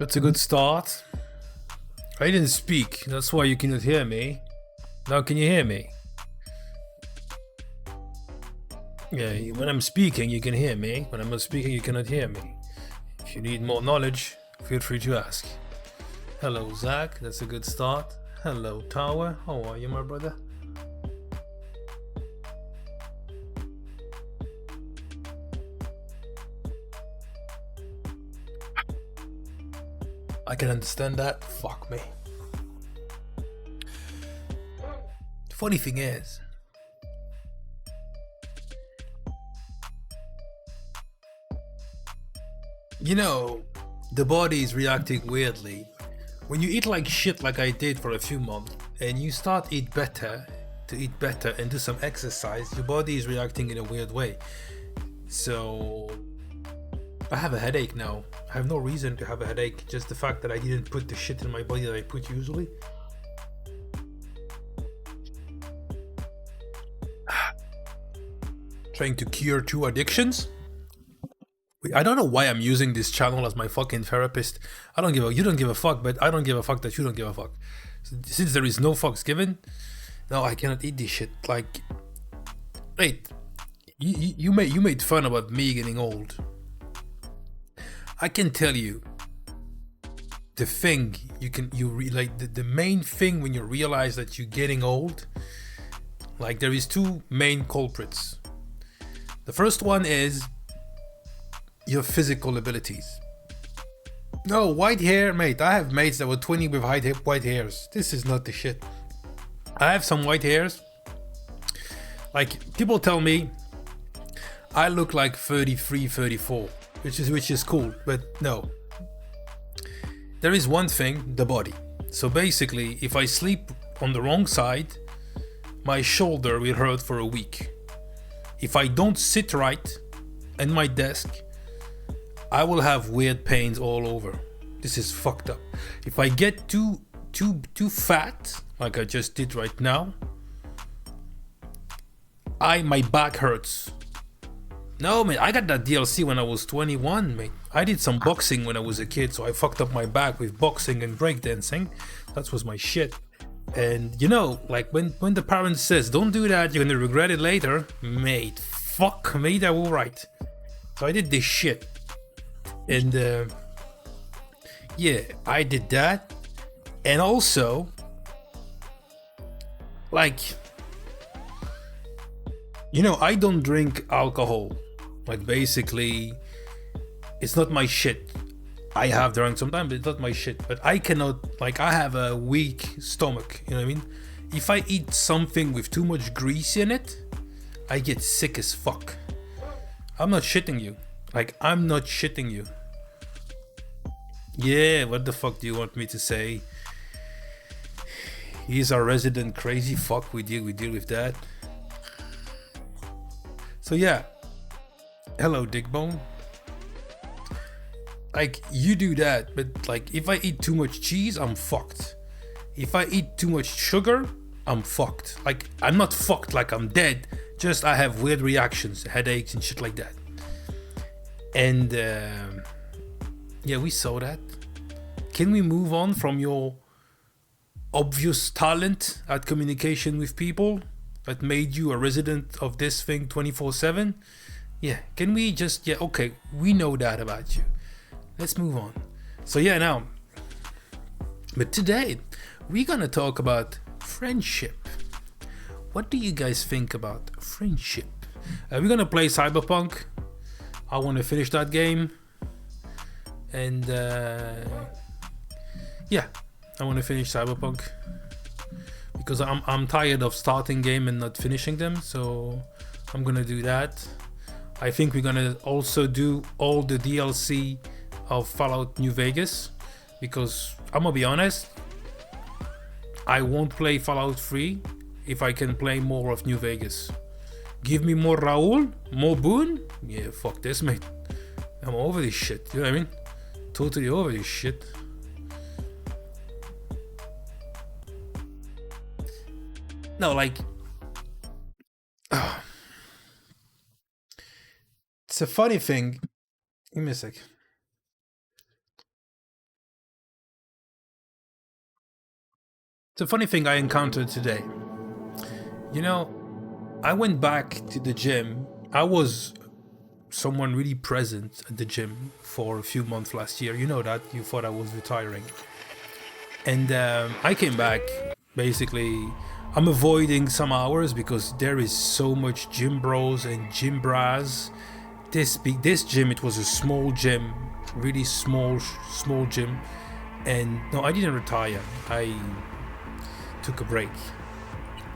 That's a good start. I didn't speak, that's why you cannot hear me. Now can you hear me? Yeah, when I'm speaking you can hear me. When I'm not speaking you cannot hear me. If you need more knowledge, feel free to ask. Hello Zach, that's a good start. Hello Tower, how are you my brother? I can understand that. Fuck me. The funny thing is, you know, the body is reacting weirdly. When you eat like shit like I did for a few months and you start to eat better and do some exercise, your body is reacting in a weird way. So I have a headache now. I have no reason to have a headache, just the fact that I didn't put the shit in my body that I put usually. Trying to cure 2 addictions? I don't know why I'm using this channel as my fucking therapist. You don't give a fuck, but I don't give a fuck that you don't give a fuck. Since there is no fucks given, no, I cannot eat this shit. Like, wait, you made fun about me getting old. I can tell you, the thing the main thing when you realize that you're getting old, like there is 2 main culprits. The first one is your physical abilities. No, white hair, mate. I have mates that were 20 with white hairs. This is not the shit. I have some white hairs. Like, people tell me I look like 33, 34, which is cool, but no. There is one thing, the body. So basically, if I sleep on the wrong side, my shoulder will hurt for a week. If I don't sit right at my desk, I will have weird pains all over. This is fucked up. If I get too fat, like I just did right now, my back hurts. No, man, I got that DLC when I was 21, mate. I did some boxing when I was a kid, so I fucked up my back with boxing and breakdancing. That was my shit. And you know, like when the parent says, don't do that, you're gonna regret it later, mate, fuck me, that was right. So I did this shit. And yeah, I did that. And also, like, you know, I don't drink alcohol. Like, basically, it's not my shit. I have drunk sometimes, but it's not my shit. But I cannot, like, I have a weak stomach, you know what I mean? If I eat something with too much grease in it, I get sick as fuck. I'm not shitting you. Like, I'm not shitting you. Yeah, what the fuck do you want me to say? He's our resident crazy fuck. We deal with that. So yeah. Hello, Dickbone. Like, you do that, but like, if I eat too much cheese, I'm fucked. If I eat too much sugar, I'm fucked. Like, I'm not fucked like I'm dead, just I have weird reactions, headaches and shit like that. And yeah, we saw that. Can we move on from your obvious talent at communication with people that made you a resident of this thing 24/7? Yeah, can we just, yeah, okay, we know that about you. Let's move on. So yeah, now, but today we're gonna talk about friendship. What do you guys think about friendship? We're gonna play Cyberpunk. I want to finish that game, and yeah, I want to finish Cyberpunk because I'm tired of starting game and not finishing them. So I'm gonna do that. I think we're gonna also do all the DLC of Fallout New Vegas, because I'm gonna be honest, I won't play Fallout 3 if I can play more of New Vegas. Give me more Raul, more Boone. Yeah, fuck this, mate. I'm over this shit. You know what I mean? Totally over this shit. No, like, it's a funny thing. Give me a sec. the funny thing I encountered today. You know, I went back to the gym. I was someone really present at the gym for a few months last year. You know that. You thought I was retiring. And I came back. Basically, I'm avoiding some hours because there is so much gym bros and gym bras. This gym, it was a small gym, really small gym. And no, I didn't retire. I took a break.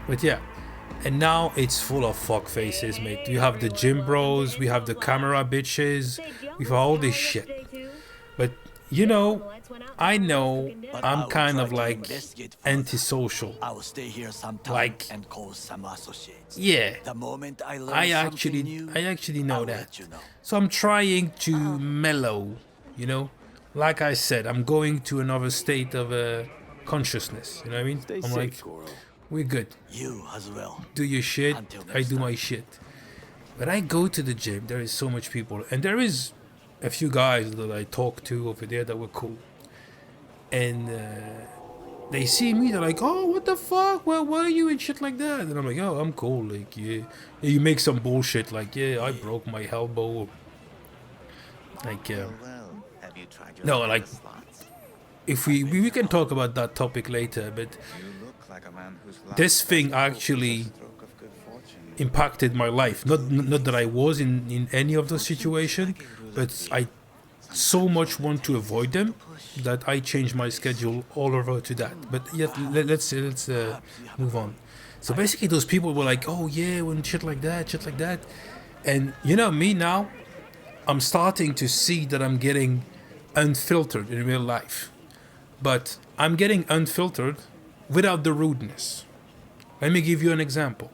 But yeah. And now it's full of fuck faces, mate. We have the gym bros, we have the camera bitches, we have all this shit. But you know, I know I'm kind of like antisocial. Like, yeah, I actually know that. So I'm trying to mellow, you know. Like I said, I'm going to another state of consciousness. You know what I mean? I'm like, we're good. You as well. Do your shit. I do my shit. When I go to the gym, there is so much people, and there is a few guys that I talk to over there that were cool, and they see me. They're like, "Oh, what the fuck? Where were you?" and shit like that. And I'm like, "Oh, I'm cool." Like, yeah, you make some bullshit. Like, yeah, I broke my elbow. Like, no, like, if we can talk about that topic later, but this thing actually impacted my life. Not that I was in any of those situations, but I so much want to avoid them that I changed my schedule all over to that. But yeah, let's move on. So basically, those people were like, "Oh yeah, when shit like that," and you know me now, I'm starting to see that I'm getting unfiltered in real life, but I'm getting unfiltered without the rudeness. Let me give you an example.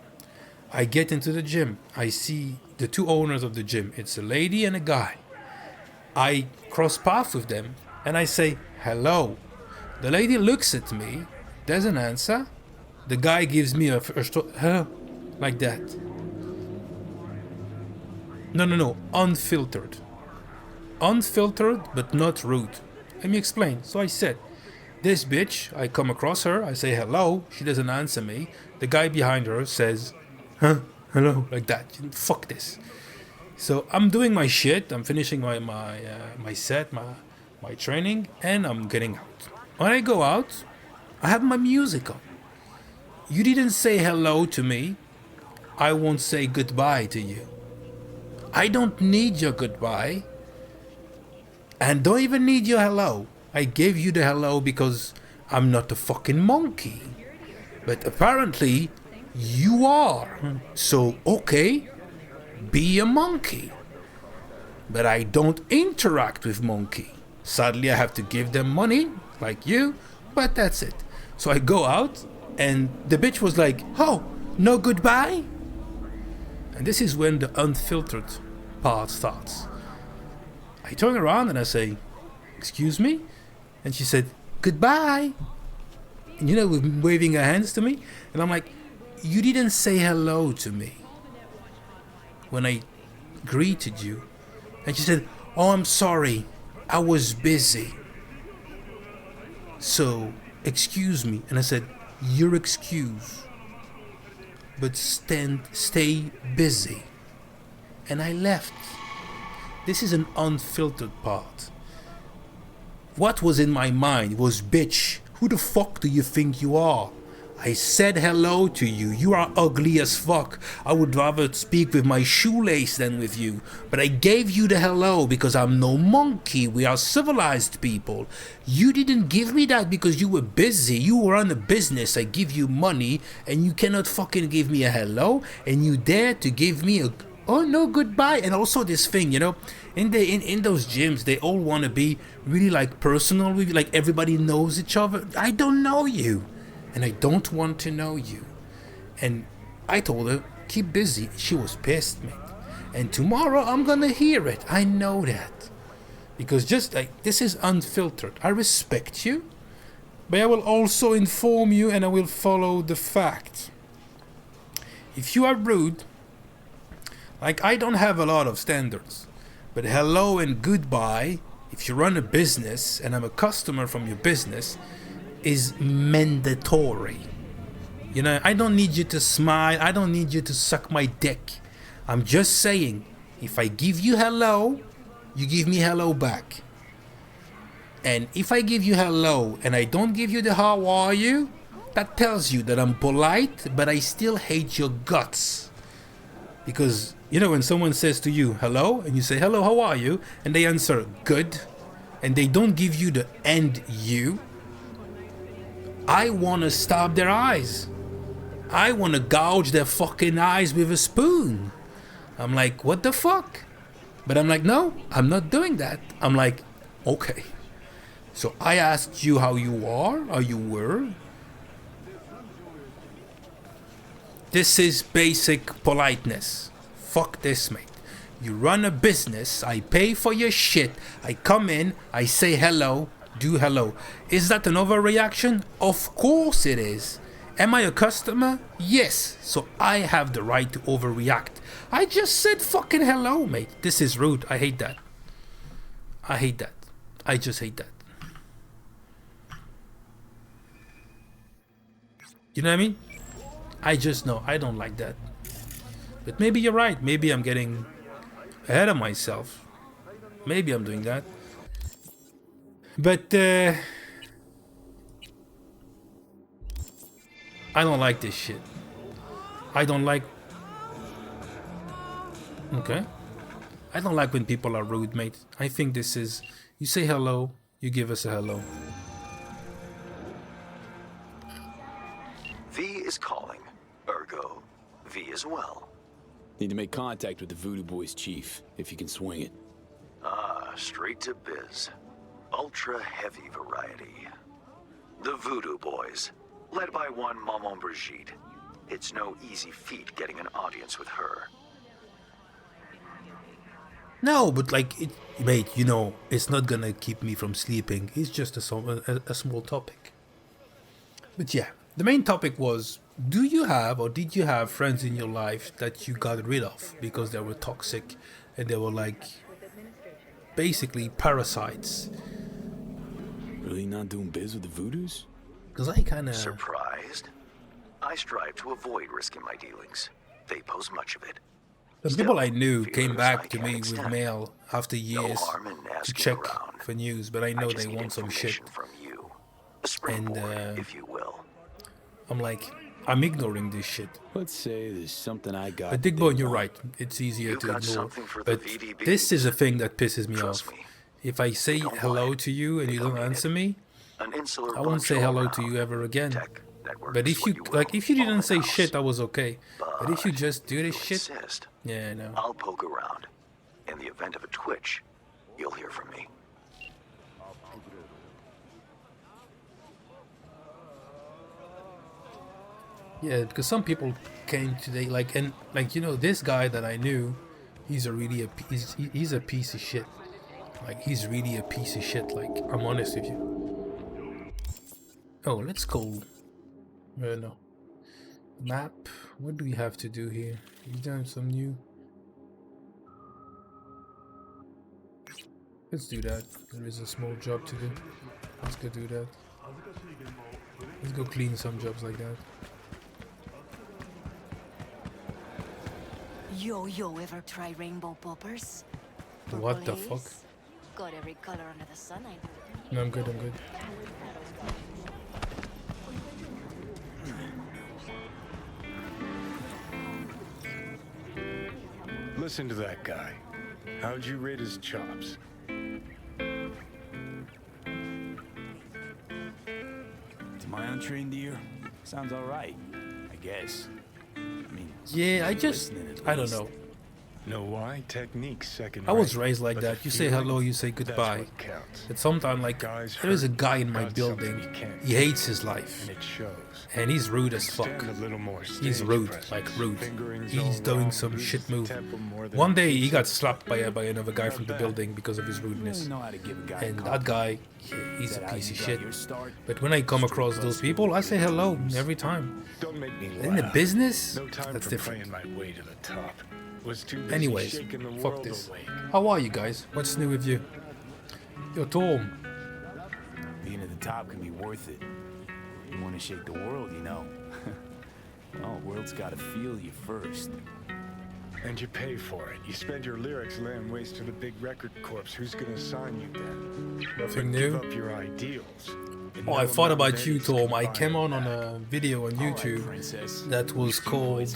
I get into the gym. I see the two owners of the gym. It's a lady and a guy. I cross paths with them and I say, hello. The lady looks at me, doesn't answer. The guy gives me hello, like that. No, unfiltered. Unfiltered, but not rude. Let me explain. So I said, this bitch, I come across her, I say hello, she doesn't answer me. The guy behind her says, hello, like that. Fuck this. So I'm doing my shit, I'm finishing my set, my training, and I'm getting out. When I go out, I have my music on. You didn't say hello to me, I won't say goodbye to you. I don't need your goodbye, and don't even need your hello. I gave you the hello because I'm not a fucking monkey. But apparently, you are. So, okay, be a monkey. But I don't interact with monkey. Sadly, I have to give them money, like you, but that's it. So I go out, and the bitch was like, oh, no goodbye? And this is when the unfiltered part starts. I turn around and I say, excuse me? And she said, goodbye. And you know, waving her hands to me. And I'm like, you didn't say hello to me when I greeted you. And she said, oh, I'm sorry. I was busy. So, excuse me. And I said, you're excused. But stay busy. And I left. This is an unfiltered part. What was in my mind was, bitch, who the fuck do you think you are? I said hello to you. You are ugly as fuck. I would rather speak with my shoelace than with you. But I gave you the hello because I'm no monkey. We are civilized people. You didn't give me that because you were busy. You were on a business. I give you money and you cannot fucking give me a hello. And you dare to give me a, oh no, goodbye. And also this thing, you know, in those gyms, they all want to be really like personal with you. Like everybody knows each other. I don't know you. And I don't want to know you. And I told her, keep busy. She was pissed, mate. And tomorrow I'm gonna hear it. I know that. Because just like, this is unfiltered. I respect you, but I will also inform you and I will follow the fact. If you are rude, like I don't have a lot of standards, but hello and goodbye, if you run a business and I'm a customer from your business, is mandatory. You know, I don't need you to smile. I don't need you to suck my dick. I'm just saying, if I give you hello, you give me hello back. And if I give you hello and I don't give you the how are you, that tells you that I'm polite, but I still hate your guts. Because, you know, when someone says to you, hello, and you say, hello, how are you? And they answer, good, and they don't give you the and you, I want to stab their eyes. I want to gouge their fucking eyes with a spoon. I'm like, what the fuck? But I'm like, no, I'm not doing that. I'm like, okay. So I asked you how you are, how you were. This is basic politeness. Fuck this, mate. You run a business, I pay for your shit, I come in, I say hello, do hello. Is that an overreaction? Of course it is. Am I a customer? Yes. So I have the right to overreact. I just said fucking hello, mate. This is rude. I hate that. I hate that. I just hate that. You know what I mean? I just know. I don't like that. But maybe you're right. Maybe I'm getting ahead of myself. Maybe I'm doing that. But I don't like this shit. I don't like... Okay. I don't like when people are rude, mate. I think this is... You say hello, you give us a hello. V is calling. Ergo, V as well. Need to make contact with the Voodoo Boys chief, if you can swing it. Ah, straight to biz. Ultra heavy variety. The Voodoo Boys, led by one Maman Brigitte. It's no easy feat getting an audience with her. No, but like, mate, you know, it's not gonna keep me from sleeping. It's just a small topic. But yeah, the main topic was, do you have or did you have friends in your life that you got rid of because they were toxic and they were like, basically parasites? Really not doing biz with the Voodoos? Because I kind of... Surprised? I strive to avoid risking my dealings. They pose much of it. The people I knew came back to me with mail after years to check for news, but I know they want some shit. And if you will. I'm like, I'm ignoring this shit. Let's say there's something I got. But Dick Boy, you're right. It's easier to ignore. But this is a thing that pisses me off. If I say hello to you and you don't answer me, I won't say hello to you ever again. But if you didn't say shit, I was okay. But if you just do this shit, yeah, no. I'll poke around. In the event of a twitch, you'll hear from me. Yeah, because some people came today, like, and like, you know, this guy that I knew, he's a piece of shit. Like, he's really a piece of shit. Like, I'm honest with you. Oh, let's go. No. Map. What do we have to do here? Is there some new? Let's do that. There is a small job to do. Let's go do that. Let's go clean some jobs like that. Yo, ever try rainbow poppers? What the fuck? Got every color under the sun, I heard. No, I'm good, I'm good. Listen to that guy. How'd you rate his chops? To my untrained ear, sounds all right, I guess. I mean, yeah, I don't know. Know why? Technique's second. I was raised like that. You say hello, you say goodbye. But sometimes, like, there is a guy in my building. He hates his life, and he's rude as fuck. He's rude, like rude. He's doing some shit move. One day he got slapped by another guy from the building because of his rudeness. And that guy, he's a piece of shit. But when I come across those people, I say hello every time. In the business, that's different. Anyways, fuck this. How are you guys? What's new with you? Yo, Tom. Being at the top can be worth it. You want to shake the world, you know. Well, the world's got to feel you first. And you pay for it. You spend your lyrics laying waste to the big record corps. Who's gonna sign you then? Nothing Give new. up your ideals. Oh, I thought about you, Tom. I came on a video on YouTube that was called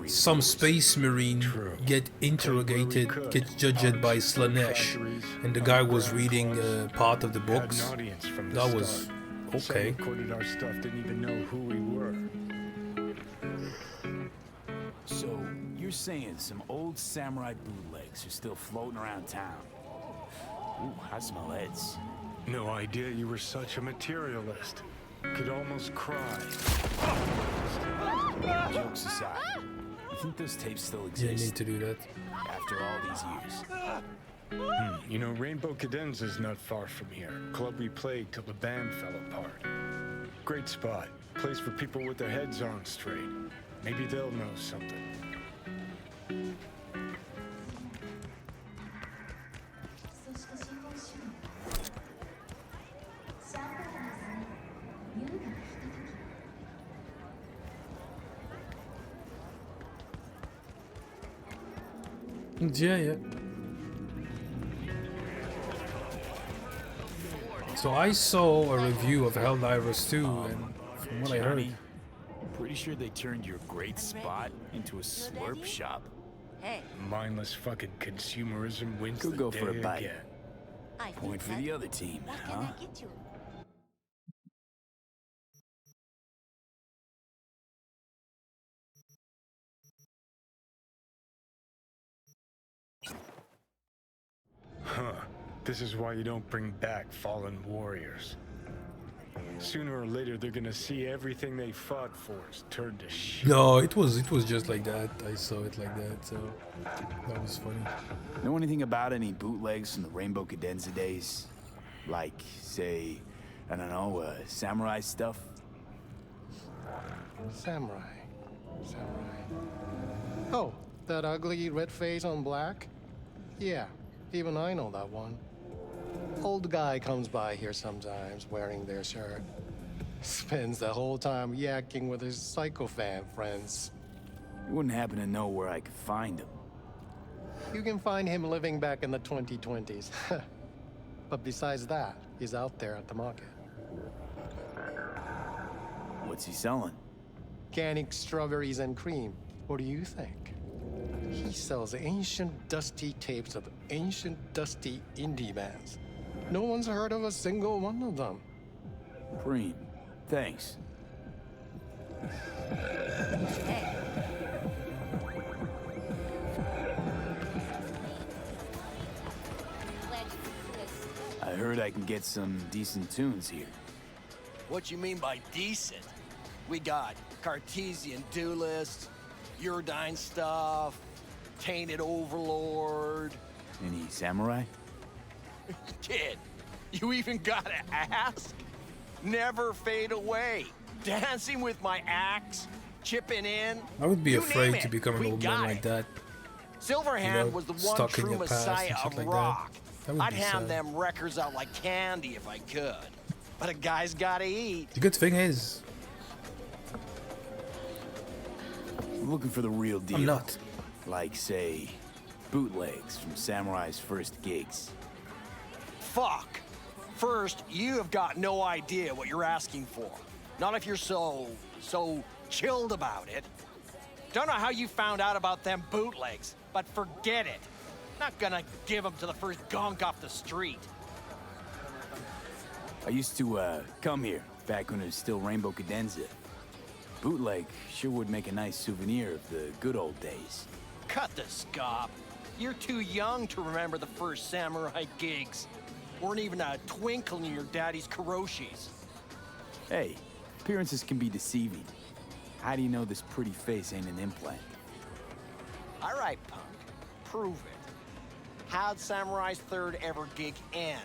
Some Space Marine Get Interrogated, Gets Judged by Slanesh. And the guy was reading part of the books. That was okay. Recorded our stuff, didn't even know who we were. So, you're saying some old samurai bootlegs are still floating around town? Ooh, I smell heads. No idea you were such a materialist. Could almost cry. Jokes aside, you think those tapes still You exist? need to do that. After all these years? You know, Rainbow Cadenza's not far from here. Club we played till the band fell apart. Great spot. Place for people with their heads on straight. Maybe they'll know something. Yeah. So I saw a review of Helldivers 2, and from what I heard, Johnny, pretty sure they turned your great spot into a slurp shop. Hey, Mindless fucking consumerism wins Could the go day for a bite. again. I Point for think the that- other team, What huh? can I get you? Huh. This is why you don't bring back fallen warriors. Sooner or later, they're gonna see everything they fought for is turned to shit. no, it was just like that. I saw it like that, so that was funny. Know anything about any bootlegs from the Rainbow Cadenza days? Like, say, I don't know, samurai stuff? Samurai. Oh, that ugly red face on black? Yeah, even I know that one. Old guy comes by here sometimes wearing their shirt. Spends the whole time yakking with his psychofan friends. You wouldn't happen to know where I could find him. You can find him living back in the 2020s. But besides that, he's out there at the market. What's he selling? Organic strawberries and cream. What do you think? He sells ancient, dusty tapes of ancient, dusty indie bands. No one's heard of a single one of them. Green. Thanks. Hey, I heard I can get some decent tunes here. What you mean by decent? We got Cartesian Duelist, Uridine stuff, Tainted Overlord. Any samurai? Kid, you even gotta ask? Never fade away. Dancing with my axe, chipping in. I would be You afraid name to it, become an we old man got like it. that. Silverhand know, was the one stuck in true your past and messiah shit of like that. rock. That would I'd be hand sad. them records out like candy if I could. But a guy's gotta eat. The good thing is, I'm looking for the real deal. I'm not. Like, say, bootlegs from Samurai's first gigs. Fuck. First, you have got no idea what you're asking for. Not if you're so chilled about it. Don't know how you found out about them bootlegs, but forget it. Not gonna give them to the first gunk off the street. I used to, come here, back when it was still Rainbow Cadenza. Bootleg sure would make a nice souvenir of the good old days. Cut the scop. You're too young to remember the first samurai gigs. Weren't even a twinkle in your daddy's karoshis. Hey, appearances can be deceiving. How do you know this pretty face ain't an implant? All right, punk. Prove it. How'd Samurai's third ever gig end?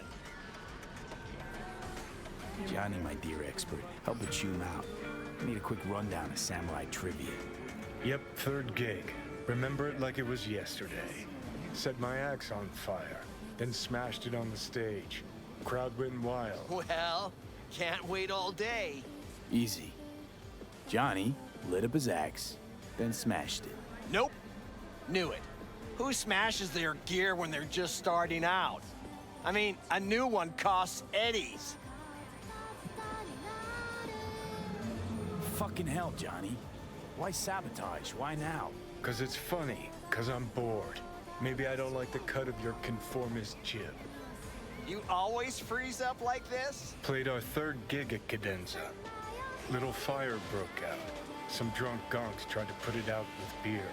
Johnny, my dear expert, help me chew him out. I need a quick rundown of samurai trivia. Yep, third gig. Remember it like it was yesterday. Set my axe on fire, then smashed it on the stage. crowd went wild. Well, can't wait all day. Easy. Johnny lit up his axe, then smashed it. Nope. Knew it. Who smashes their gear when they're just starting out? I mean, a new one costs eddies. Fucking hell, Johnny. Why sabotage? Why now? Cause it's funny, cause I'm bored. Maybe I don't like the cut of your conformist jib. You always freeze up like this? Played our third gig at Cadenza. Little fire broke out. Some drunk gonks tried to put it out with beer.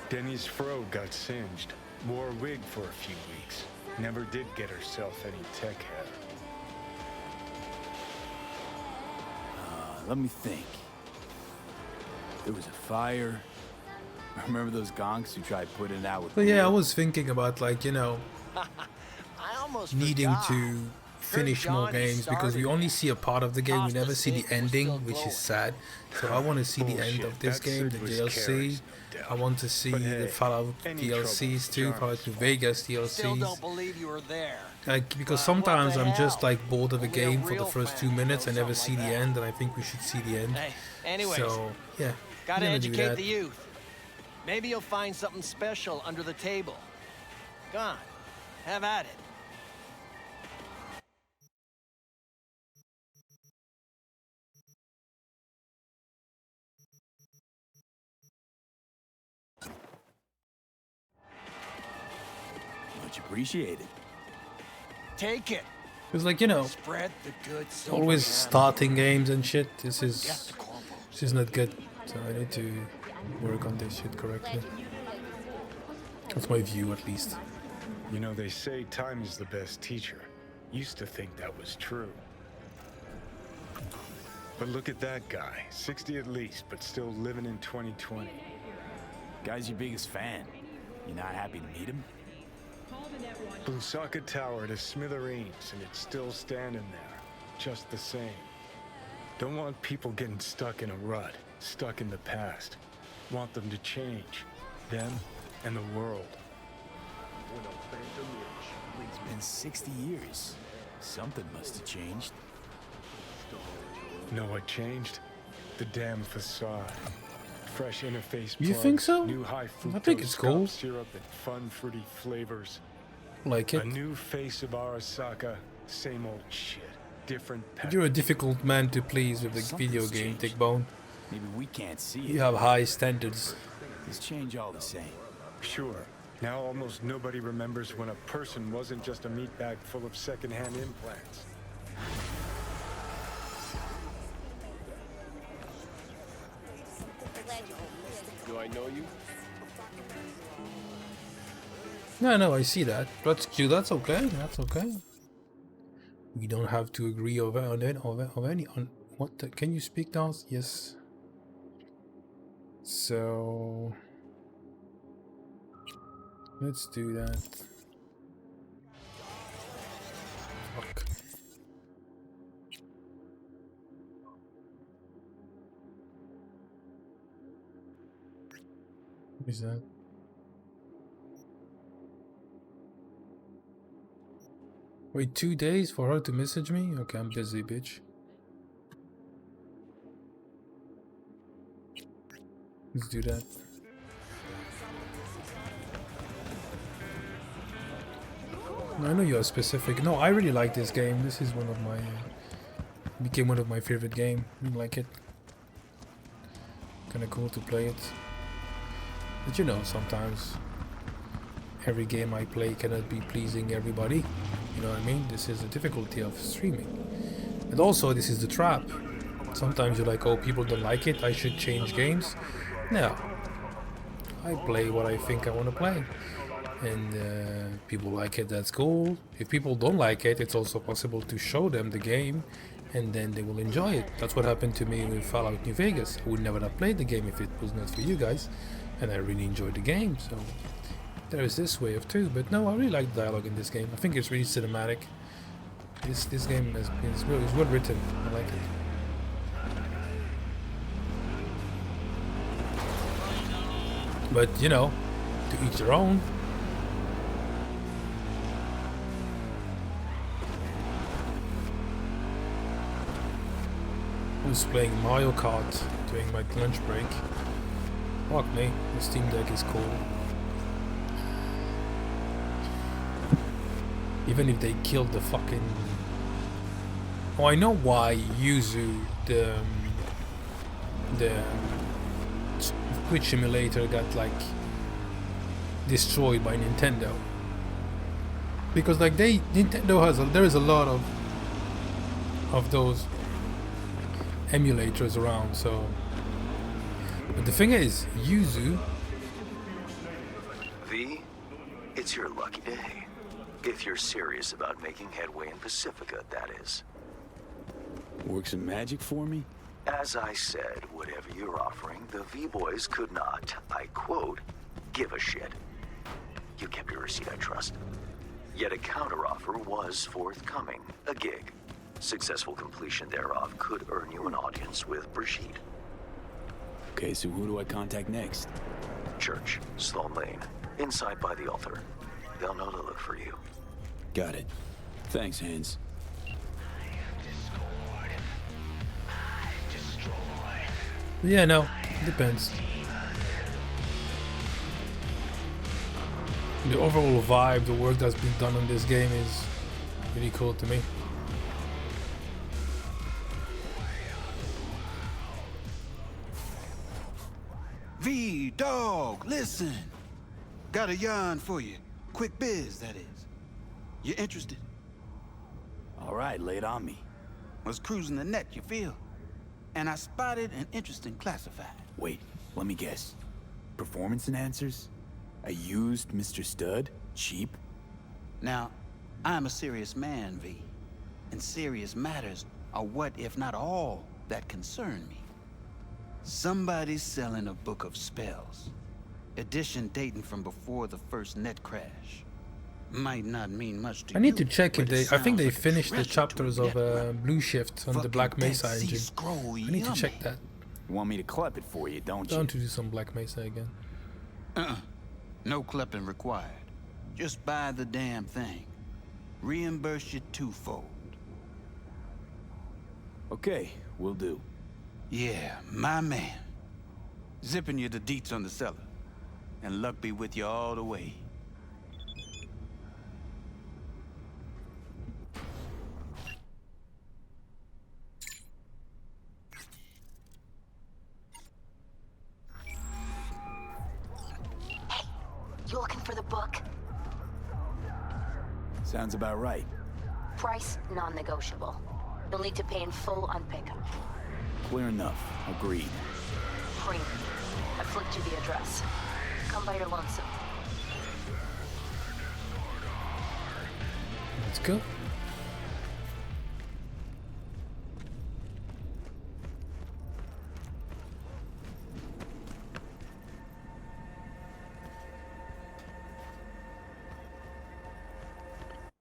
Denny's fro got singed. Wore a wig for a few weeks. Never did get herself any tech hair. Let me think. There was a fire. Remember those gonks who tried putting it out with But yeah, beer? I was thinking about, like, you know, I almost needing forgot. to finish more Johnny games because we started only it. see a part of the game. We Costa never see the Sink was ending, still which glowing. is sad. So I want to see the end Bullshit. of this That game, the Sid was DLC. careless, no doubt. I want to see But the hey, Fallout any DLCs trouble, too, John's Fallout New fault. Vegas Still don't DLCs. believe you were there. Like, because Well, what sometimes the I'm just hell? like bored of a Only a game for the real first fan 2 minutes. I knows never something see like the that. end, and I think we should see the end. Hey, anyways, So yeah, gotta I'm gonna do educate that. the youth. Maybe you'll find something special under the table. Go on, have at it. Much appreciated. Take it. It's like, you know, Spread the good silver always hand. starting games and shit. This Get is the corporal. not good. So I need to work on this shit correctly. That's my view, at least. You know, they say time is the best teacher. Used to think that was true. But look at that guy. 60 at least, but still living in 2020. Guy's your biggest fan. You not happy to meet him? Blusaka Tower to smithereens, and it's still standing there. Just the same. Don't want people getting stuck in a rut, stuck in the past. Want them to change. Them and the world. It's been 60 years. Something must have changed. Know what changed? The damn facade. Fresh interface You plugs, think so? New high fructose I think it's cool. cough syrup and fun fruity flavors. Like A it. new face of Arasaka. Same old shit. Different But pattern. you're a difficult man to please with the Something's video game, changed. Dick Bone. Maybe we can't see You it. have high standards. It's change all the same. Sure. Now almost nobody remembers when a person wasn't just a meat bag full of secondhand implants. Do I know you? No, I see that. That's cute. That's okay. That's okay. We don't have to agree on any on what. Can you speak, Darz? Yes. So let's do that. Fuck. What is that? Wait, 2 days for her to message me? Okay, I'm busy, bitch. Let's do that. I know you're specific. No, I really like this game. This is one of my... became one of my favorite game. I like it. Kinda cool to play it. But you know, sometimes every game I play cannot be pleasing everybody. You know what I mean? This is the difficulty of streaming. And also, this is the trap. Sometimes you're like, oh, people don't like it, I should change games. No. I play what I think I want to play. And people like it, that's cool. If people don't like it, it's also possible to show them the game and then they will enjoy it. That's what happened to me with Fallout New Vegas. I would never have played the game if it was not for you guys. And I really enjoyed the game, so there is this way of too. But no, I really like the dialogue in this game. I think it's really cinematic. This game is well written. I like it. But you know, to each their own. I was playing Mario Kart during my lunch break. Fuck me, the Steam Deck is cool. Even if they killed the fucking... Oh, I know why Yuzu, the Switch emulator got like destroyed by Nintendo. Because like Nintendo has there is a lot of those emulators around, so. But the thing is, Yuzu. V, it's your lucky day. If you're serious about making headway in Pacifica, that is. Work some magic for me? As I said, whatever you're offering, the V-Boys could not, I quote, give a shit. You kept your receipt, I trust. Yet a counteroffer was forthcoming, a gig. Successful completion thereof could earn you an audience with Brigitte. Okay, so who do I contact next? Church, Sloan Lane, inside by the altar. They'll know to look for you. Got it. Thanks, Hans. Yeah, no, it depends. The overall vibe, the work that's been done on this game is really cool to me. V, dog, listen. Got a yarn for you. Quick biz, that is. You interested? All right, lay it on me. Was cruising the net, you feel? And I spotted an interesting classified. Wait, let me guess. Performance enhancers? A used Mr. Stud? Cheap? Now, I'm a serious man, V. And serious matters are what, if not all, that concern me. Somebody's selling a book of spells. Edition dating from before the first net crash. Might not mean much to you. I need to check if but it they... I think they sounds like a finished the treasure to chapters a of net Blue Shift on the Fucking Black Mesa Dead Sea engine. Scroll, I need to yummy. check that. You want me to clip it for you, don't you? Down to do some Black Mesa again. No clipping required. Just buy the damn thing. Reimburse you twofold. Okay, will do. Yeah, my man. Zipping you the deets on the cellar. And luck be with you all the way. You looking for the book? Sounds about right. Price non-negotiable. You'll need to pay in full on pickup. Clear enough. Agreed. Premium. I flicked you the address. Come by your lonesome. Let's go.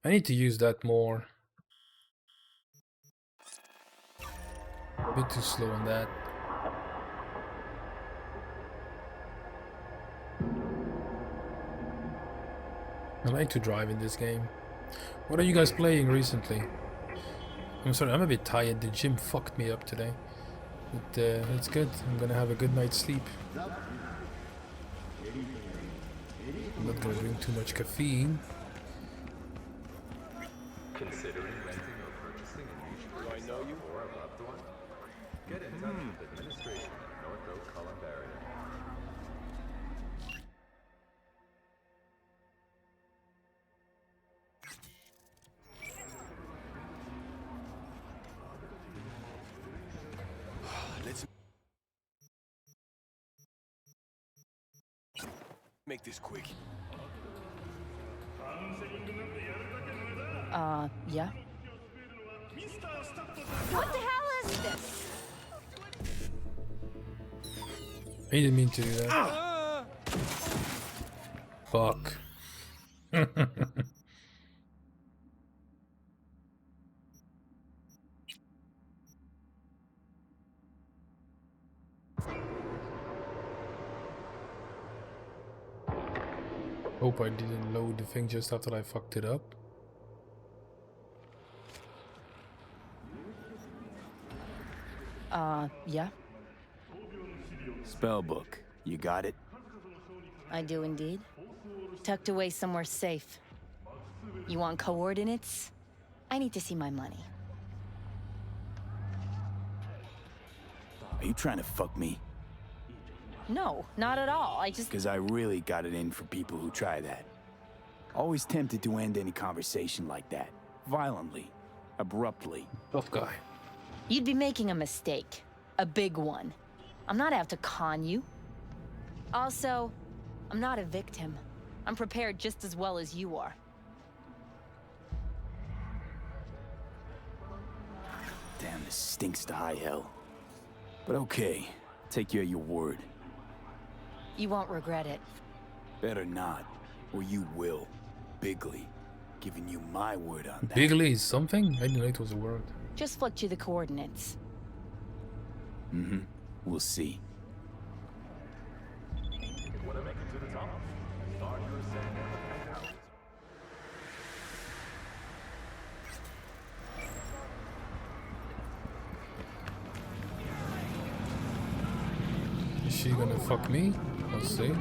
I need to use that more. A bit too slow on that. I like to drive in this game. What are you guys playing recently? I'm sorry, I'm a bit tired. The gym fucked me up today. But it's good. I'm gonna have a good night's sleep. I'm not gonna drink too much caffeine. Considering renting or purchasing a new do I know you or a loved one? Get in touch with administration at North Oak Columbarium. Let's make this quick. Yeah? What the hell is this? I didn't mean to do that. Fuck. Hope I didn't load the thing just after I fucked it up. Yeah, Spellbook. You got it? I do indeed. Tucked away somewhere safe. You want coordinates? I need to see my money. Are you trying to fuck me? No, not at all. I just... Because I really got it in for people who try that. Always tempted to end any conversation like that. Violently. Abruptly. Tough guy. You'd be making a mistake. A big one. I'm not out to con you. Also, I'm not a victim. I'm prepared just as well as you are. Damn, this stinks to high hell. But okay, take you at your word. You won't regret it. Better not, or you will. Bigly. Giving you my word on that. Bigly is something? I didn't know it was a word. Just flicked you the coordinates. Mm-hmm. We'll see. Want to make it to the top? Start your ascent on the penthouse. Is she gonna fuck me? Let's see.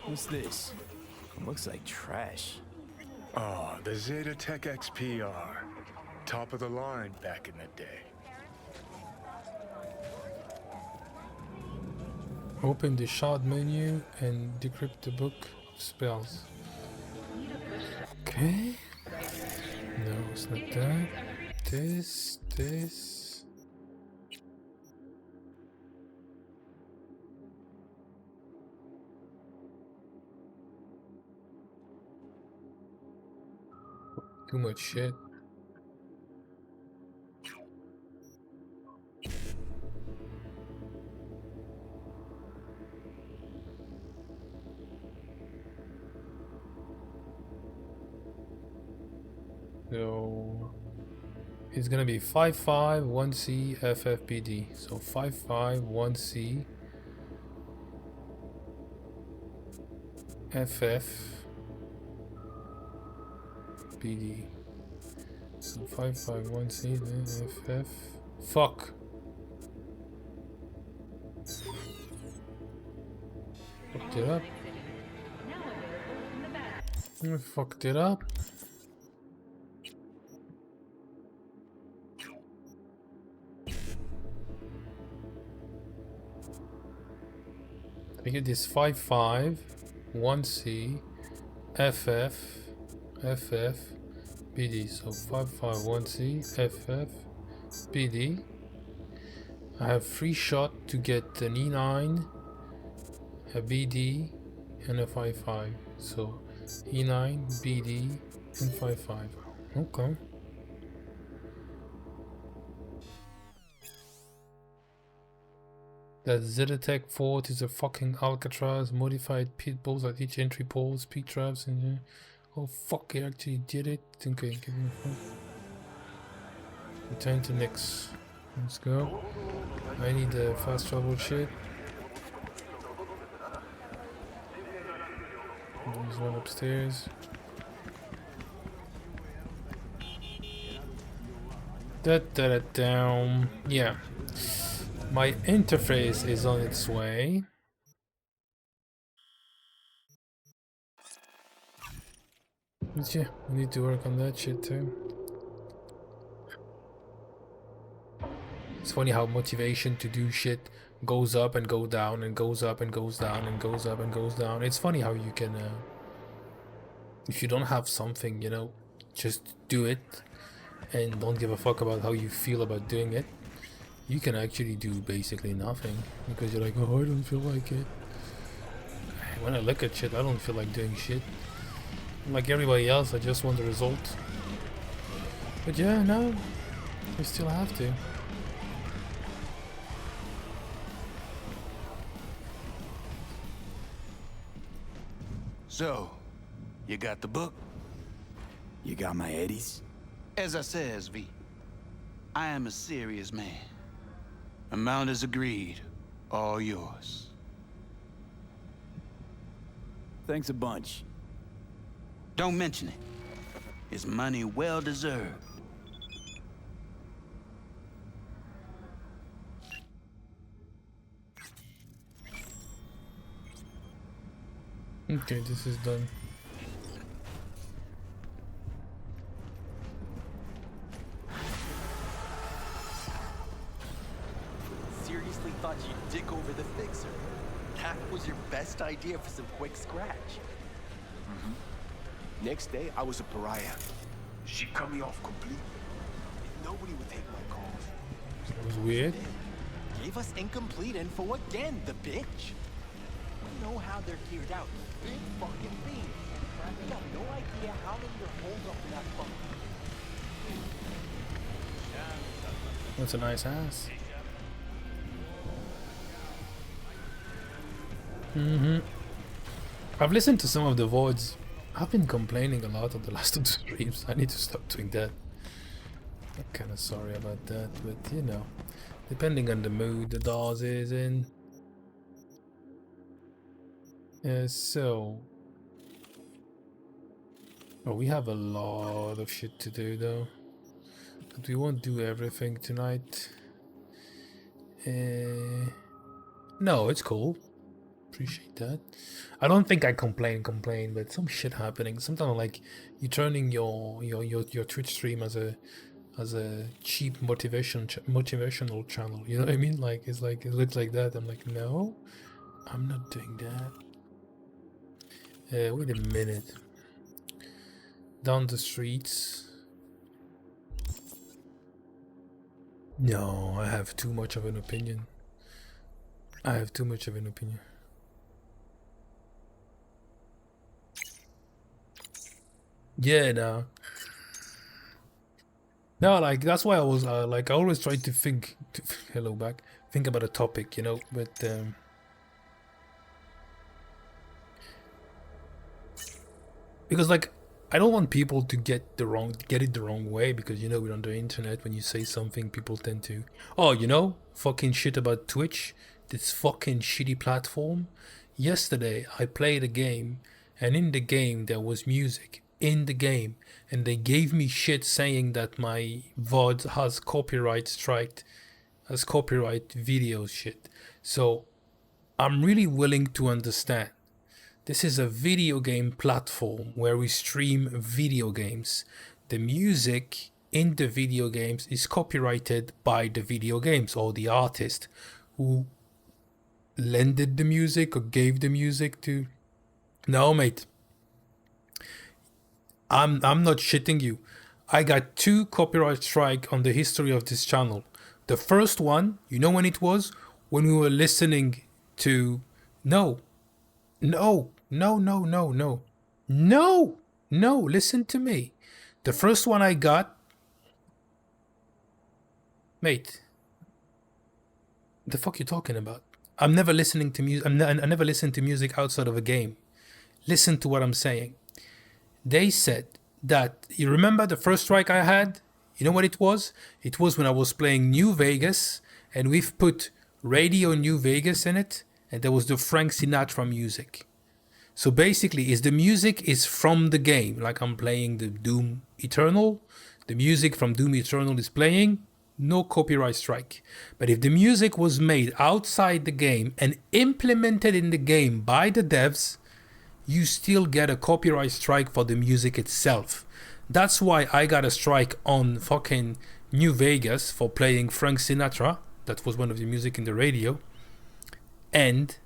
What's this? Looks like trash. Oh, the Zeta Tech XPR. Top of the line back in the day. Open the shard menu and decrypt the book of spells. Okay. No, it's not that. This. Too much shit. So it's gonna be 551C FFBD. So 551C FFBD. So 551C then FF. Fuck. Fucked it up. I fucked it up. I get this 551C FF BD. So 551C FF BD. I have free shot to get an E9, a BD, and a 55. So E9, BD, and 55. Okay. That Zetatech Fort is a fucking Alcatraz, modified pit bulls at each entry pole, speed traps, and oh fuck, I actually did it. Okay, give me a fuck. Return to Nix. Let's go. I need the fast travel shit. There's one upstairs. Down. Yeah. My interface is on its way. But yeah, we need to work on that shit too. It's funny how motivation to do shit goes up and go down and goes up and goes down and goes up and goes down. It's funny how you can, if you don't have something, you know, just do it and don't give a fuck about how you feel about doing it. You can actually do basically nothing because you're like, oh, I don't feel like it. When I look at shit, I don't feel like doing shit. Like everybody else, I just want the result. But yeah, no, you still have to. So, you got the book? You got my eddies? As I says, V, I am a serious man. Amount is agreed. All yours. Thanks a bunch. Don't mention it. It's money well deserved. Okay, this is done. Seriously thought you'd dick over the fixer. That was your best idea for some quick scratch. Next day, I was a pariah. She cut me off completely. Nobody would take my calls. That was weird. Gave us incomplete info again, the bitch. You know how they're geared out. Big fucking beam. You got no idea how many are holed up in that bunker. That's a nice ass. I've listened to some of the VODs. I've been complaining a lot on the last 2 streams. I need to stop doing that. I'm kind of sorry about that, but you know, depending on the mood the Darz is in. So... Oh, we have a lot of shit to do though. But we won't do everything tonight. No, it's cool. Appreciate that. I don't think I complain, but some shit happening. Sometimes like you turning your Twitch stream as a cheap motivational channel. You know what I mean? Like it's like it looks like that. I'm like, no, I'm not doing that. Wait a minute. Down the streets. No, I have too much of an opinion. Yeah, no. No, like that's why I was like I always try to think. Hello back. Think about a topic, you know. But because like I don't want people to get it the wrong way, because you know we're on the internet. When you say something, people tend to, oh, you know, fucking shit about Twitch, this fucking shitty platform. Yesterday I played a game, and in the game there was music in the game, and they gave me shit saying that my VOD has copyright striked, as copyright video shit. So I'm really willing to understand. This is a video game platform where we stream video games. The music in the video games is copyrighted by the video games or the artist who lended the music or gave the music to. No, mate. I'm not shitting you. I got 2 copyright strike on the history of this channel. The first one, you know when it was? When we were listening to... No, listen to me. The first one I got... Mate, the fuck you talking about? I'm never listening to music. I never listen to music outside of a game. Listen to what I'm saying. They said that, you remember the first strike I had? You know what it was? It was when I was playing New Vegas, and we've put Radio New Vegas in it, and there was the Frank Sinatra music. So basically, the music is from the game. Like I'm playing the Doom Eternal, the music from Doom Eternal is playing, no copyright strike. But if the music was made outside the game and implemented in the game by the devs, you still get a copyright strike for the music itself. That's why I got a strike on fucking New Vegas for playing Frank Sinatra. That was one of the music in the radio. And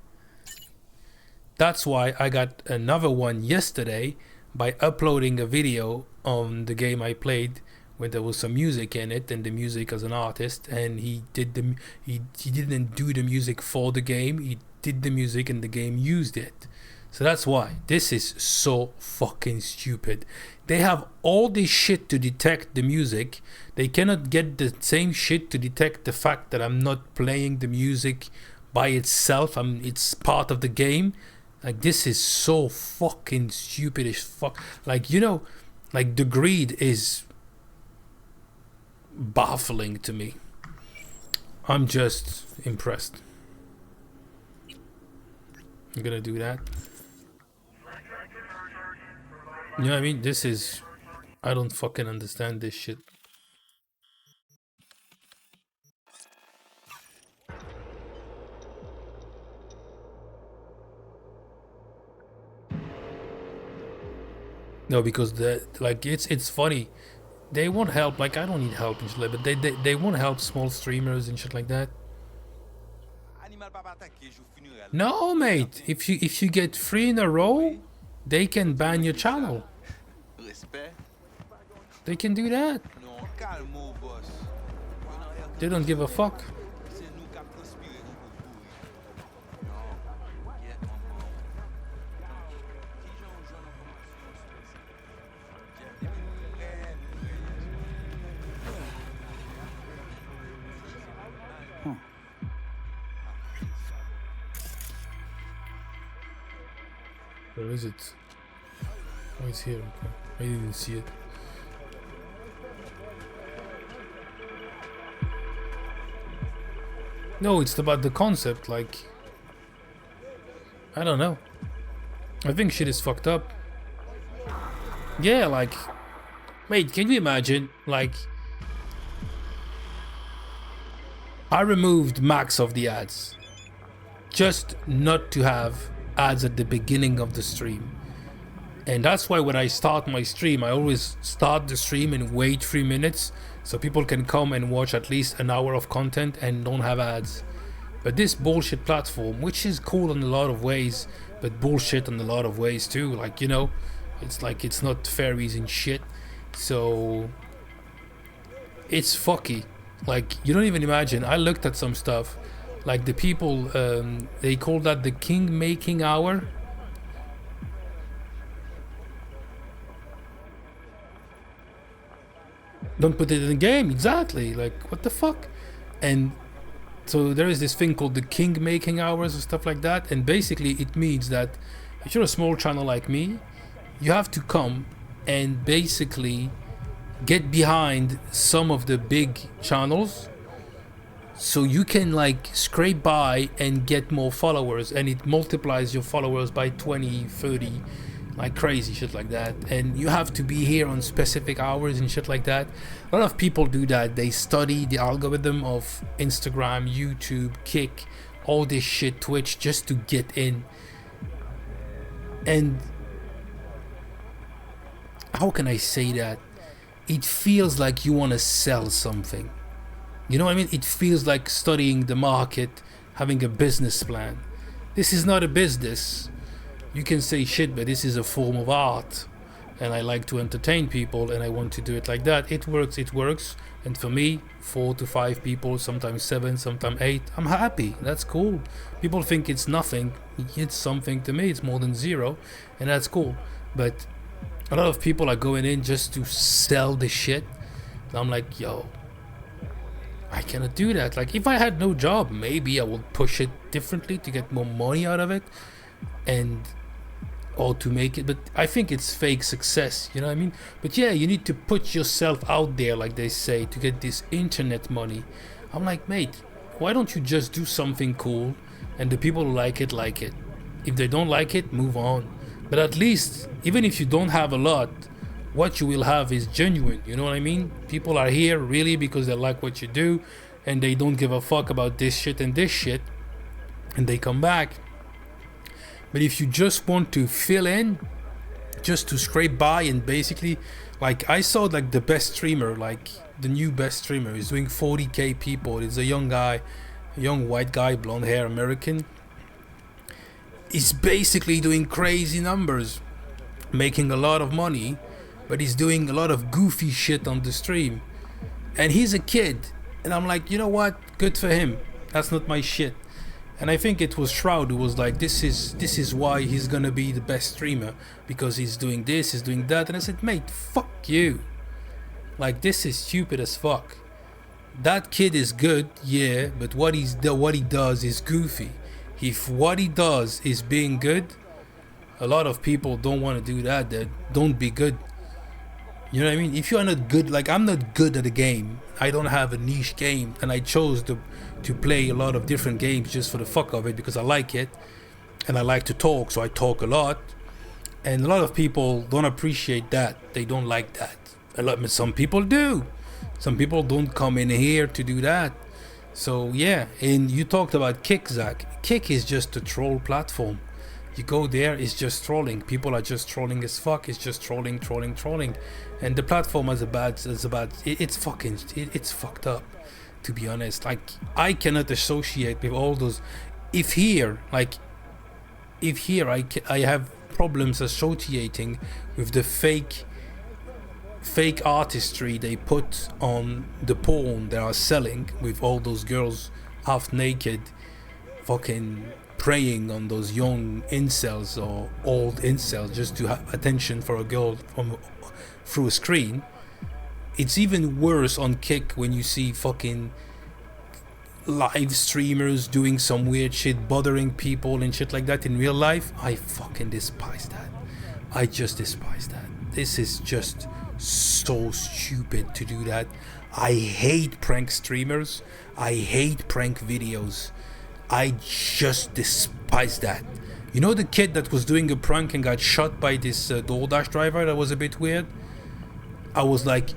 that's why I got another one yesterday by uploading a video on the game I played when there was some music in it, and the music as an artist, and he didn't do the music for the game, he did the music and the game used it. So that's why this is so fucking stupid. They have all this shit to detect the music. They cannot get the same shit to detect the fact that I'm not playing the music by itself. It's part of the game. Like, this is so fucking stupid as fuck. Like, you know, like the greed is baffling to me. I'm just impressed. I'm gonna do that. You know what I mean? This is... I don't fucking understand this shit. No, because like it's funny. They won't help. Like I don't need help and shit like, but they won't help small streamers and shit like that. No, mate. If you get 3 in a row, they can ban your channel. They can do that. They don't give a fuck. Where is it? Oh, it's here. Okay. I didn't see it. No, it's about the concept. Like, I don't know. I think shit is fucked up. Yeah, like, wait, can you imagine? Like, I removed max of the ads just not to have ads at the beginning of the stream. And that's why when I start my stream, I always start the stream and wait 3 minutes so people can come and watch at least an hour of content and don't have ads. But this bullshit platform, which is cool in a lot of ways, but bullshit in a lot of ways too, like, you know, it's like it's not fairies and shit. So it's fucky. Like, you don't even imagine. I looked at some stuff, like the people, they call that the king making hour. Don't put it in the game, exactly. Like, what the fuck? And so there is this thing called the king making hours and stuff like that. And basically it means that if you're a small channel like me, you have to come and basically get behind some of the big channels so you can like scrape by and get more followers, and it multiplies your followers by 20, 30, like crazy shit like that. And you have to be here on specific hours and shit like that. A lot of people do that. They study the algorithm of Instagram, YouTube, Kick, all this shit, Twitch, just to get in. And how can I say that? It feels like you want to sell something. You know what I mean? It feels like studying the market, having a business plan. This is not a business. You can say shit, but this is a form of art. And I like to entertain people, and I want to do it like that. It works, it works. And for me, 4 to 5 people, sometimes 7, sometimes 8, I'm happy. That's cool. People think it's nothing. It's something to me. It's more than 0, and that's cool. But a lot of people are going in just to sell the shit. And I'm like, yo, I cannot do that. Like, if I had no job, maybe I would push it differently to get more money out of it, and or to make it. But I think it's fake success, you know what I mean? But yeah, you need to put yourself out there, like they say, to get this internet money. I'm like, mate, why don't you just do something cool, and the people who like it, like it. If they don't like it, move on. But at least, even if you don't have a lot, what you will have is genuine, you know what I mean? People are here really because they like what you do, and they don't give a fuck about this shit and this shit, and they come back. But if you just want to fill in, just to scrape by, and basically, like, I saw like the best streamer, like the new best streamer is doing 40k people. It's a young guy, a young white guy, blonde hair, American. He's basically doing crazy numbers, making a lot of money, but he's doing a lot of goofy shit on the stream. And he's a kid, and I'm like, you know what? Good for him. That's not my shit. And I think it was Shroud who was like, this is why he's gonna be the best streamer, because he's doing this, he's doing that. And I said, mate, fuck you. Like, this is stupid as fuck. That kid is good, yeah, but what he does is goofy. If what he does is being good, a lot of people don't want to do that. That don't be good. You know what I mean? If you are not good, like, I'm not good at a game. I don't have a niche game, and I chose to play a lot of different games just for the fuck of it because I like it, and I like to talk, so I talk a lot. And a lot of people don't appreciate that. They don't like that. Some people do. Some people don't come in here to do that. So yeah, and you talked about Kick, Zach. Kick is just a troll platform. You go there, it's just trolling. People are just trolling as fuck. It's just trolling. And the platform it's fucked up, to be honest. Like, I cannot associate with all those. If here I have problems associating with the fake artistry they put on the porn they are selling, with all those girls half naked fucking preying on those young incels or old incels just to have attention for a girl through a screen. It's even worse on Kick when you see fucking live streamers doing some weird shit, bothering people and shit like that in real life. I fucking despise that. I just despise that. This is just so stupid to do that. I hate prank streamers. I hate prank videos. I just despise that. You know the kid that was doing a prank and got shot by this DoorDash driver? That was a bit weird. I was like,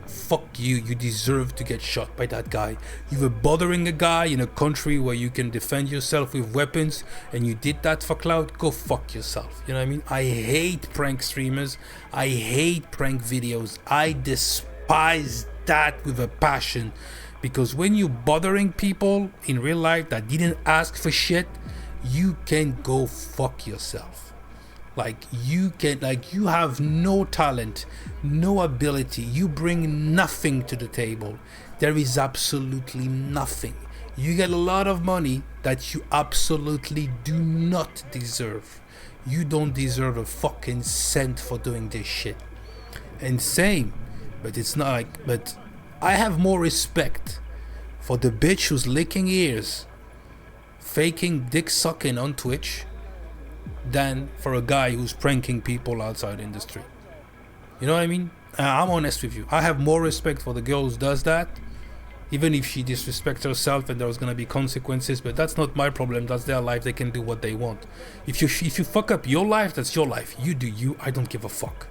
fuck you, you deserve to get shot by that guy. You were bothering a guy in a country where you can defend yourself with weapons, and you did that for clout. Go fuck yourself. You know what I mean? I hate prank streamers. I hate prank videos. I despise that with a passion, because when you bothering people in real life that didn't ask for shit, you can go fuck yourself. You have no talent, no ability. You bring nothing to the table. There is absolutely nothing. You get a lot of money that you absolutely do not deserve. You don't deserve a fucking cent for doing this shit. And same, but it's not like, but I have more respect for the bitch who's licking ears, faking dick sucking on Twitch, than for a guy who's pranking people outside in the street. You know what I mean? I'm honest with you. I have more respect for the girl who does that, even if she disrespects herself and there's gonna be consequences. But that's not my problem. That's their life. They can do what they want. If you fuck up your life, that's your life. You do you. I don't give a fuck.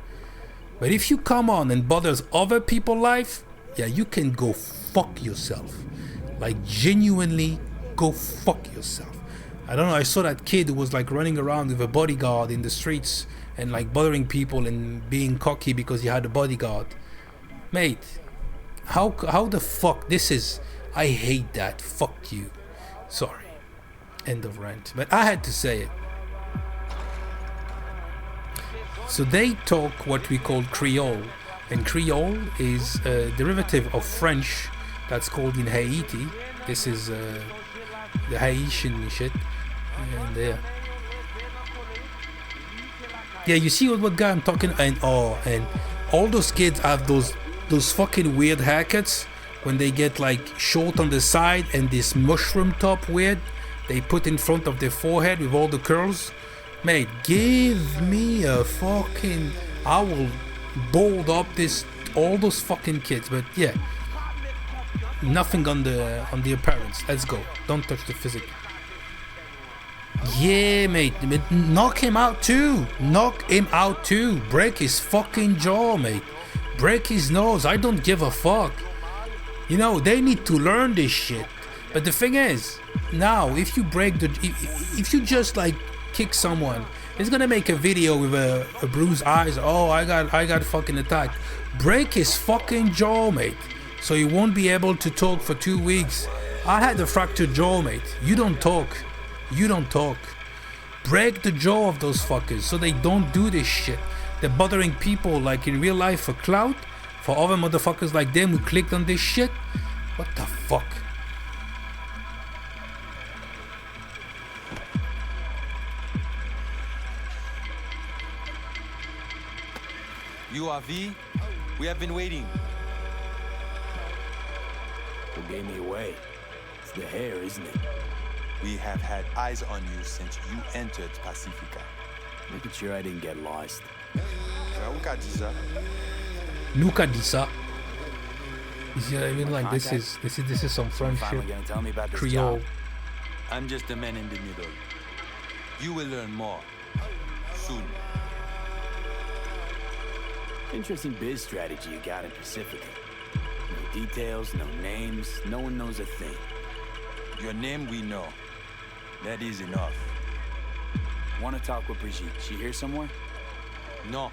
But if you come on and bothers other people's life, yeah, you can go fuck yourself. Like, genuinely go fuck yourself. I don't know, I saw that kid who was like running around with a bodyguard in the streets and like bothering people and being cocky because he had a bodyguard. Mate, how the fuck this is? I hate that. Fuck you. Sorry. End of rant. But I had to say it. So they talk what we call Creole, and Creole is a derivative of French that's called in Haiti. This is the Haitian shit. And yeah, you see what guy I'm talking, and all those kids have those fucking weird haircuts when they get like short on the side and this mushroom top weird they put in front of their forehead with all the curls. Mate, give me a fucking, I will bold up all those fucking kids. But yeah, nothing on the appearance. Let's go. Don't touch the physique. Yeah, mate. Knock him out too. Break his fucking jaw, mate. Break his nose. I don't give a fuck. You know, they need to learn this shit. But the thing is, now if you just like kick someone, it's gonna make a video with a bruised eyes. Oh, I got fucking attacked. Break his fucking jaw, mate. So he won't be able to talk for 2 weeks. I had a fractured jaw, mate. You don't talk. Break the jaw of those fuckers so they don't do this shit. They're bothering people like in real life for clout, for other motherfuckers like them who clicked on this shit. What the fuck? You are V? We have been waiting. Who gave me away? It's the hair, isn't it? We have had eyes on you since you entered Pacifica. Making sure I didn't get lost. Nunca dit ça. You see what I mean? Like this is some French shit. Finally gonna tell me about this Creole. job. I'm just a man in the middle. You will learn more. Soon. Interesting biz strategy you got in Pacifica. No details, no names, no one knows a thing. Your name we know. That is enough. Want to talk with Brigitte? She here somewhere? No.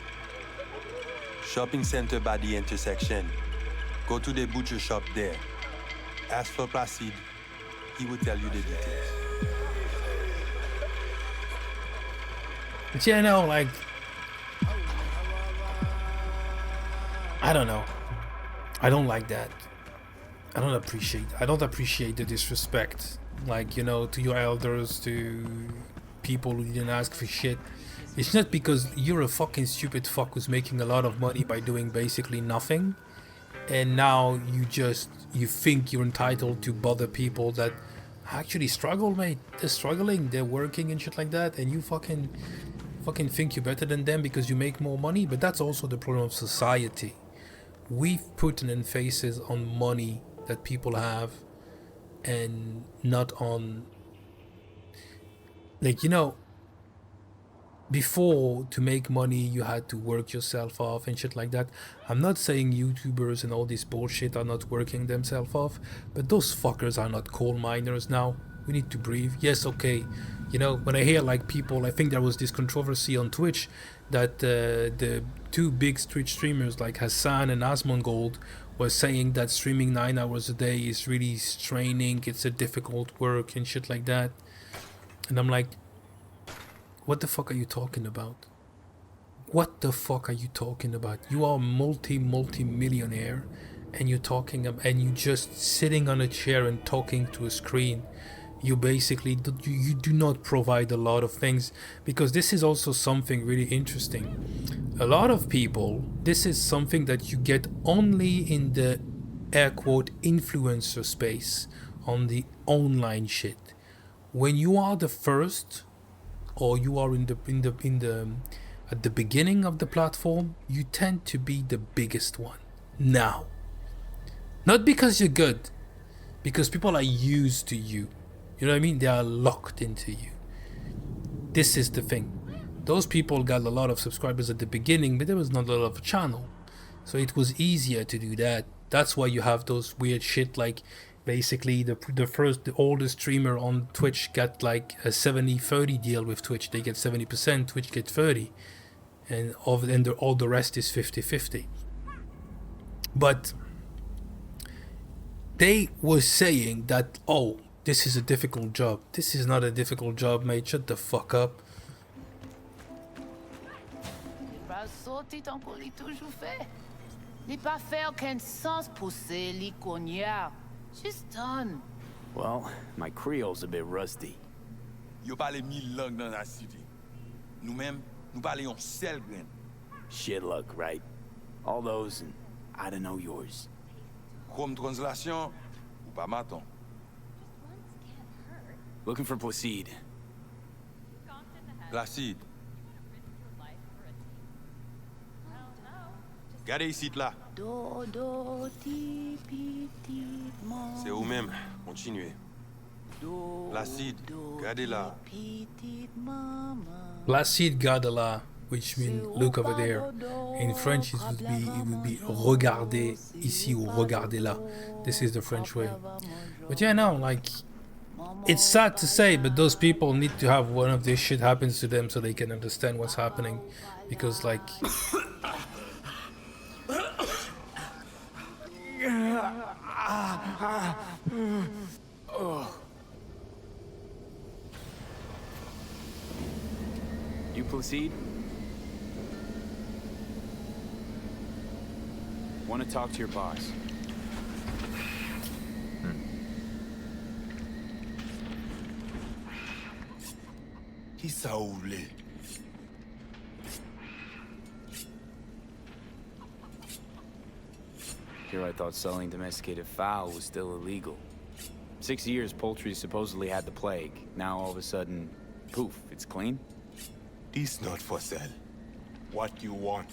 Shopping center by the intersection. Go to the butcher shop there. Ask for Placide. He will tell you the details. But yeah, no, like, I don't know. I don't like that. I don't appreciate the disrespect. Like, you know, to your elders, to people who didn't ask for shit. It's not because you're a fucking stupid fuck who's making a lot of money by doing basically nothing. And now you think you're entitled to bother people that actually struggle, mate. They're struggling, they're working and shit like that. And you fucking think you're better than them because you make more money. But that's also the problem of society. We've put an emphasis on money that people have and not on, like, you know, before, to make money you had to work yourself off and shit like that. I'm not saying YouTubers and all this bullshit are not working themselves off, but those fuckers are not coal miners now. We need to breathe. Yes, okay, you know, when I hear like people, I think there was this controversy on Twitch that the two big Twitch streamers like Hassan and Asmongold were saying that streaming 9 hours a day is really straining, it's a difficult work and shit like that. And I'm like, what the fuck are you talking about? What the fuck are you talking about? You are multi-millionaire and you're talking and you just sitting on a chair and talking to a screen. You basically you do not provide a lot of things, because this is also something really interesting. A lot of people, this is something that you get only in the air quote influencer space, on the online shit. When you are the first, or you are in the at the beginning of the platform, you tend to be the biggest one. Now, not because you're good, because people are used to you. You know what I mean? They are locked into you. This is the thing. Those people got a lot of subscribers at the beginning, but there was not a lot of a channel. So it was easier to do that. That's why you have those weird shit like basically the oldest streamer on Twitch got like a 70-30 deal with Twitch. They get 70%, Twitch get 30. And all the rest is 50-50. But they were saying that, oh, this is a difficult job. This is not a difficult job, mate. Shut the fuck up. She's done. Well, my Creole's a bit rusty. Yo parle 1000 langues dans la cité. Nous-mêmes, nous parlons seul grain. Shit luck, right? All those and I don't know yours. Comme translation, ou pas maton. Looking for Placide. Placide. Gardez ici là. C'est vous-même. Continuez. Placide, gardez là. Placide, garde là, which means look over there. In French, it would be regardez ici ou regardez là. This is the French way. But yeah, no, like, it's sad to say, but those people need to have one of this shit happens to them so they can understand what's happening. Because, like, You Placide? Want to talk to your boss. Qui ça ou voulez? Here I thought selling domesticated fowl was still illegal. 6 years poultry supposedly had the plague. Now all of a sudden, poof, it's clean? This not for sale. What you want?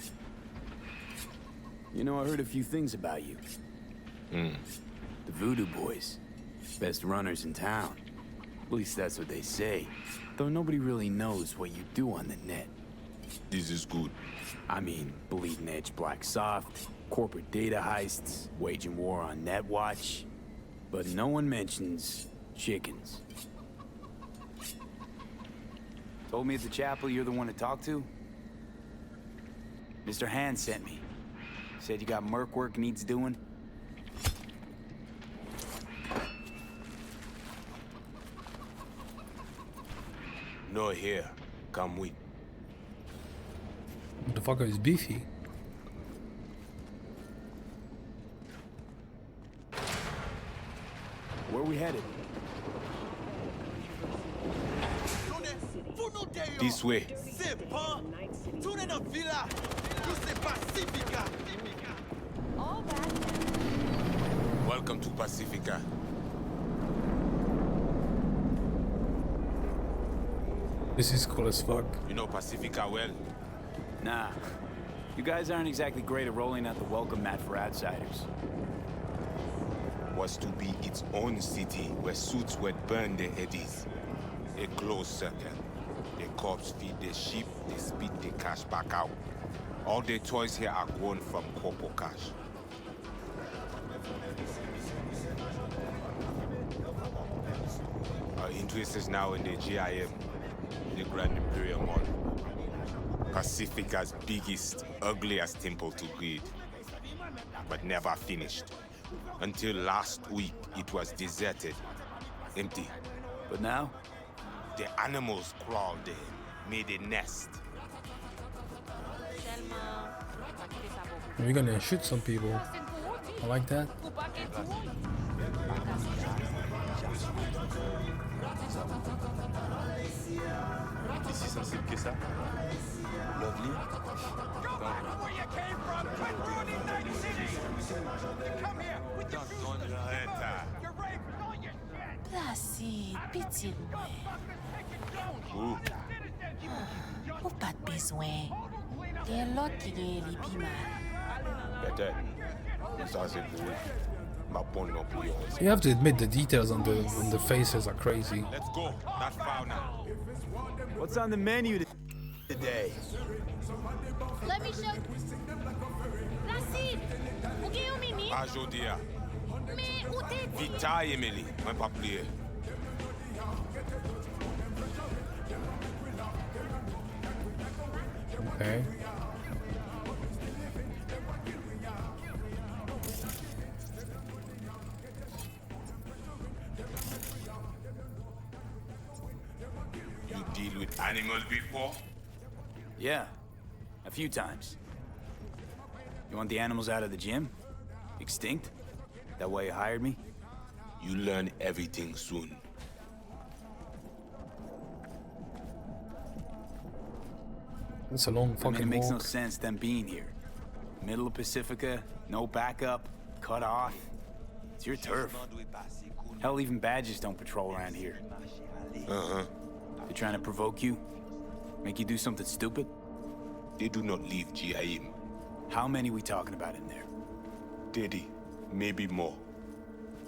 You know, I heard a few things about you. The Voodoo Boys. Best runners in town. At least that's what they say. Though nobody really knows what you do on the net. This is good. I mean, bleeding edge black soft, corporate data heists, waging war on Netwatch. But no one mentions chickens. Told me at the chapel you're the one to talk to? Mr. Hand sent me. Said you got merc work needs doing. No here. Come with. The fucker is beefy. Where we headed? This way. Welcome to Pacifica. This is cool as fuck. You know Pacifica well? Nah. You guys aren't exactly great at rolling out the welcome mat for outsiders. Was to be its own city where suits would burn their eddies. A closed circle. The corpse feed their sheep, they spit the cash back out. All the toys here are grown from corpo cash. Our interest is now in the GIM, the Grand Imperial Mall. Pacifica's biggest, ugliest temple to greed. But never finished. Until last week, it was deserted. Empty. But now? The animals crawled there, made a nest. We're gonna shoot some people. I like that. Ici sensible que ça? Lovely? Placide, pitié de moi. Ou pas de besoin. Il y a l'autre qui gagne les pi mal. Peut-être. Ça c'est pour ma bonne non plus. You have to admit the details on the faces are crazy. Let's go. Not far now. What's on the menu today? Let me show. Placide, où est au mimi? Pas Jodia. Mais où t'es? Vita Emily, moi pas plié. Okay. You deal with animals before? Yeah, a few times. You want the animals out of the gym? Extinct? That why you hired me? You learn everything soon. It's a long I mean, fucking it makes no walk. sense them being here. Middle of Pacifica, no backup, cut off. It's your turf. Hell, even badges don't patrol around here. Uh-huh. They're trying to provoke you? Make you do something stupid? They do not leave GIM. How many we talking about in there? 30, maybe more.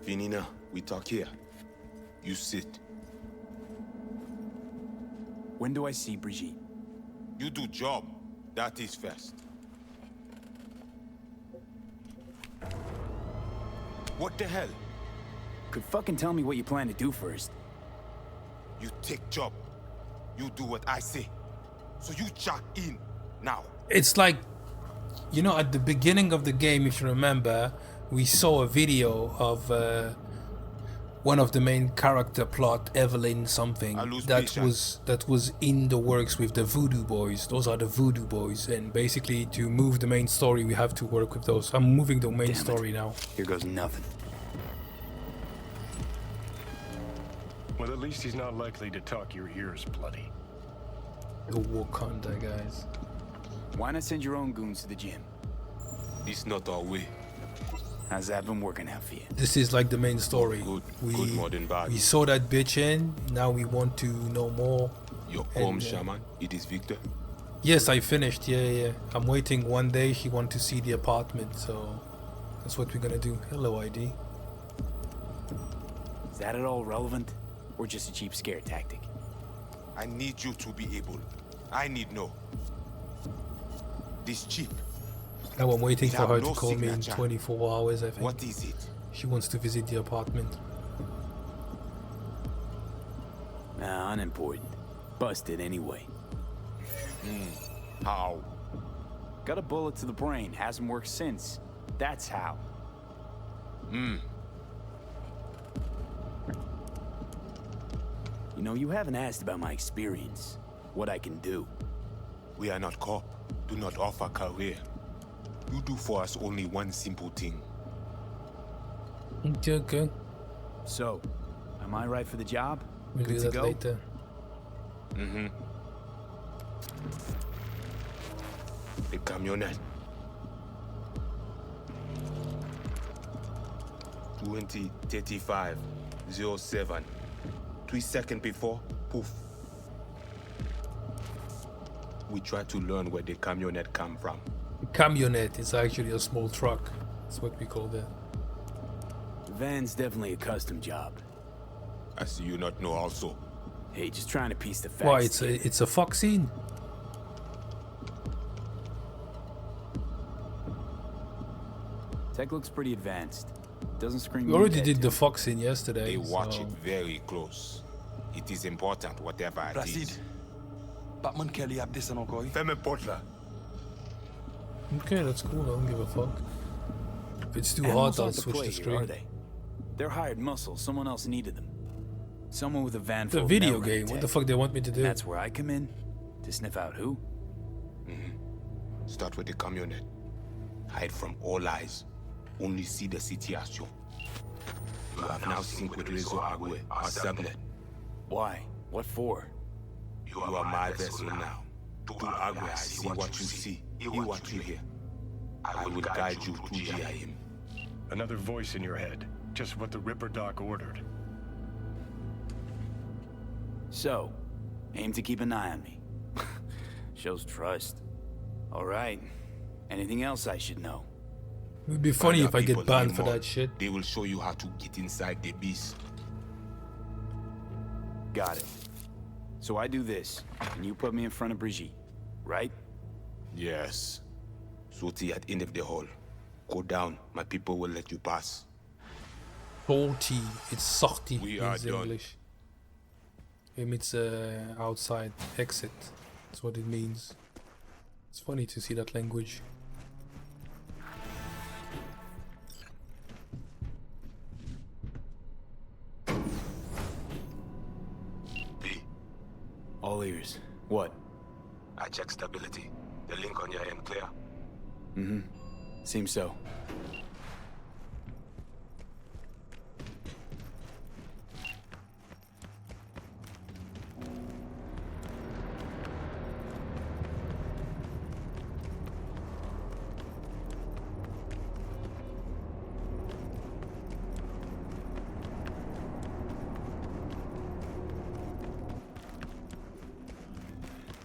Finina, we talk here. You sit. When do I see Brigitte? You do job. That is first. What the hell? Could fucking tell me what you plan to do first. You take job. You do what I say. So you check in now. It's like, you know, at the beginning of the game, if you remember, we saw a video of one of the main character plot, Evelyn something, that was in the works with the Voodoo Boys. Those are the Voodoo Boys, and basically to move the main story, we have to work with those. I'm moving the main story now. Here goes nothing. Well, at least he's not likely to talk your ears bloody. The Wakanda guys. Why not send your own goons to the gym? It's not our way. How's that been working out for you? This is like the main story. Good modern bag. We saw that bitch in. Now we want to know more. Your home shaman, it is Victor? Yes, I finished. Yeah. I'm waiting one day. She want to see the apartment, so That's what we're gonna do. Hello, ID. Is that at all relevant? Or just a cheap scare tactic? I need you to be able. I need no. This chip. Now I'm waiting It for have her no to call me in signature. 24 hours, I think. What is it? She wants to visit the apartment. Nah, unimportant. Busted anyway. How? Got a bullet to the brain, hasn't worked since. That's how. You know, you haven't asked about my experience. What I can do. We are not cop. Do not offer career. You do for us only one simple thing. Okay, okay. So, am I right for the job? We'll Good do to that go? later. The camionette. 2035-07. 3 seconds before, poof. We try to learn where the camionette come from. Camionette is actually a small truck. That's what we call that. The van's definitely a custom job. I see you not know also. Hey, just trying to piece the facts. Why, it's a fuck scene? Tech looks pretty advanced. Doesn't scream. We already did the fuck scene yesterday. They watch so- it very close. It is important, whatever it Placide. is. Batman Kelly ap desen encore. Fais-moi porte là. Okay, that's cool. I don't give a fuck. If it's too hot, Animals I'll aren't the switch play the here, screen. are they? They're hired muscle. Someone else needed them. Someone with a van full The of video Netrunner game. What tech. the fuck they want me to do? That's where I come in to sniff out who. Start with the camionette. Hide from all eyes. Only see the situation. You have now synced with Rezo Agwe, our subnet. Why? What for? You are my vessel now. To Agwe, I see what you see. Hear what you hear. I will guide you to GIM. Another voice in your head. Just what the Ripper Doc ordered. So, aim to keep an eye on me. Shows trust. All right. Anything else I should know? It would be funny Find if out I people get banned learn for more. that shit. They will show you how to get inside the beast. Got it. So I do this, and you put me in front of Brigitte, right? Yes. Sortie at end of the hall. Go down. My people will let you pass. Salty. It's salty We in are done. English. It means outside exit. That's what it means. It's funny to see that language. B. All ears. What? I check stability. The link on your end clear? Seems so.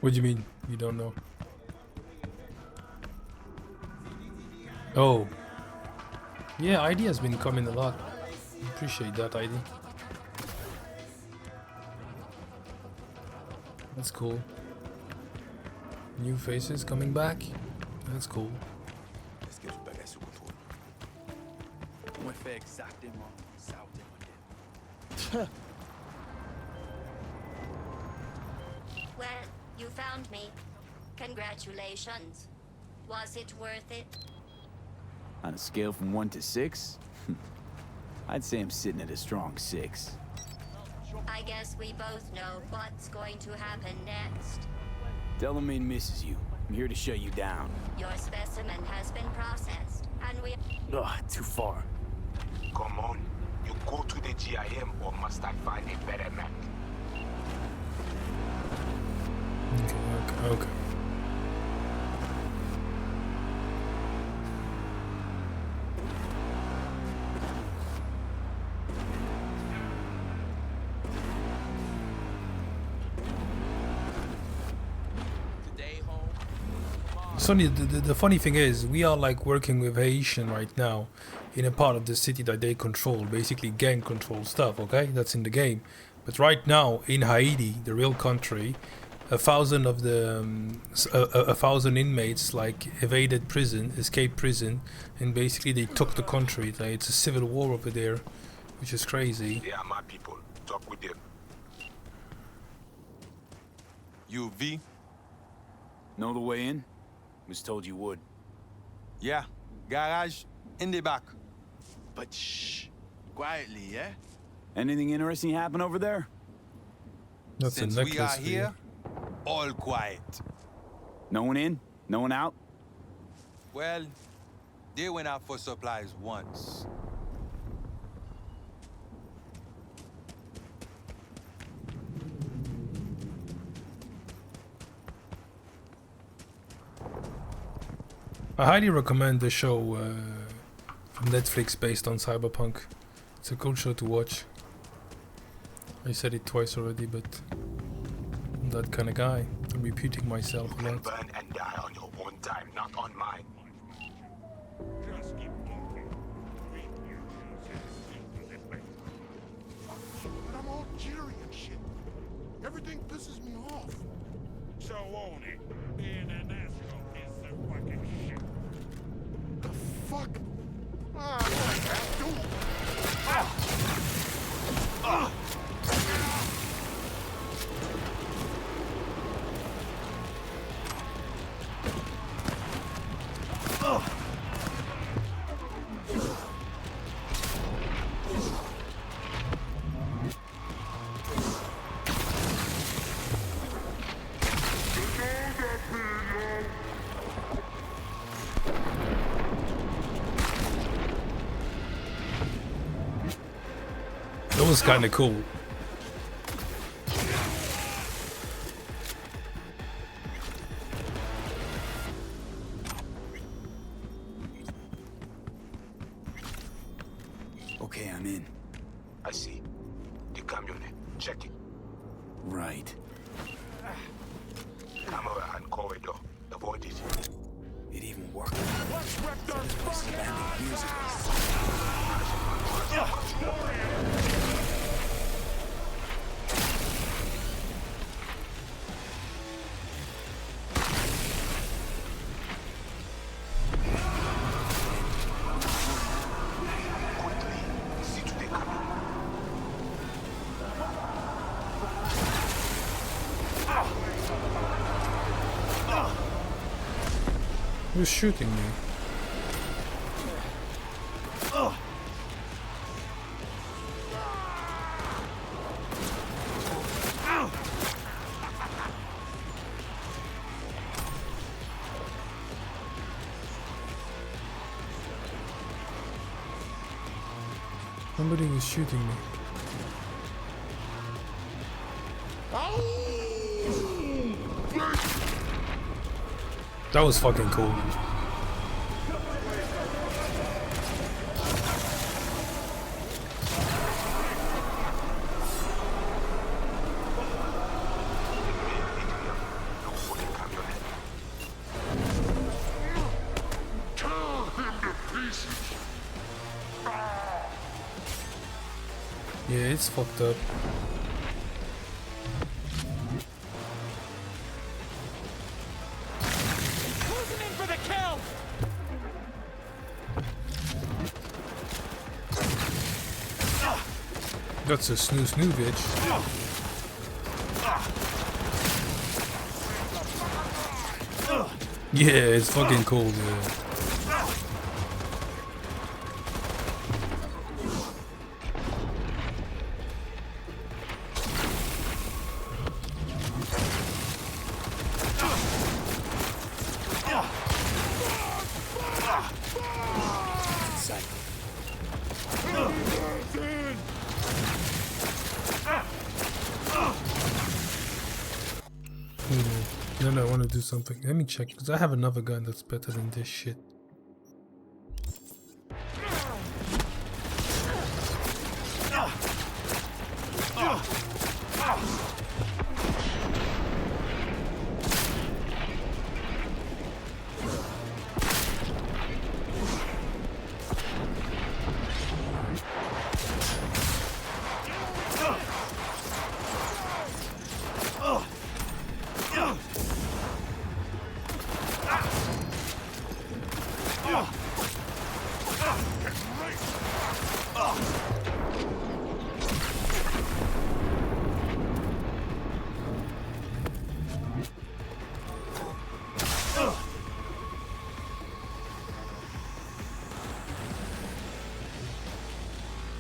What do you mean? You don't know? Oh. Yeah, ID has been coming a lot. Appreciate that, ID. That's cool. New faces coming back. That's cool. Let's get you back at control. On va faire exactement ça au démodé. Well, you found me. Congratulations. Was it worth it? On a scale from 1 to 6, I'd say I'm sitting at a strong 6. I guess we both know what's going to happen next. Delamain misses you. I'm here to shut you down. Your specimen has been processed, and we... Ugh, too far. Come on. You go to the GIM or must I find a better map? Okay. Sonny, the funny thing is, we are like working with Haitian right now in a part of the city that they control, basically gang control stuff, okay? That's in the game. But right now, in Haiti, the real country, 1,000 of the 1,000 inmates like evaded prison, escaped prison, and basically they took the country. Like, it's a civil war over there, which is crazy. They are my people. Talk with them. You, V? Know the way in? Was told you would. Yeah, garage in the back. But shh. Quietly, yeah? Anything interesting happen over there? That's Since a necklace we are for you. here, all quiet. No one in? No one out? Well, they went out for supplies once. I highly recommend the show from Netflix based on Cyberpunk. It's a cool show to watch. I said it twice already, but I'm that kind of guy. I'm repeating myself a lot. Burn and die on your own time, not on mine. But I'm all cheery and shit. Everything pisses me off. So won't it? Being an asshole is some fucking shit. The fuck? Ah, what I have to? That was kind of cool. Okay, I'm in. I see. The camion. Check it. Right. Camera and corridor. Avoid it. It even worked. Let's rip their fucking Music. Who's shooting me? Somebody is shooting me. That was fucking cool. Yeah, it's fucked up. Closing in for the kill! That's a snoo bitch. Yeah, it's fucking cool, yeah. No, I want to do something. Let me check, because I have another gun that's better than this shit.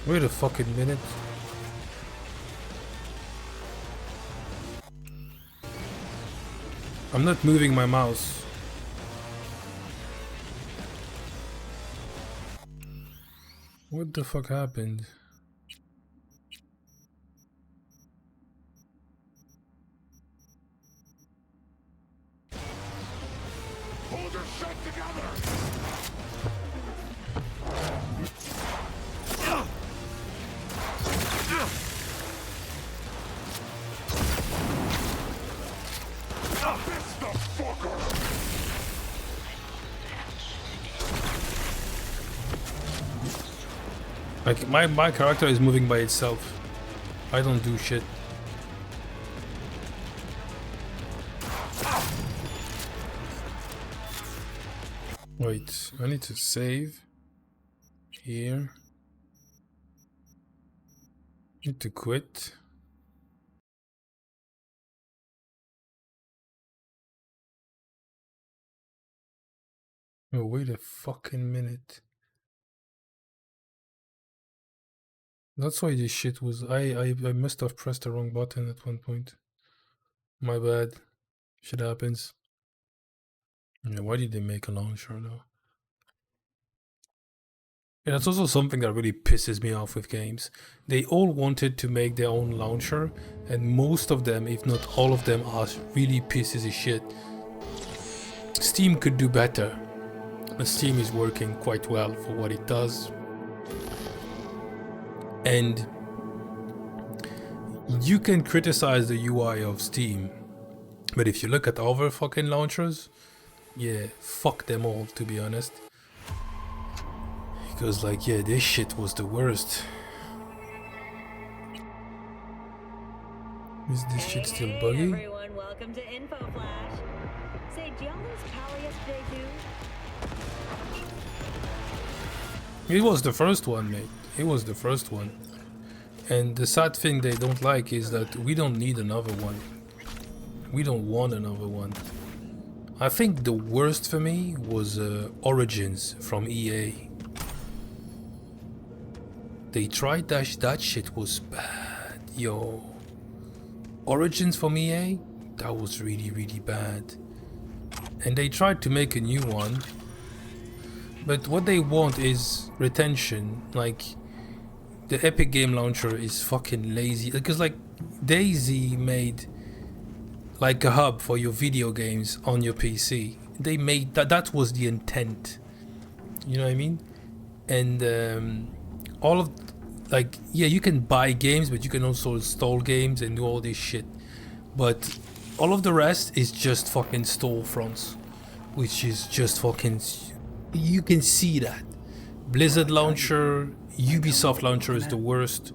Wait a fucking minute. I'm not moving my mouse. What the fuck happened? Hold your shit together! Like my character is moving by itself. I don't do shit. Wait, I need to save here. Need to quit. Oh, wait a fucking minute. That's why this shit was. I must have pressed the wrong button at one point. My bad. Shit happens. Yeah, why did they make a launcher though? Yeah, that's also something that really pisses me off with games. They all wanted to make their own launcher, and most of them, if not all of them, are really pieces of shit. Steam could do better. But Steam is working quite well for what it does. And you can criticize the UI of Steam, but if you look at other fucking launchers, yeah, fuck them all, to be honest. Because, like, yeah, this shit was the worst. Is this shit still buggy? Everyone, welcome to Info Flash. Say, did y'all lose power yesterday too? It was the first one, mate. It was the first one. And the sad thing they don't like is that we don't need another one. We don't want another one. I think the worst for me was Origins from EA. They tried that shit was bad, yo. Origins from EA, that was really, really bad. And they tried to make a new one, but what they want is retention. Like, the Epic Game Launcher is fucking lazy, because like DayZ made like a hub for your video games on your PC. They made that was the intent, you know what I mean? And all of, like, yeah, you can buy games, but you can also install games and do all this shit, but all of the rest is just fucking storefronts, which is just fucking, you can see that. Blizzard Launcher, Ubisoft Launcher is the worst.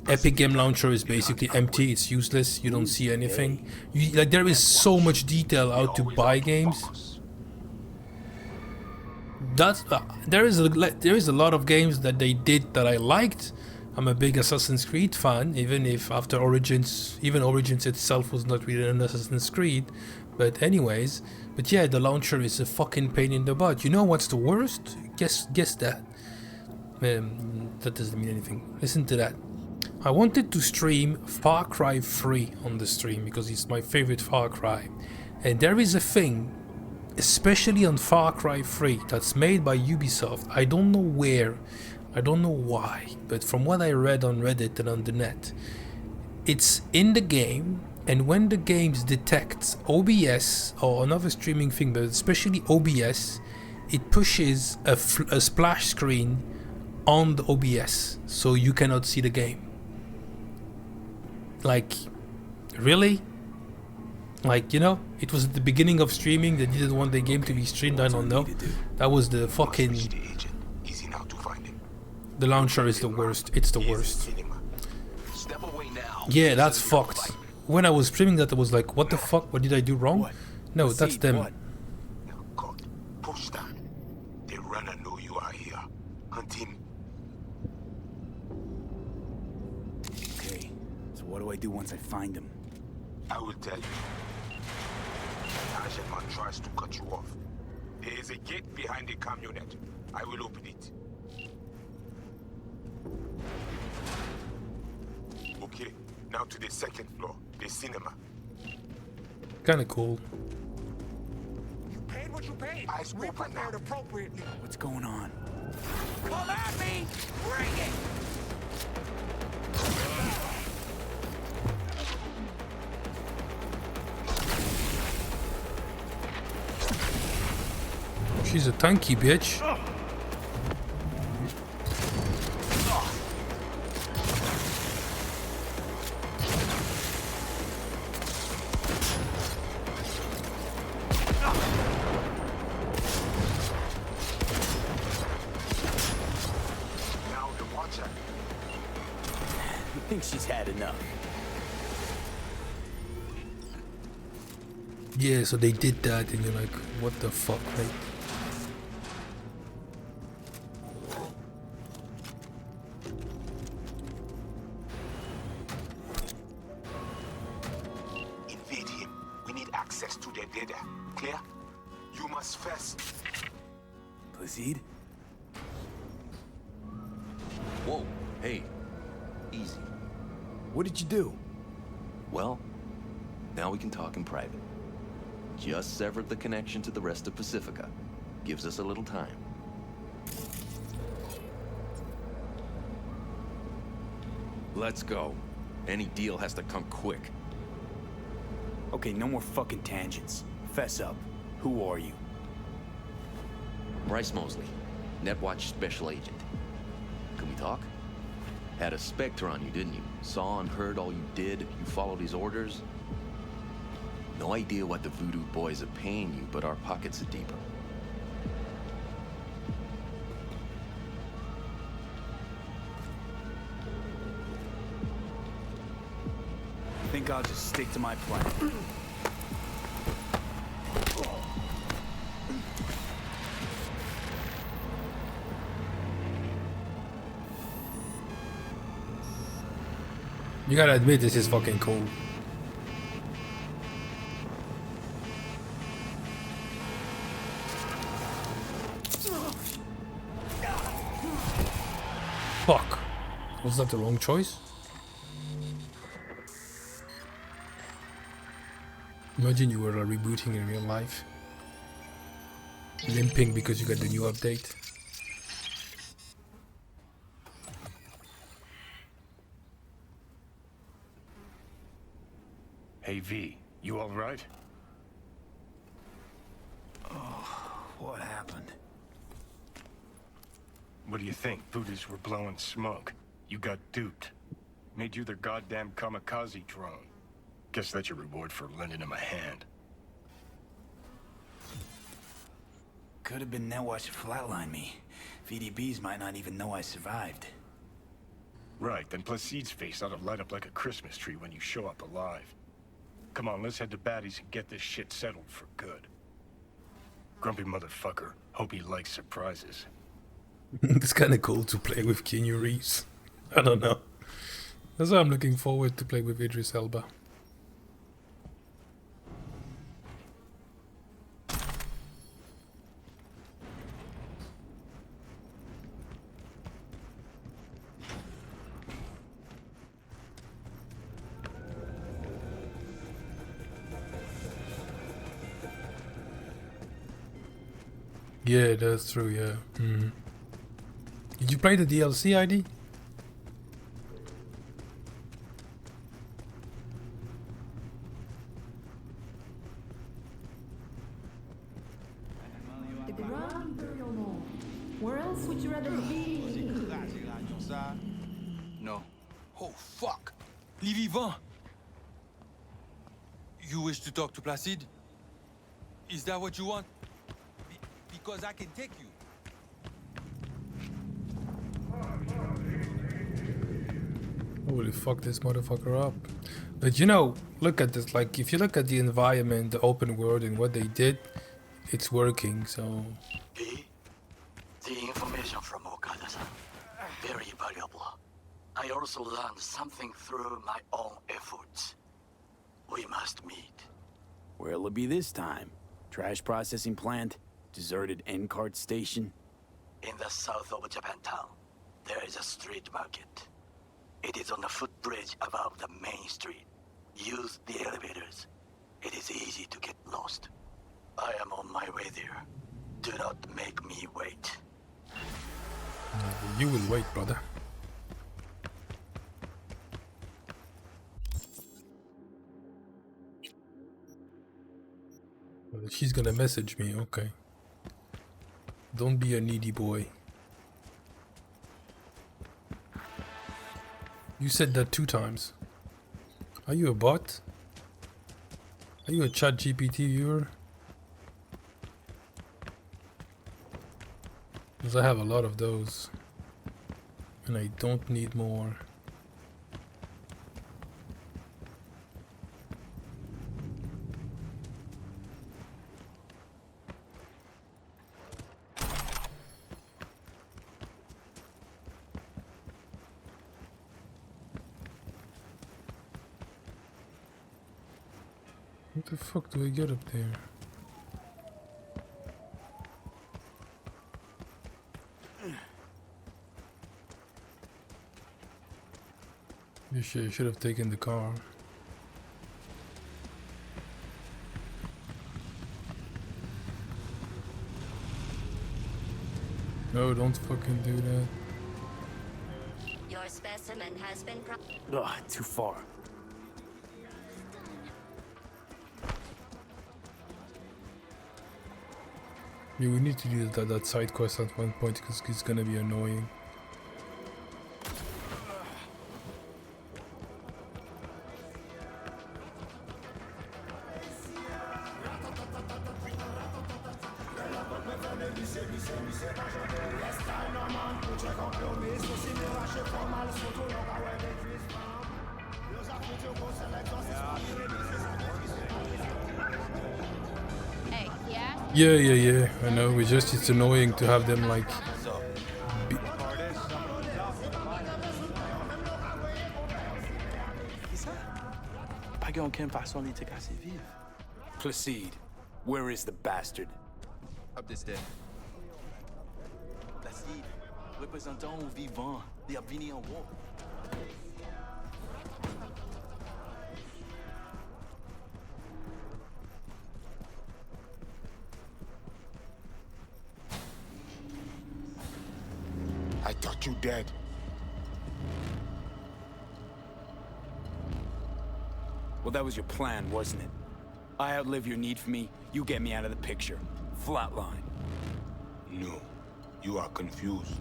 Epic Game Launcher is basically empty, it's useless, you don't see anything. Like, there is so much detail out to buy games. That's there is a lot of games that they did that I liked. I'm a big Assassin's Creed fan, even if after Origins, even Origins itself was not really an Assassin's Creed. But anyways, but yeah, the launcher is a fucking pain in the butt. You know what's the worst? Guess that. That doesn't mean anything. Listen to that. I wanted to stream Far Cry 3 on the stream because it's my favorite Far Cry. And there is a thing, especially on Far Cry 3, that's made by Ubisoft. I don't know where, I don't know why, but from what I read on Reddit and on the net, it's in the game, and when the game detects OBS or another streaming thing, but especially OBS, it pushes a splash screen on the OBS, so you cannot see the game. Like, really? Like, you know, it was at the beginning of streaming, they didn't want the game to be streamed, I don't know. That was the fucking... The launcher is the worst, it's the worst. Yeah, that's fucked. When I was streaming that, I was like, what the fuck, what did I do wrong? No, that's them. Push that. The runner know you are here. Hunt him. Okay, so what do I do once I find him? I will tell you. Agentman tries to cut you off. There is a gate behind the camionette. I will open it. Now to the second floor, the cinema. Kind of cool. You paid what you paid. Eyes We open prepared now. appropriately. What's going on? Come at me! Bring it! She's a tanky bitch. Now the watcher. I think she's had enough. Yeah, so they did that, and you're like, what the fuck, mate? Invade him. We need access to their data. Clear? You must first. Placide? Whoa, hey, easy. What did you do? Well, now we can talk in private. Just severed the connection to the rest of Pacifica. Gives us a little time. Let's go. Any deal has to come quick. Okay, no more fucking tangents. Fess up. Who are you? Bryce Mosley, Netwatch Special Agent. Can we talk? Had a Spectre on you, didn't you? Saw and heard all you did. You followed his orders. No idea what the Voodoo Boys are paying you, but our pockets are deeper. I think I'll just stick to my plan. You gotta admit, this is fucking cool. Fuck. Was that the wrong choice? Imagine you were rebooting in real life. Limping because you got the new update. Hey, V, you all right? Oh, what happened? What do you think? Voodoo's were blowing smoke. You got duped. Made you their goddamn kamikaze drone. Guess that's your reward for lending him a hand. Could have been Netwatch to flatline me. VDBs might not even know I survived. Right, then Placide's face ought to light up like a Christmas tree when you show up alive. Come on, let's head to Batty's and get this shit settled for good. Grumpy motherfucker. Hope he likes surprises. It's kind of cool to play with Keanu Reeves. I don't know. That's why I'm looking forward to play with Idris Elba. Yeah, that's true, yeah. Mm. Did you play the DLC, ID? The Grand Imperial Mall. Where else would you rather be? No. Oh, fuck! Les vivants! You wish to talk to Placide? Is that what you want? Because I can take you. Holy fuck this motherfucker up. But you know, look at this, like if you look at the environment, the open world and what they did, it's working, so... The information from Okada-san, very valuable. I also learned something through my own efforts. We must meet. Where'll it be this time? Trash processing plant? Deserted end cart station? In the south of Japantown, there is a street market. It is on the footbridge above the main street. Use the elevators. It is easy to get lost. I am on my way there. Do not make me wait. You will wait, brother. Well, she's gonna message me, okay. Don't be a needy boy. You said that 2 times. Are you a bot? Are you a chat GPT viewer? Because I have a lot of those. And I don't need more. What the fuck do I get up there? You should have taken the car. No, don't fucking do that. Your specimen has been Ugh, too far. Yeah, we need to do that side quest at one point because it's gonna be annoying. Yeah, I know, it's annoying to have them like... Placide, where is the bastard? Up the stairs. Placide, représentant au vivant, il a venu en haut. I thought you dead. Well, that was your plan, wasn't it? I outlive your need for me, you get me out of the picture. Flatline. No, you are confused.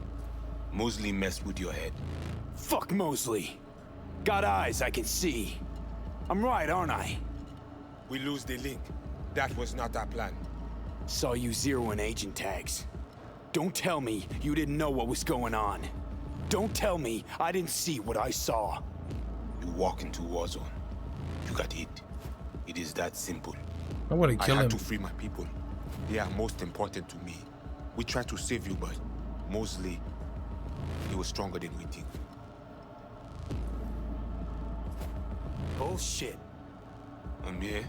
Mosley messed with your head. Fuck Mosley. Got eyes I can see. I'm right, aren't I? We lose the link. That was not our plan. Saw you zeroing agent tags. Don't tell me you didn't know what was going on. Don't tell me I didn't see what I saw. You walk into war zone. You got hit. It is that simple. I want to kill him. I had to free my people. They are most important to me. We tried to save you, but Mosley, he was stronger than we think. Bullshit. I'm here.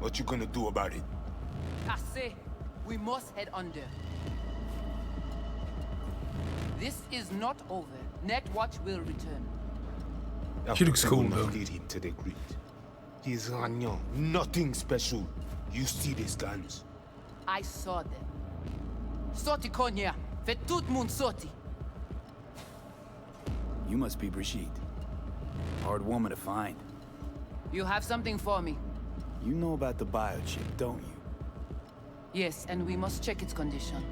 What you gonna do about it? I say, we must head under. This is not over. Netwatch will return. She looks cool, though. though. Lead him to the grid. He's Ragnon. Nothing special. You see these guns? I saw them. Sorti Konya. Fait tout moun sorti. You must be Brigitte. Hard woman to find. You have something for me. You know about the biochip, don't you? Yes, and we must check its condition.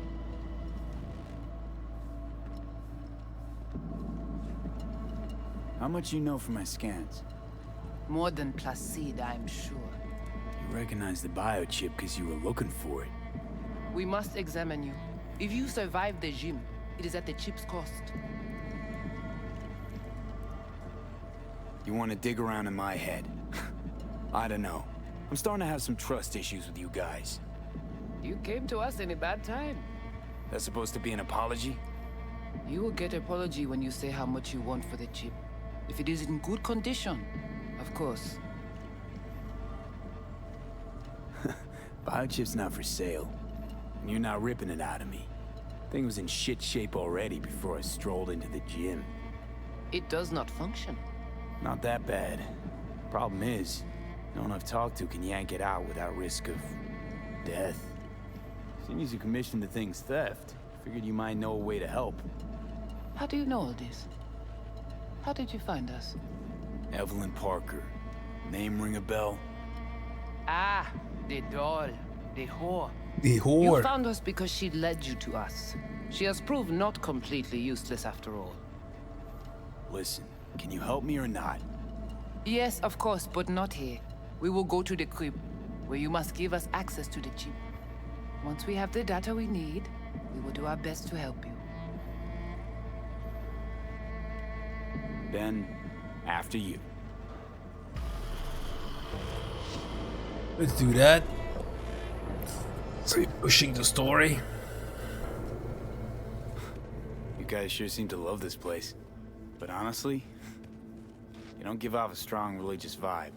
How much you know from my scans? More than Placide, I'm sure. You recognize the biochip because you were looking for it. We must examine you. If you survive the gym, it is at the chip's cost. You want to dig around in my head? I don't know. I'm starting to have some trust issues with you guys. You came to us in a bad time. That's supposed to be an apology? You will get an apology when you say how much you want for the chip. If it is in good condition, of course. Biochip's not for sale. And you're not ripping it out of me. Thing was in shit shape already before I strolled into the gym. It does not function. Not that bad. Problem is, no one I've talked to can yank it out without risk of death. Seeing as you commissioned the thing's theft, figured you might know a way to help. How do you know all this? How did you find us? Evelyn Parker. Name ring a bell? Ah, the doll. The whore. The You whore. found us because she led you to us. She has proved not completely useless after all. Listen, can you help me or not? Yes, of course, but not here. We will go to the crib, where you must give us access to the chip. Once we have the data we need, we will do our best to help you. Then, after you. Let's do that. So we're pushing the story. You guys sure seem to love this place. But honestly, you don't give off a strong religious vibe.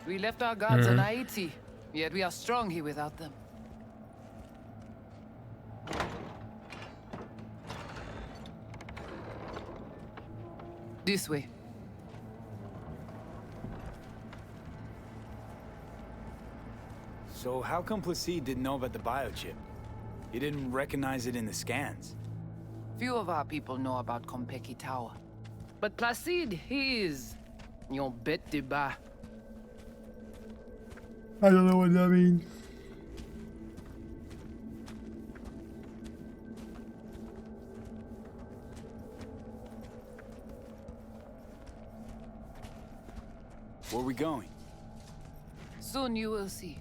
We left our gods on Haiti, yet we are strong here without them. This way. So how come Placide didn't know about the biochip? He didn't recognize it in the scans. Few of our people know about Kompeki Tower. But Placide, he is... Yon bête de bas. I don't know what that means. Where are we going? Soon you will see.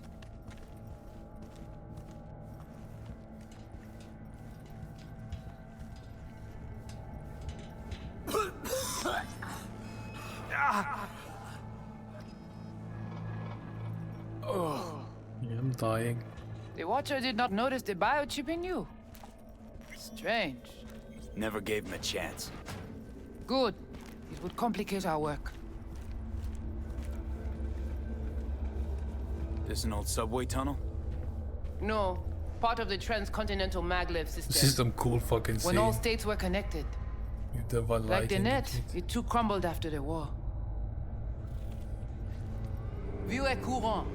Yeah, I'm dying. The Watcher did not notice the biochip in you. Strange. Never gave him a chance. Good. It would complicate our work. This an old subway tunnel? No. Part of the transcontinental maglev system. This is some cool fucking When scene. all states were connected. With the one Like light the in net, it too crumbled after the war. Vieux est courant.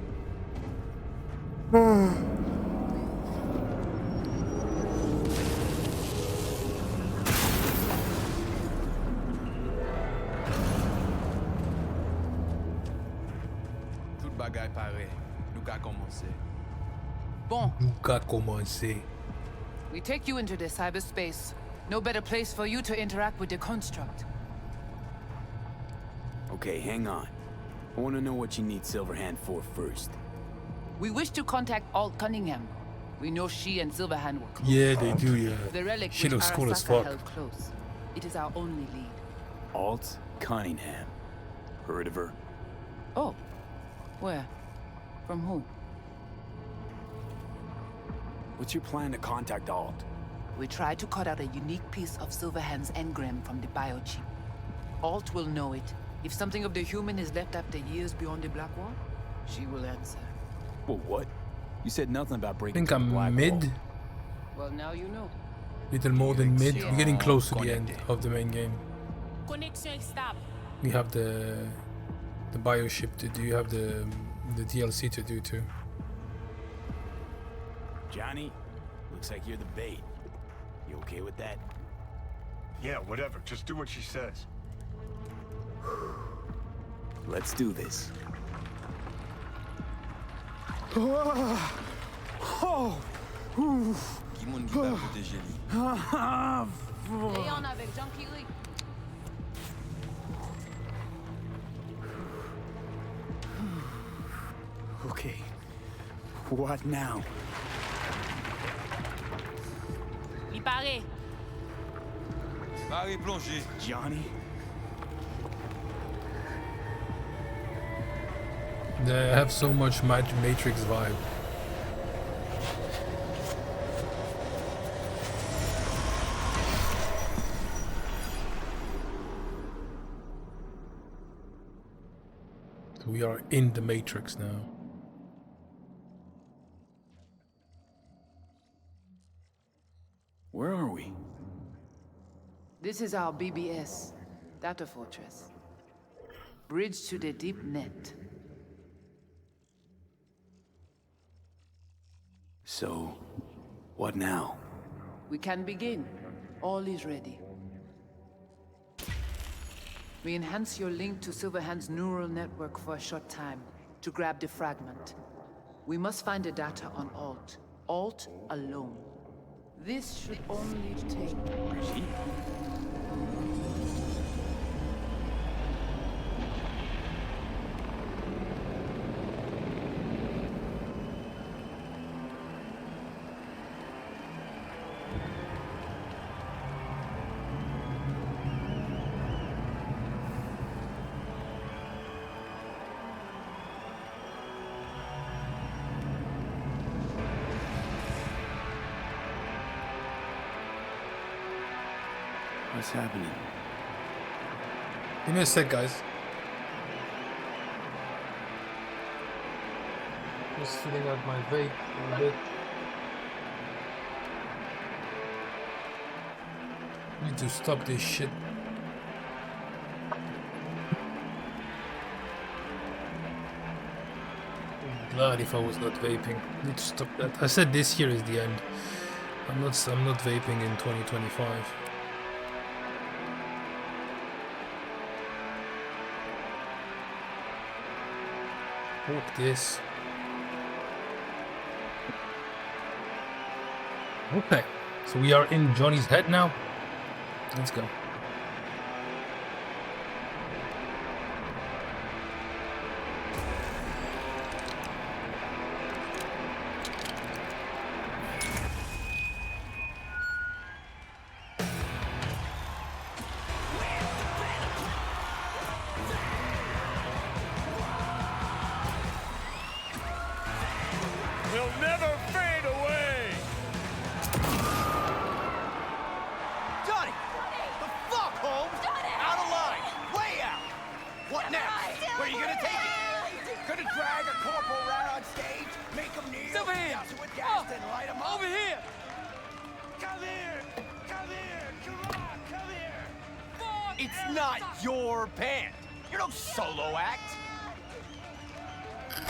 Tout bagay pare. Nou ka komanse. Bon, Nunca commencé. we take you into the cyberspace. No better place for you to interact with the construct. Okay, hang on. I want to know what you need Silverhand for first. We wish to contact Alt Cunningham. We know she and Silverhand were close. Yeah, they do, yeah. The relic She which looks cool as Arasaka fuck. held close. It is our only lead. Alt Cunningham. Heard of her? Oh. Where? From who? What's your plan to contact Alt? We try to cut out a unique piece of Silverhand's engram from the biochip. Alt will know it. If something of the human is left after years beyond the Black Wall, she will answer. Well, what? You said nothing about I breaking think into the I'm Black mid. Wall. Well, now you know. Little more than mid. We're getting close to the end of the main game. Connection stop. We have the bioship to do. You have the DLC to do too. Johnny, looks like you're the bait. You okay with that? Yeah, whatever. Just do what she says. Let's do this. Ki moun ki va proteje li. Léon avec Jean Kiri. Okay. What now? Il paraît. Pare plonge. Johnny? They have so much Matrix vibe. So we are in the Matrix now. Where are we? This is our BBS. Data fortress. Bridge to the deep net. So, what now? We can begin. All is ready. We enhance your link to Silverhand's neural network for a short time to grab the fragment. We must find the data on Alt. Alt alone. This should only take... What's happening? Give me a sec, guys. Just filling out my vape a little bit. Need to stop this shit. I'm glad if I was not vaping. Need to stop that. I said this year is the end. I'm not vaping in 2025. Fuck this. Okay, so we are in Johnny's head now. Let's go. They'll never fade away! Johnny! The fuck, Holmes? Out of line! Way out! What next? Where are you gonna take it? Gonna drag a corporal rat on stage, make him kneel, douse him with gas, then light him up? Over here! Come here! Come here! Come on! Come here! It's not your band! You're no solo act!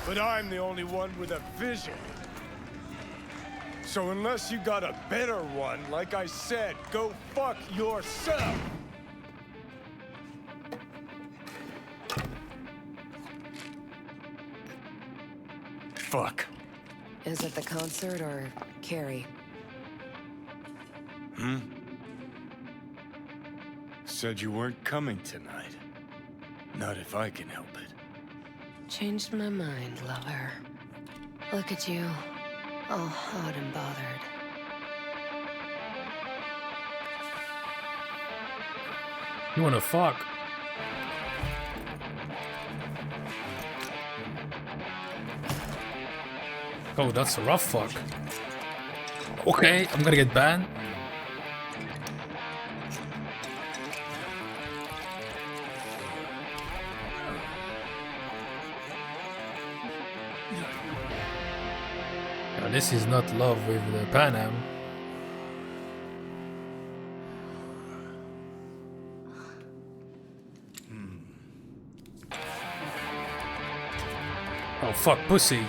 But I'm the only one with a vision. So unless you got a better one, like I said, go fuck yourself! Fuck. Is it the concert or Carrie? Said you weren't coming tonight. Not if I can help it. Changed my mind, lover. Look at you, all hot and bothered. You wanna fuck? Oh, that's a rough fuck. Okay, I'm gonna get banned. Now, this is not love with the Pan Am. Oh fuck, pussy.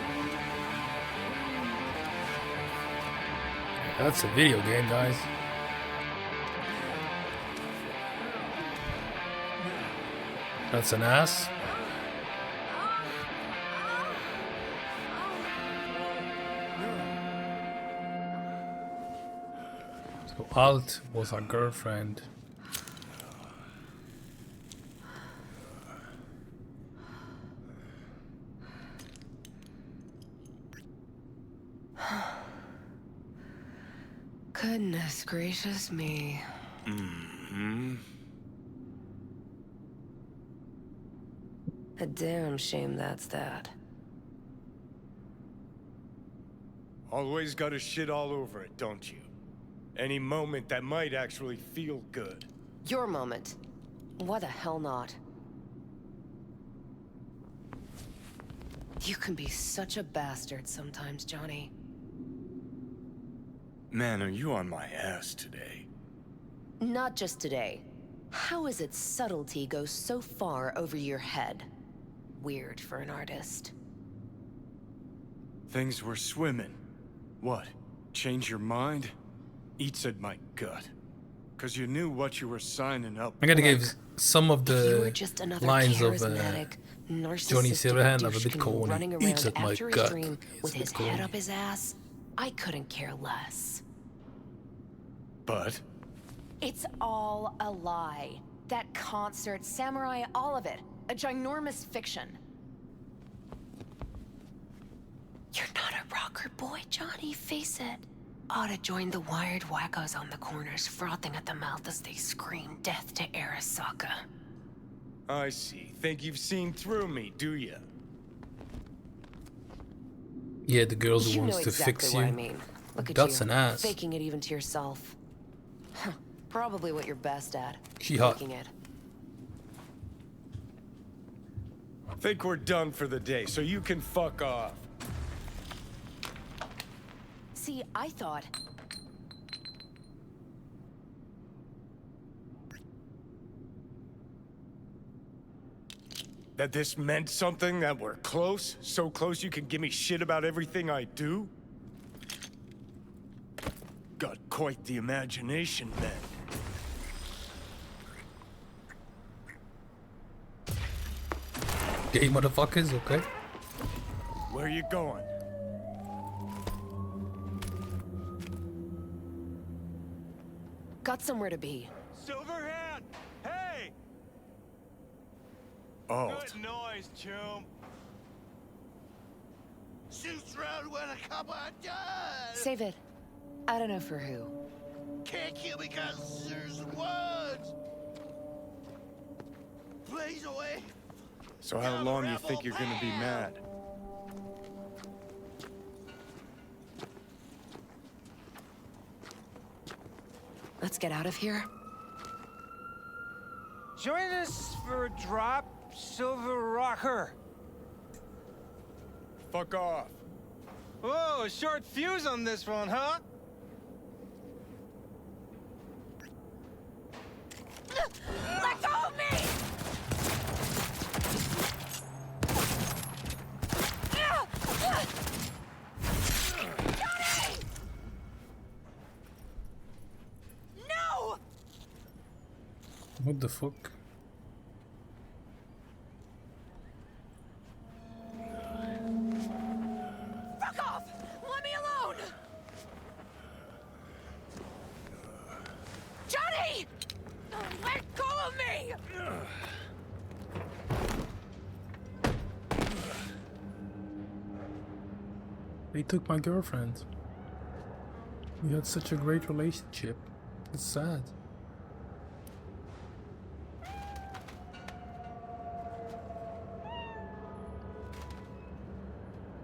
That's a video game, guys. That's an ass. So Alt was our girlfriend. Goodness gracious me. A damn shame that's that. Always gotta shit all over it, don't you? Any moment that might actually feel good. Your moment. Why the hell not? You can be such a bastard sometimes, Johnny. Man, are you on my ass today? Not just today. How is it subtlety goes so far over your head? Weird for an artist. Things were swimming. What? Change your mind? Eats at my gut. Cause you knew what you were signing up. I gotta give some of the lines of Johnny Silverhand are a bit corny. Eats at my gut. With his head up his ass, I couldn't care less. But? It's all a lie. That concert, Samurai, all of it. A ginormous fiction. You're not a rocker boy, Johnny, face it. Ought to join the wired wackos on the corners, frothing at the mouth as they scream death to Arasaka. I see. Think you've seen through me, do ya? Yeah, the girls who You wants know to exactly fix what you. I mean. Look at That's you, an ass. faking it even to yourself. Probably what you're best at. She hot. Faking it. Think we're done for the day, so you can fuck off. See, I thought... That this meant something, that we're close? So close you can give me shit about everything I do? Got quite the imagination then. Gay motherfuckers, okay? Where you going? Got somewhere to be. Silverhand! Hey! Oh. Good noise, chum. Suits round when a couple of done. Save it. I don't know for who. Can't kill me cause there's words. Please away. So how long you think you're gonna be mad? Let's get out of here. Join us for a drop, Silver Rocker. Fuck off. Whoa, a short fuse on this one, huh? Let go of me! Johnny! No! What the fuck? Fuck off! Let me alone! Johnny! Let go of me! They took my girlfriend. We had such a great relationship. It's sad.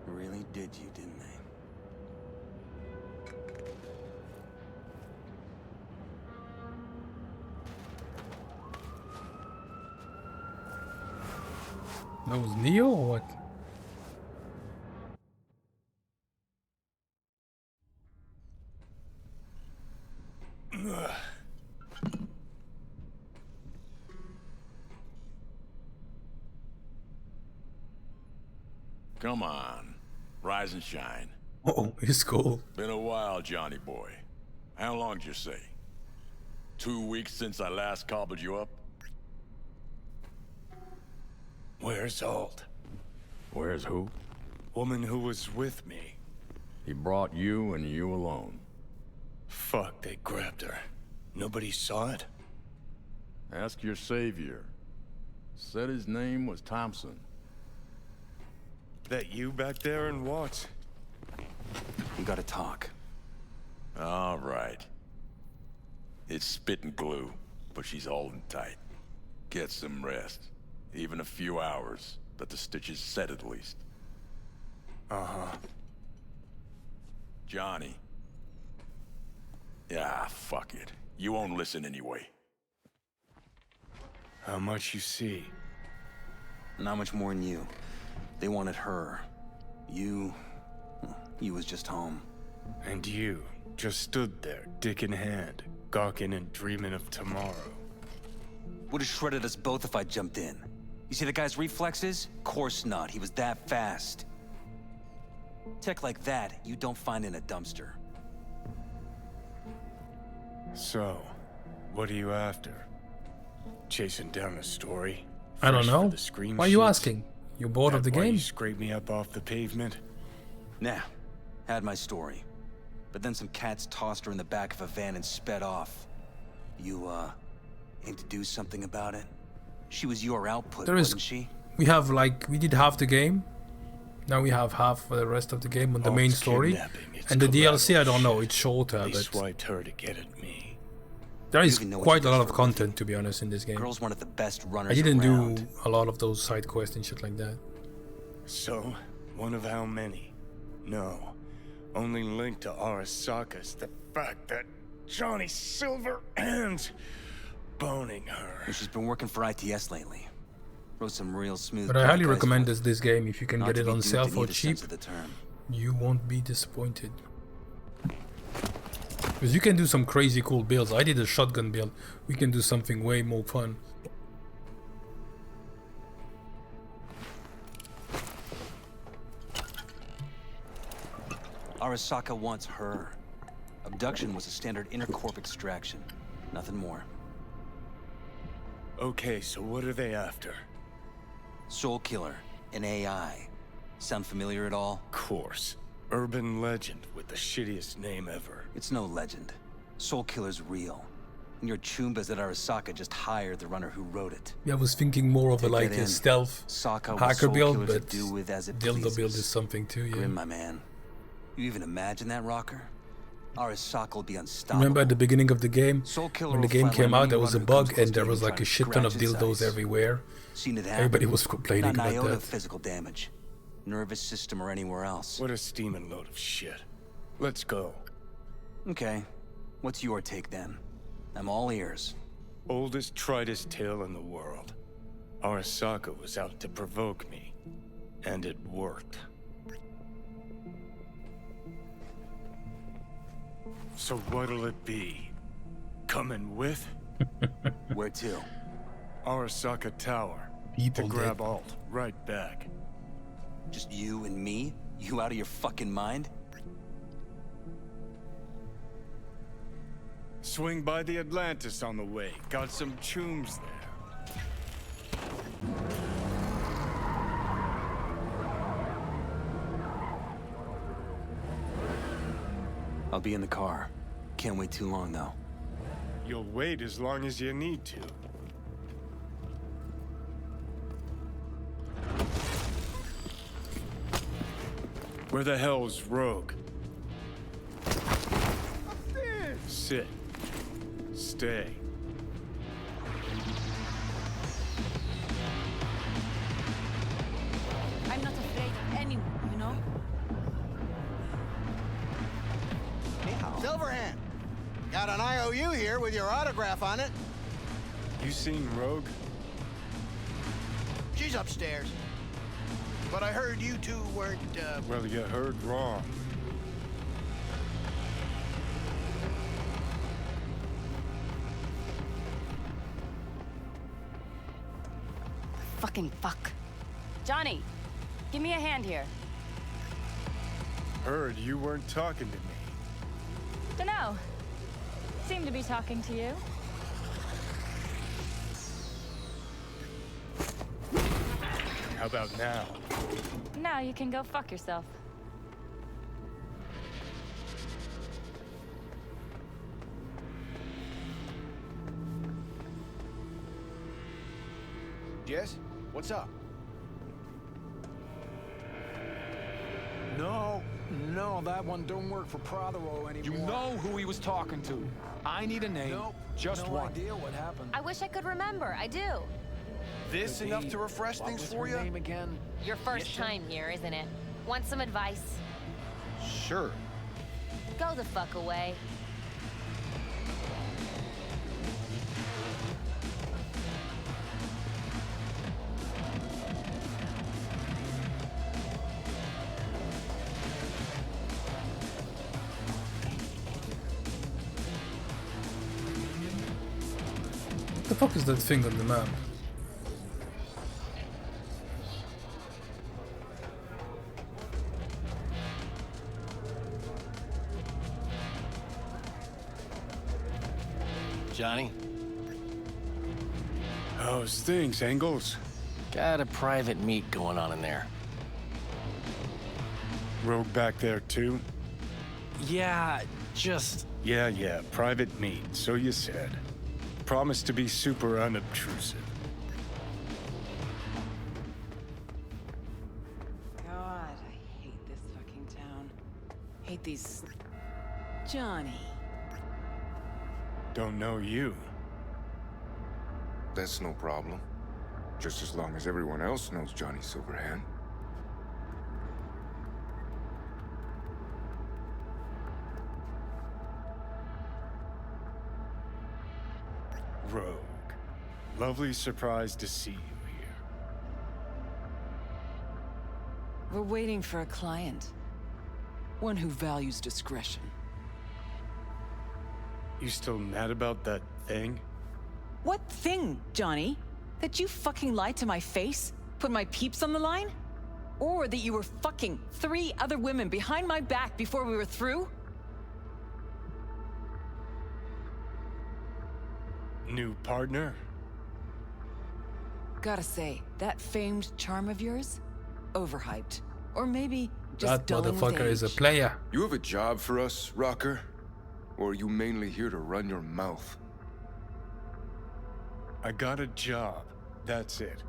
Really did you, didn't they? That was Neo or what? Come on. Rise and shine. Oh, it's cool. Been a while, Johnny boy. How long did you say? 2 weeks since I last cobbled you up? Where's Alt? Where's who? Woman who was with me. He brought you and you alone. Fuck, they grabbed her. Nobody saw it? Ask your savior. Said his name was Thompson. That you back there and what? We gotta talk. All right. It's spit and glue, but she's holding tight. Get some rest. Even a few hours, but the stitches set at least. Uh-huh. Johnny. Yeah, fuck it. You won't listen anyway. How much you see? Not much more than you. They wanted her. You was just home. And you just stood there, dick in hand, gawking and dreaming of tomorrow. Would have shredded us both if I jumped in. You see the guy's reflexes? Course not. He was that fast. Tech like that, you don't find in a dumpster. So, what are you after? Chasing down a story? I don't Fresh know. for the scream Why are you sheets? asking? You bored of the That why game? You scrape me up off the pavement? Nah, had my story. But then some cats tossed her in the back of a van and sped off. You, aim to do something about it? She was your output, There is. wasn't she? We have like we did half the game. Now we have half for the rest of the game on the main Alt's story. kidnapping, it's And the DLC, I don't know. collateral It's shorter, They but swiped her to get at me. there is even know what quite she a does lot of for a content, to be honest, in this game. Girl's one of the best runners I didn't around. do a lot of those side quests and shit like that. So, one of how many? No. Only link to Arasaka's the fact that Johnny Silverhand's boning her. And she's been working for ITS lately. Wrote some real smooth. But I highly bad guys recommend with- this game. If you can Not get to it be on duped sale in for either cheap, sense of the term. you won't be disappointed. Because you can do some crazy cool builds. I did a shotgun build. We can do something way more fun. Arasaka wants her. Abduction was a standard intercorp extraction. Nothing more. Okay, so what are they after? Soul Killer, an AI. Sound familiar at all? Course. Urban legend with the shittiest name ever. It's no legend. Soul Killer's real. And your Chumbas at Arasaka just hired the runner who wrote it. Yeah, I was thinking more of a, Take like that a in. stealth Sokka with hacker Soul build, Killer to but do with as it dildo pleases. build is something too, yeah. Grim, my man. You even imagine that, Rocker? Arasaka will be unstoppable. Remember at the beginning of the game, Soul Killer when the will game flatline came out, any there was a runner who comes bug close and to there him was and like a tries to shit ton of scratch its dildos eyes. everywhere. Seen it happen. Everybody was complaining Not an about iota that. of physical damage. Nervous system or anywhere else. What a steaming load of shit. Let's go. Okay. What's your take then? I'm all ears. Oldest, tritest tale in the world. Arasaka was out to provoke me. And it worked. So what'll it be? Coming with? Where to? Arasaka Tower. People to grab did. Alt. Right back. Just you and me? You out of your fucking mind? Swing by the Atlantis on the way. Got some chooms there. I'll be in the car. Can't wait too long, though. You'll wait as long as you need to. Where the hell's Rogue? Sit. Stay. I'm not afraid of anyone, you know? Silverhand, got an IOU here with your autograph on it. You seen Rogue? She's upstairs. But I heard you two weren't, Well, you heard wrong. Fucking fuck. Johnny, give me a hand here. Heard you weren't talking to me. Dunno. Seem to be talking to you. How about now? Now you can go fuck yourself. Jess, what's up? No, that one don't work for Prothero anymore. You know who he was talking to. I need a name. Nope, Just no one. idea what happened. I wish I could remember. I do. This Could enough be. to refresh What things was for her you? name again? Your first time here, isn't it? Want some advice? Sure. Go the fuck away. The fuck is that thing on the map? Johnny? How's things, Engels? Got a private meet going on in there. Rogue back there too? Yeah, just... Yeah, private meet, so you said. Promise to be super unobtrusive. God, I hate this fucking town. Hate these... Johnny. Don't know you. That's no problem. Just as long as everyone else knows Johnny Silverhand. Rogue. Lovely surprise to see you here. We're waiting for a client. One who values discretion. You still mad about that thing? What thing, Johnny? That you fucking lied to my face? Put my peeps on the line? Or that you were fucking 3 other women behind my back before we were through? New partner? Gotta say, that famed charm of yours? Overhyped. Or maybe just That dulling with motherfucker is a age. player. You have a job for us, Rocker? Or are you mainly here to run your mouth? I got a job. That's it.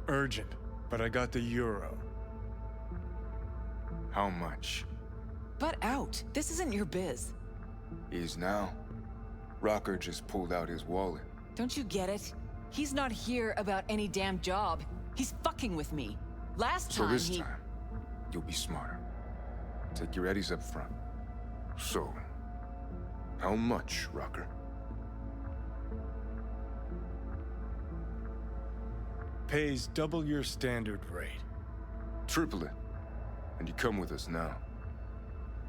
Urgent, but I got the euro. How much? Butt out. This isn't your biz. Is now. Rocker just pulled out his wallet. Don't you get it? He's not here about any damn job. He's fucking with me. Last So time this he... time, you'll be smarter. Take your eddies up front. So, how much, Rocker? Pays double your standard rate. Triple it. And you come with us now.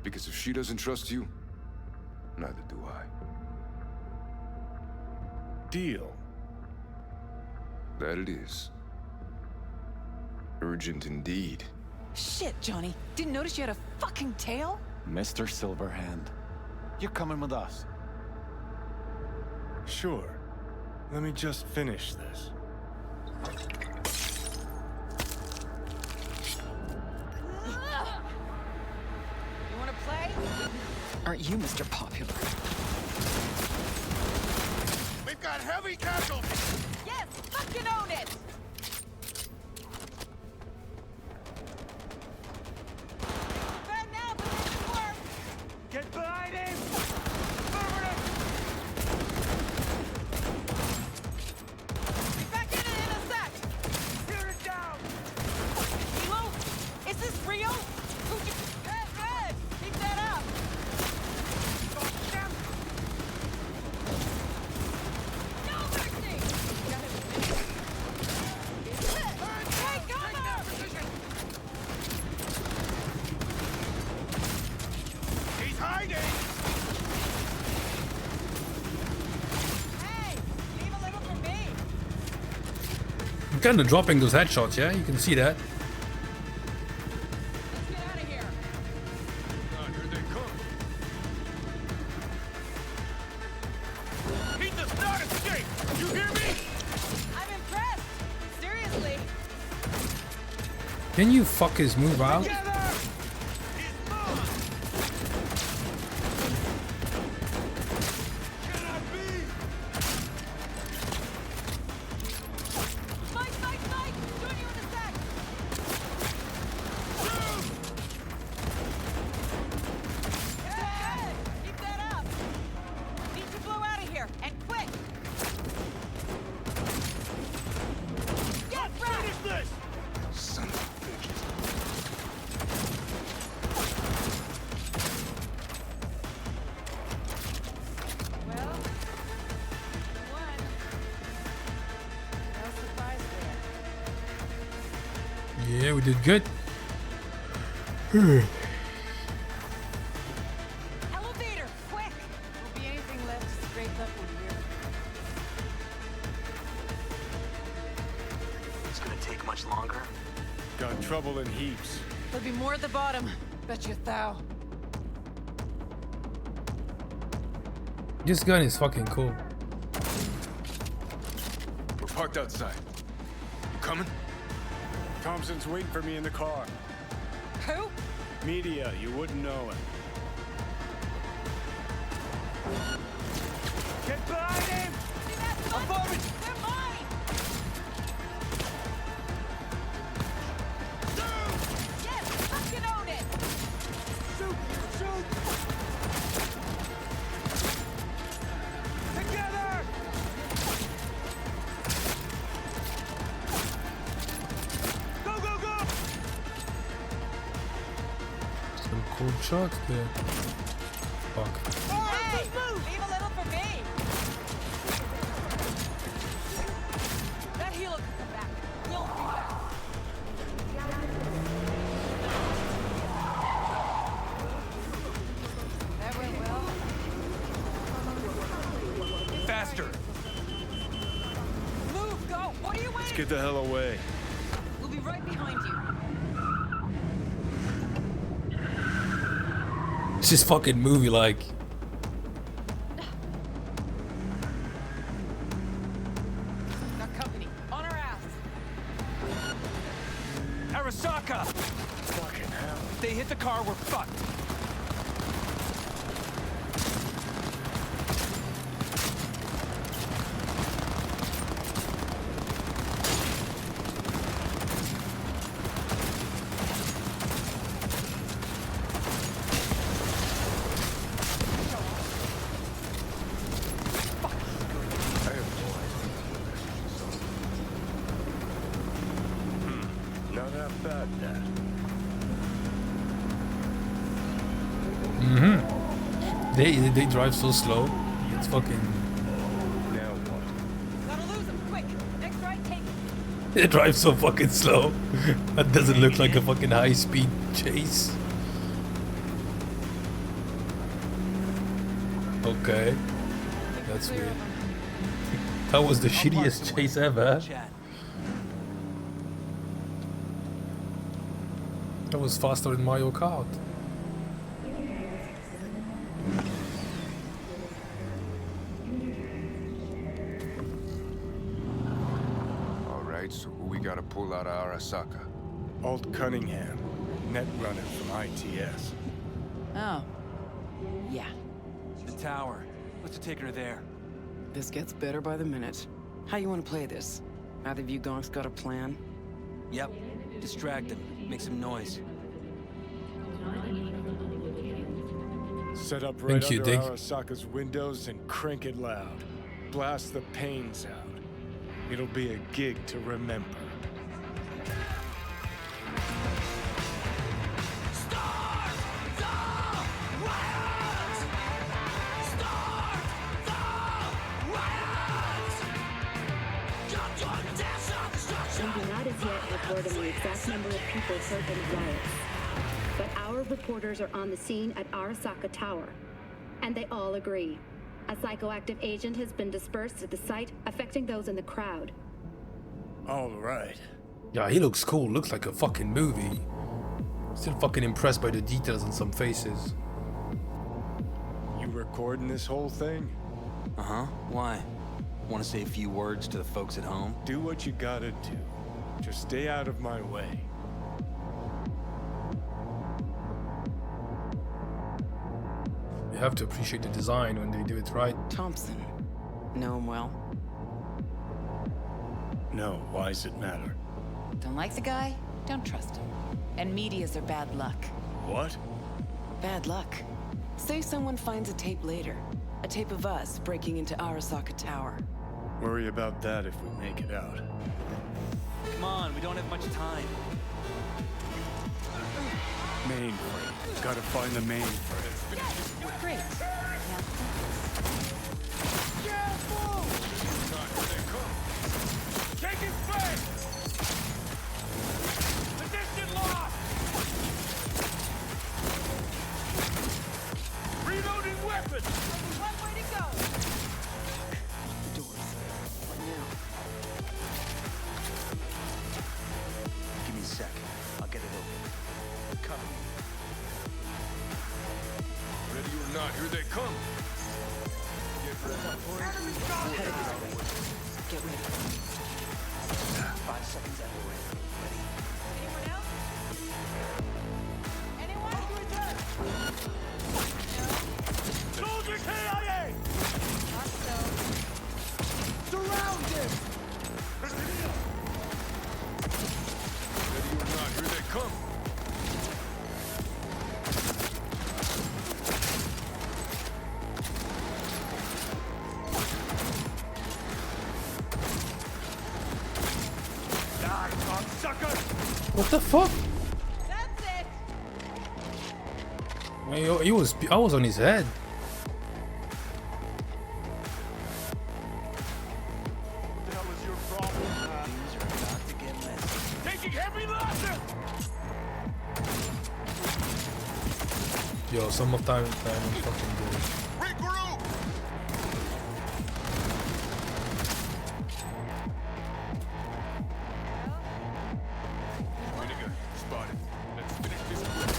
Because if she doesn't trust you, neither do I. Deal. That it is. Urgent indeed. Shit, Johnny. Didn't notice you had a fucking tail? Mr. Silverhand, you're coming with us. Sure. Let me just finish this. You wanna play? Aren't you Mr. Popular? We've got heavy casualties! Yes! Fucking own it! Bad now, but this can work! Get behind him! Be back in it in a sec! Shoot it down! Kilo? Is this real? Who you... Red! Keep that up! No mercy! Hey, cover! He's hiding! Hey! Leave a little for me! I'm kind of dropping those headshots, yeah? You can see that. Let's get out of here! Here they come. He does not escape! You hear me? I'm impressed! Seriously! Can you fuckers move out? Together! He's mine! Can I be? Mike! Join you in a sec! Hey! Keep that up! Need to blow out of here, and quick! Get right! Finish this! Son of a bitch. Well, one. No surprise there. Yeah, we did good. Elevator, quick! Won't be anything left to scrape up when much longer? Got trouble in heaps. There'll be more at the bottom. Bet you thou. This gun is fucking cool. We're parked outside. You coming? Thompson's waiting for me in the car. Who? Media, you wouldn't know it. Get behind him! Above it! They're mine! Yes, fucking own it! Shoot! Shoot! Together! Go, go, go! Some cool shots there. Fuck. Hey! Leave a little for me! That helo can come back. We'll be back. There we will. Faster! Move, go! What are you Let's waiting? get the hell away. We'll be right behind you. This is fucking movie like. Got company. On our ass. Arasaka! Fucking hell. If they hit the car, we're fucked. Not that bad, Dad. They drive so slow. It's fucking. Now what? Gotta lose them, quick. Next right, take it. They drive so fucking slow. That doesn't look like a fucking high-speed chase. Okay, that's weird. That was the shittiest chase ever. That was faster than Mario Kart. Alright, so who we gotta pull out of Arasaka? Alt Cunningham, net runner from ITS. Oh. Yeah. The tower. Let's take her there. This gets better by the minute. How you want to play this? Either of you gonks got a plan? Yep. Distract them. Make some noise. Set up right Thank you, under Dick. Arasaka's windows and crank it loud. Blast the pains out. It'll be a gig to remember. We do not as yet have word on the exact number of people hurt in the riots. But our reporters are on the scene at Arasaka Tower, and they all agree. A psychoactive agent has been dispersed at the site, affecting those in the crowd. All right. Yeah, he looks cool. Looks like a fucking movie. Still fucking impressed by the details on some faces. You recording this whole thing? Uh-huh. Why? Want to say a few words to the folks at home? Do what you gotta do. Just stay out of my way. You have to appreciate the design when they do it right. Thompson. Know him well? No, why's it matter? Don't like the guy? Don't trust him. And medias are bad luck. What? Bad luck. Say someone finds a tape later. A tape of us breaking into Arasaka Tower. Worry about that if we make it out. Come on, we don't have much time. Mainframe. Gotta find the mainframe. Great. Careful! Taking fire! Position lost! Reloading weapons! One way to go! The doors. What now? not, here they come. Get ready. 5 seconds anyway. Anyone else? Anyone? Soldier KIA! Not so. Surround him! Ready or not, here they come. Die, cocksucker! What the fuck? That's it. I was on his head. What the hell is your problem? Things are about to get messy. Taking heavy losses! Yo, some of time fucking good. Regroup! Vinegar, spotted. Let's finish this quick.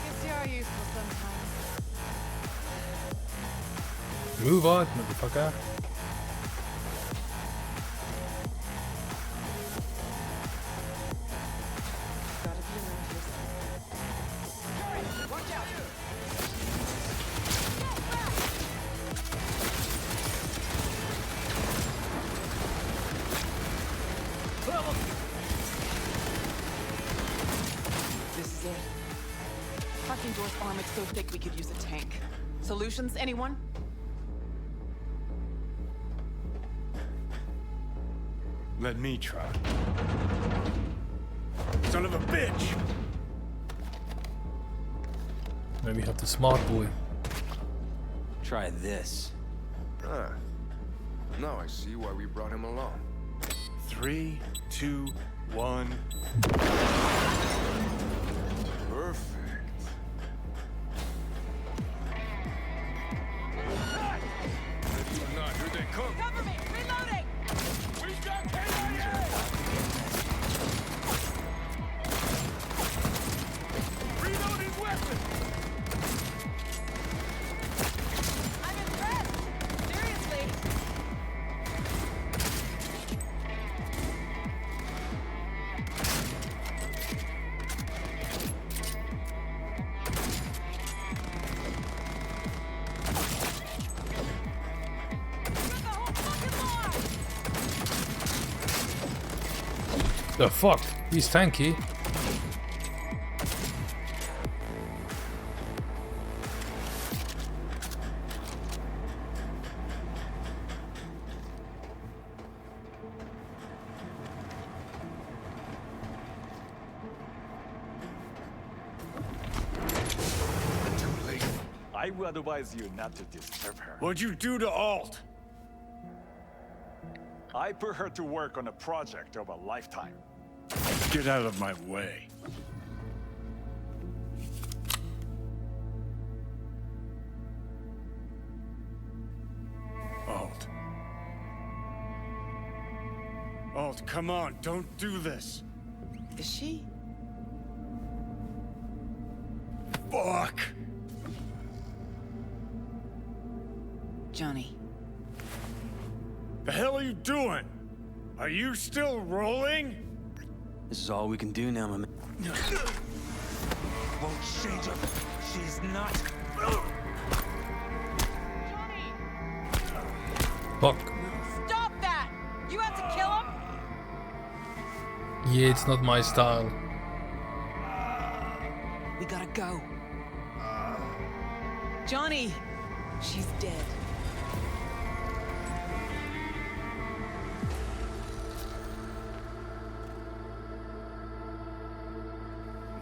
Guess you are useful sometimes. Move on, motherfucker. Gotta be around here somewhere. Watch out! This is it. Fucking door's armored so thick we could use a tank. Solutions, anyone? Let me try. Son of a bitch! Maybe have the smart boy. Try this. Ah. Now I see why we brought him along. 3, 2, 1. Perfect. Ready or not, here they come. Cover me! Reloading! We got KIA! Reloading weapon! I'm impressed! Seriously! The fuck? He's tanky. I would advise you not to disturb her. What'd you do to Alt? I put her to work on a project of a lifetime. Get out of my way. Alt. Alt, come on, don't do this. Is she? Fuck! Johnny. The hell are you doing? Are you still rolling? This is all we can do now, my man. Won't change her. She's not. Fuck. Stop that! You have to kill him? Yeah, it's not my style. We gotta go. Johnny! She's dead.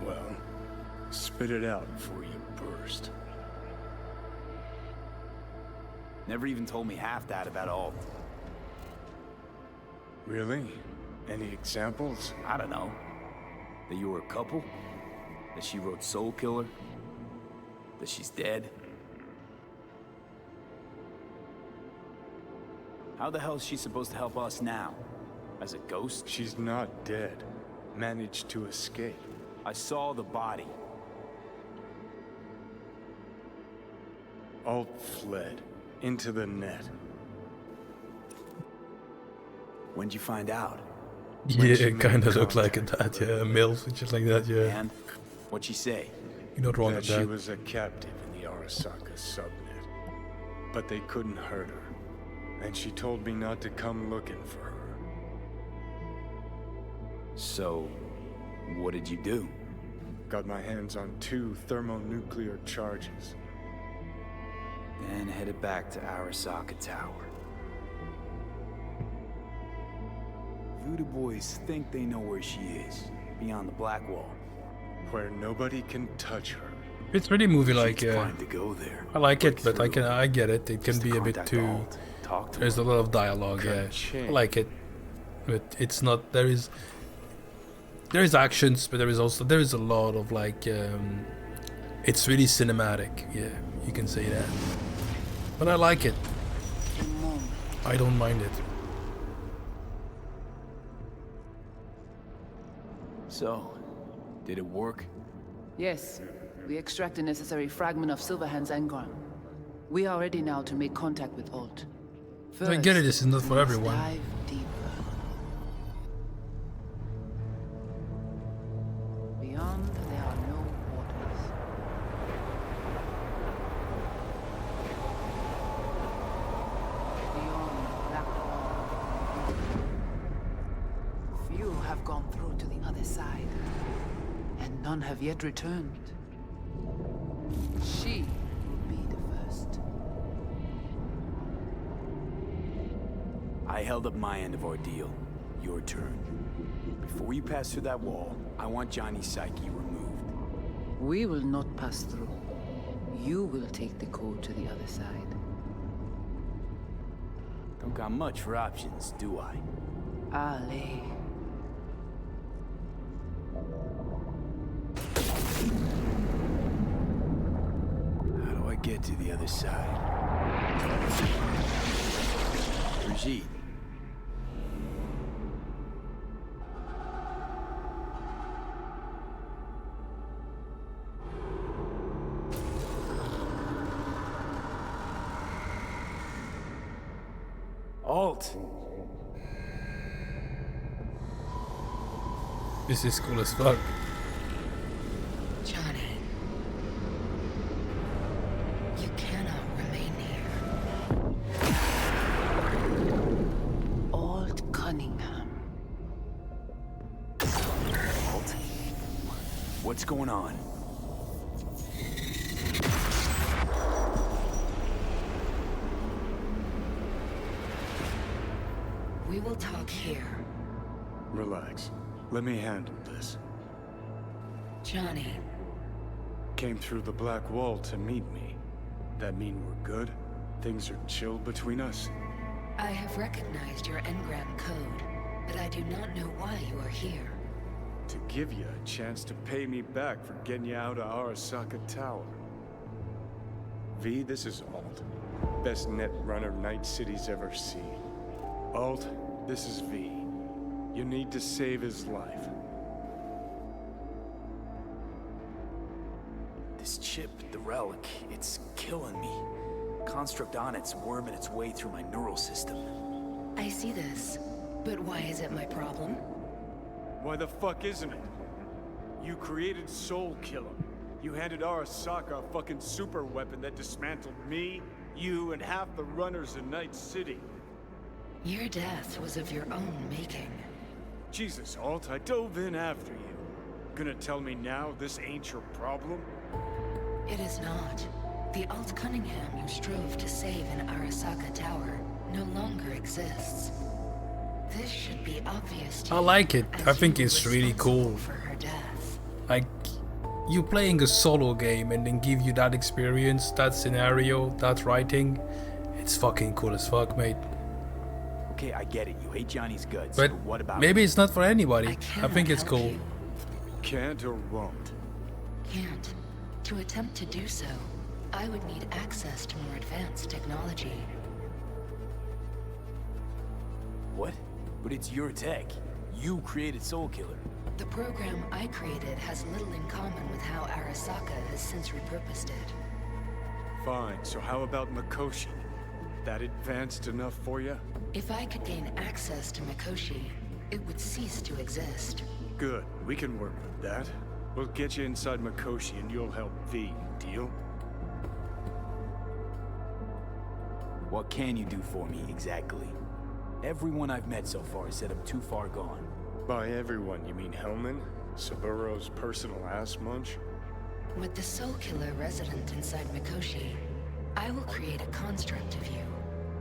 Well, spit it out before you burst. Never even told me half that about Alt. Really? Any examples? I don't know. That you were a couple? That she wrote Soul Killer? That she's dead? How the hell is she supposed to help us now? As a ghost? She's not dead. Managed to escape. I saw the body. Alt fled. Into the net. When'd you find out? Yeah, it kind of looked like that, yeah. MILF, just like that, yeah. And what'd she say? You're not wrong that with she that. was a captive in the Arasaka subnet. But they couldn't hurt her. And she told me not to come looking for her. So, what did you do? Got my hands on 2 thermonuclear charges. Then headed back to Arasaka Tower. Voodoo boys think they know where she is, beyond the Black Wall. Where nobody can touch her. It's really movie-like, yeah. Time to go there. I like it, but I get it. It can be a bit too... Talk to There's a lot of dialogue, yeah. I like it. But it's not... There is actions, but there is a lot of like... it's really cinematic, yeah. You can say that. But I like it. I don't mind it. So, did it work? Yes. We extract the necessary fragment of Silverhand's engram. We are ready now to make contact with Alt. First, I get it, this is not for everyone. Dive deeper. Beyond, there are no waters. Beyond the Black Wall. Few have gone through to the other side, and none have yet returned. She will be the first. I held up my end of our deal. Your turn. Before you pass through that wall, I want Johnny's psyche removed. We will not pass through. You will take the code to the other side. Don't got much for options, do I? Ali. How do I get to the other side? Brigitte. Alt. This is cool as fuck. Johnny, you cannot remain here. Alt Cunningham. Alt? What's going on? We will talk here. Relax. Let me handle this. Johnny. Came through the Black Wall to meet me. That mean we're good? Things are chill between us? I have recognized your engram code, but I do not know why you are here. To give you a chance to pay me back for getting you out of Arasaka Tower. V, this is Alt. Best net runner Night City's ever seen. Alt, this is V. You need to save his life. This chip, the relic, it's killing me. Construct on it's worming its way through my neural system. I see this, but why is it my problem? Why the fuck isn't it? You created Soul Killer. You handed Arasaka a fucking super weapon that dismantled me, you, and half the runners in Night City. Your death was of your own making. Jesus, Alt, I dove in after you. Gonna tell me now this ain't your problem? It is not. The Alt Cunningham you strove to save in Arasaka Tower no longer exists. This should be obvious to I you, like it. as I think you were it's really cool. responsible for her death. Like, you playing a solo game and then give you that experience, that scenario, that writing. It's fucking cool as fuck, mate. Okay, I get it. You hate Johnny's guts. But what about maybe me? it's not for anybody. I cannot think it's help cool. you. Can't or won't? Can't. To attempt to do so, I would need access to more advanced technology. What? But it's your tech. You created Soul Killer. The program I created has little in common with how Arasaka has since repurposed it. Fine, so how about Mikoshi? That advanced enough for you? If I could gain access to Mikoshi, it would cease to exist. Good, we can work with that. We'll get you inside Mikoshi and you'll help V, deal? What can you do for me, exactly? Everyone I've met so far said I'm too far gone. By everyone, you mean Hellman? Saburo's personal ass munch? With the Soul Killer resident inside Mikoshi, I will create a construct of you,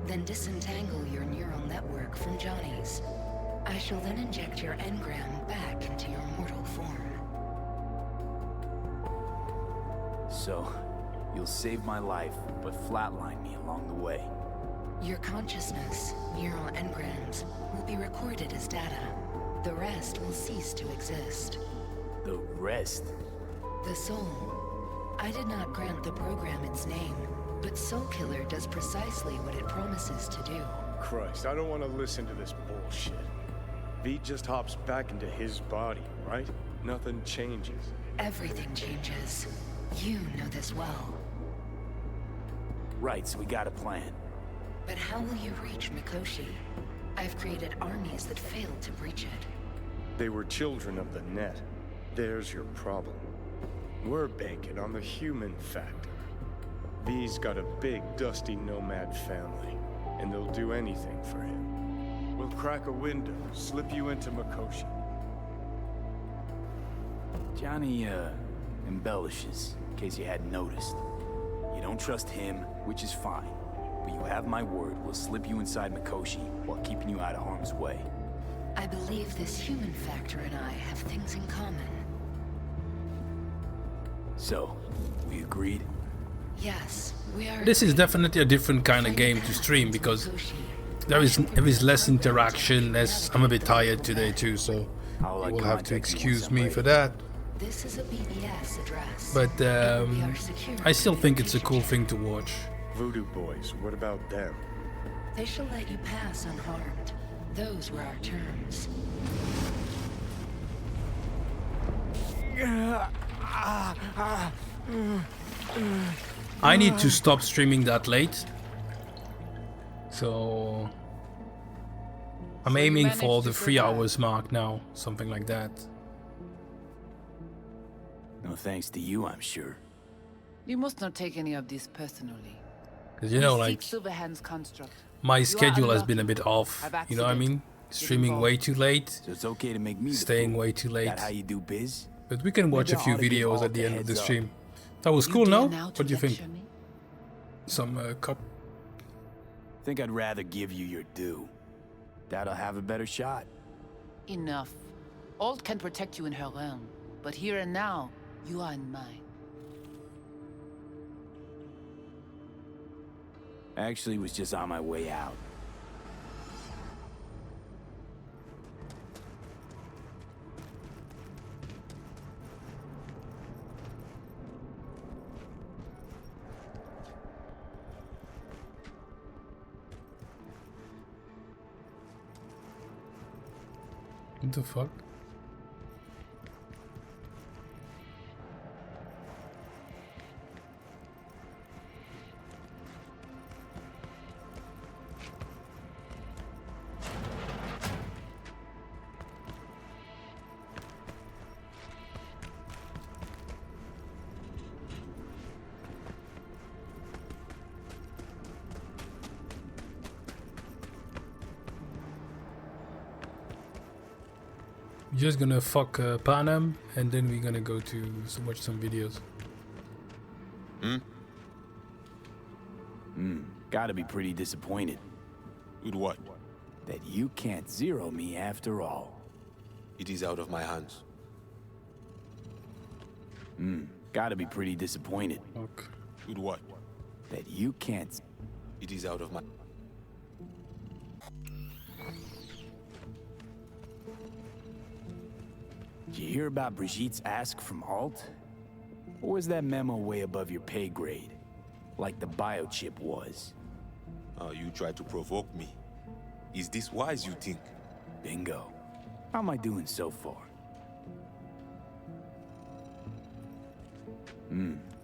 then disentangle your neural network from Johnny's. I shall then inject your engram back into your mortal form. So, you'll save my life, but flatline me along the way. Your consciousness, neural engrams, will be recorded as data. The rest will cease to exist. The rest? The soul. I did not grant the program its name, but Soul Killer does precisely what it promises to do. Christ, I don't want to listen to this bullshit. V just hops back into his body, right? Nothing changes. Everything changes. You know this well. Right, so we got a plan. But how will you reach Mikoshi? I've created armies that failed to breach it. They were children of the net. There's your problem. We're banking on the human factor. V's got a big, dusty nomad family, and they'll do anything for him. We'll crack a window, slip you into Mikoshi. Johnny, embellishes, in case you hadn't noticed. You don't trust him, which is fine. But you have my word, we'll slip you inside Mikoshi while keeping you out of harm's way. I believe this human factor and I have things in common. So, we agreed? Yes, we are. This is definitely a different kind of game to stream because there is less interaction, less. I'm a bit tired today too, so you will have to excuse me for that. This is a BBS address. But I still think it's a cool thing to watch. Voodoo Boys, what about them? They shall let you pass unharmed. Those were our terms. I need to stop streaming that late. So I'm aiming for the 3 hours mark now, something like that. No thanks to you, I'm sure. You must not take any of this personally. Because you know, like, Silverhand's construct. my schedule has been a bit off, you know what I mean? Streaming way too late, So it's okay to make me the staying fool. way too late. That how you do biz? But we can watch a Maybe I few ought to give videos Alt at the a end of the heads up. stream. That was You cool, dare no? now What to do you think? lecture me? Some cup. Think I'd rather give you your due. That'll have a better shot. Enough. Alt can protect you in her realm, but here and now, you are in mine. Actually, was just on my way out. What the fuck? Just gonna fuck Panem, and then we're gonna go to watch some videos. Gotta be pretty disappointed. With what? That you can't zero me after all. It is out of my hands. Gotta be pretty disappointed. Okay. With what? That you can't. It is out of my... Did you hear about Brigitte's ask from Alt? Or was that memo way above your pay grade? Like the biochip was? You try to provoke me. Is this wise, you think? Bingo. How am I doing so far?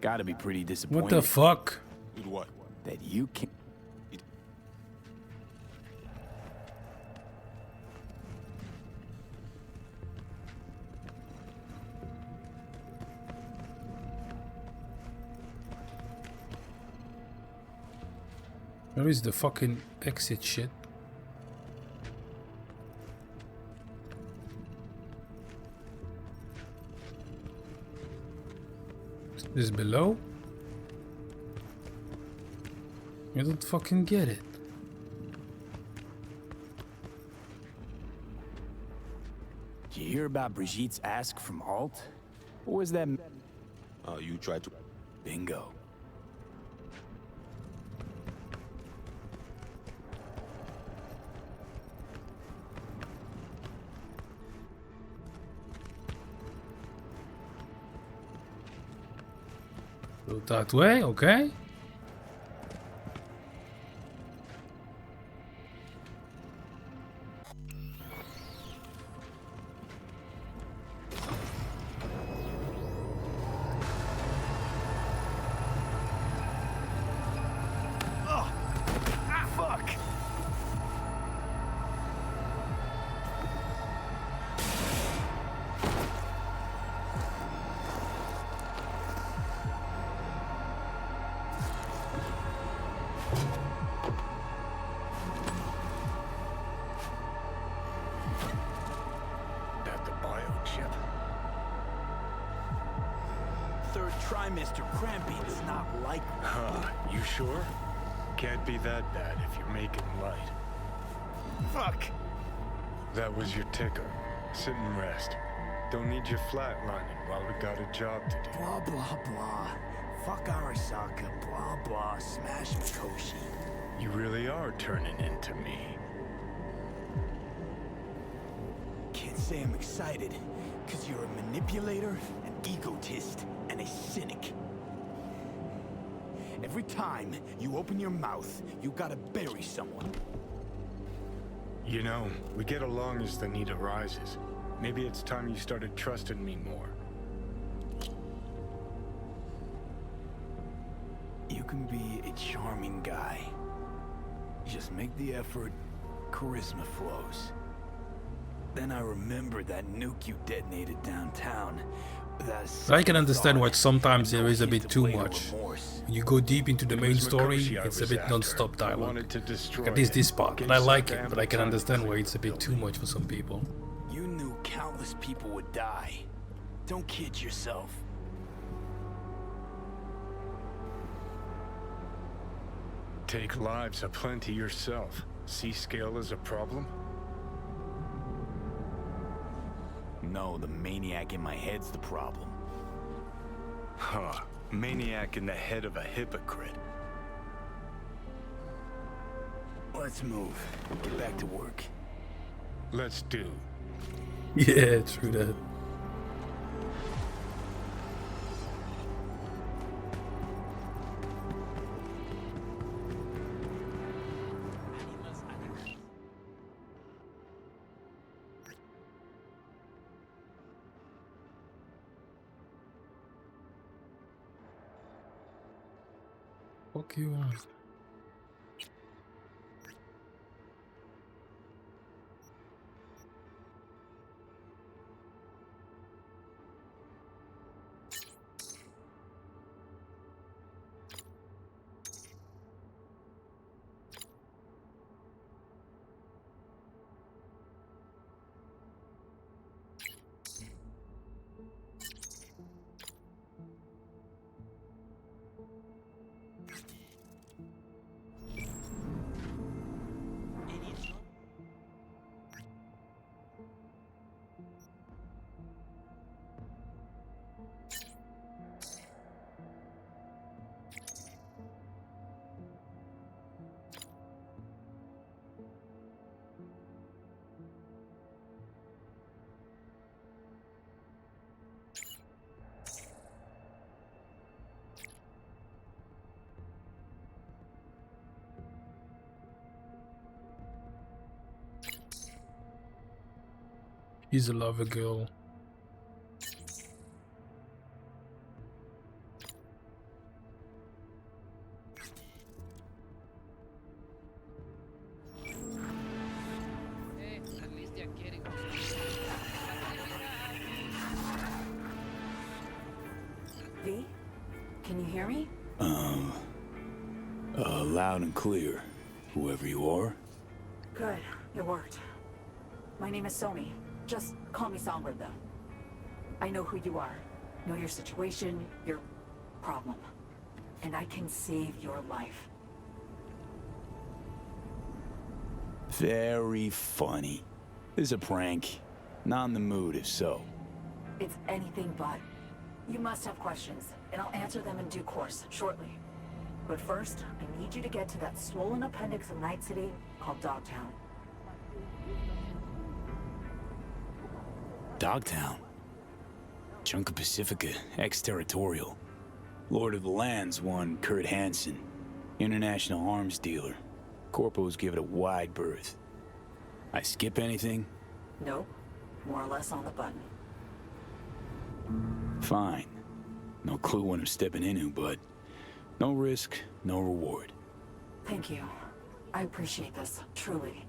Gotta be pretty disappointed. What the fuck? With what? That you can't... Where is the fucking exit shit? Is this below? I don't fucking get it. Did you hear about Brigitte's ask from Alt? What was that? You tried to... Bingo. Go that way, okay. Fuck! That the biochip. Third trimester cramping is not like... Huh, you sure? Can't be that bad if you're making light. Fuck! That was your ticker. Sit and rest. Don't need you flatlining while we got a job to do. Blah, blah, blah. Fuck Arasaka. Blah, blah. Smash Mikoshi. You really are turning into me. Can't say I'm excited, because you're a manipulator, an egotist, and a cynic. Every time you open your mouth, you gotta bury someone. You know, we get along as the need arises. Maybe it's time you started trusting me more. You can be a charming guy. Just make the effort, charisma flows. Then I remember that nuke you detonated downtown. I can understand why sometimes there is a bit too much. When you go deep into the main story, it's a bit non-stop dialogue. At least this part, and I like it, but I can understand why it's a bit too much for some people. You knew countless people would die. Don't kid yourself. Take lives aplenty yourself. See scale as a problem? No, the maniac in my head's the problem. Huh. Maniac in the head of a hypocrite. Let's move. Get back to work. Let's do. Yeah, true that. Fuck you on. He's a lover girl. V? Can you hear me? Loud and clear, whoever you are. Good. It worked. My name is Somi. Just call me Songbird, though. I know who you are. Know your situation, your problem. And I can save your life. Very funny. This is a prank. Not in the mood, if so. It's anything but. You must have questions, and I'll answer them in due course, shortly. But first, I need you to get to that swollen appendix of Night City called Dogtown. Dogtown. Chunk of Pacifica, ex-territorial. Lord of the Land's one Kurt Hansen. International arms dealer. Corpos give it a wide berth. I skip anything? Nope. More or less on the button. Fine. No clue what I'm stepping into, but no risk, no reward. Thank you. I appreciate this, truly.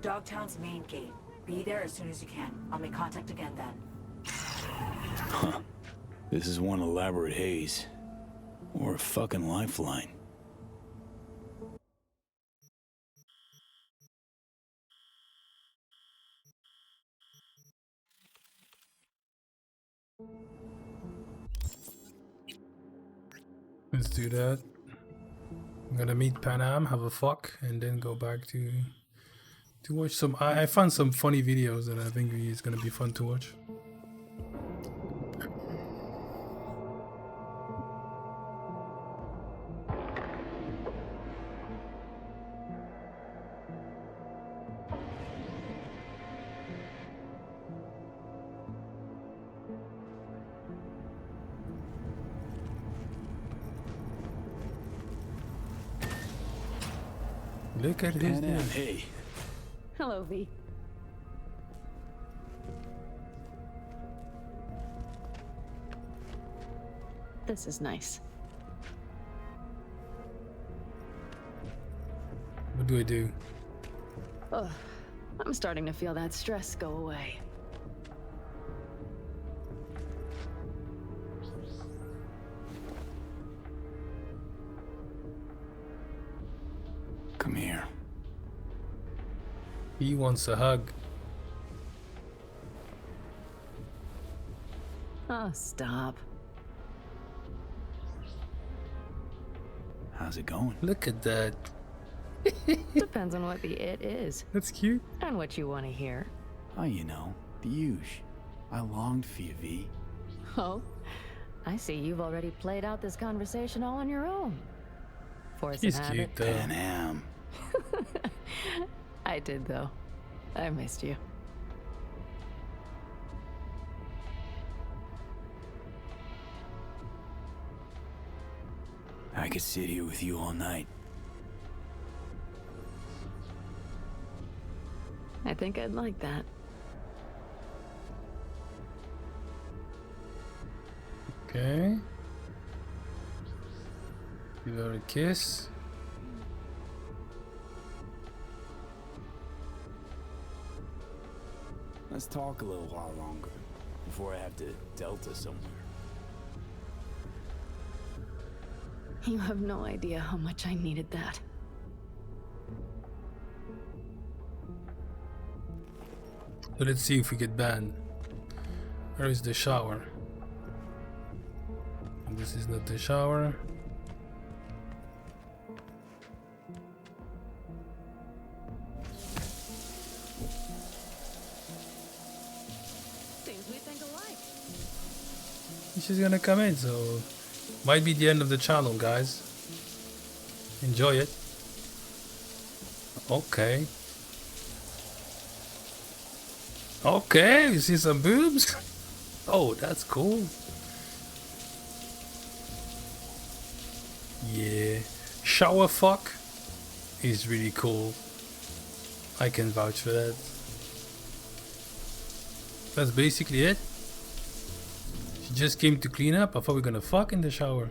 Dogtown's main gate. Be there as soon as you can. I'll make contact again then. Huh. This is one elaborate haze. Or a fucking lifeline. Let's do that. I'm gonna meet Panam, have a fuck, and then go back to watch some. I found some funny videos that I think is gonna be fun to watch. Look at his name. Hey. Hello, V. This is nice. What do I do? Ugh, I'm starting to feel that stress go away. Come here. He wants a hug. Oh, stop. How's it going? Look at that. Depends on what the it is. That's cute. And what you want to hear. Oh, you know, the usual. I longed for you, V. Oh, I see you've already played out this conversation all on your own. Force He's of cute habit. though. Panam. I did, though. I missed you. I could sit here with you all night. I think I'd like that. Okay. Give her a kiss. Let's talk a little while longer before I have to Delta somewhere. You have no idea how much I needed that. So let's see if we get banned. Where is the shower? This is not the shower. Seems we think alike. She's gonna come in, so might be the end of the channel, guys. Enjoy it. Okay. Okay, you see some boobs? Oh, that's cool. Yeah. Shower fuck is really cool. I can vouch for that. That's basically it. She just came to clean up. I thought we were gonna fuck in the shower.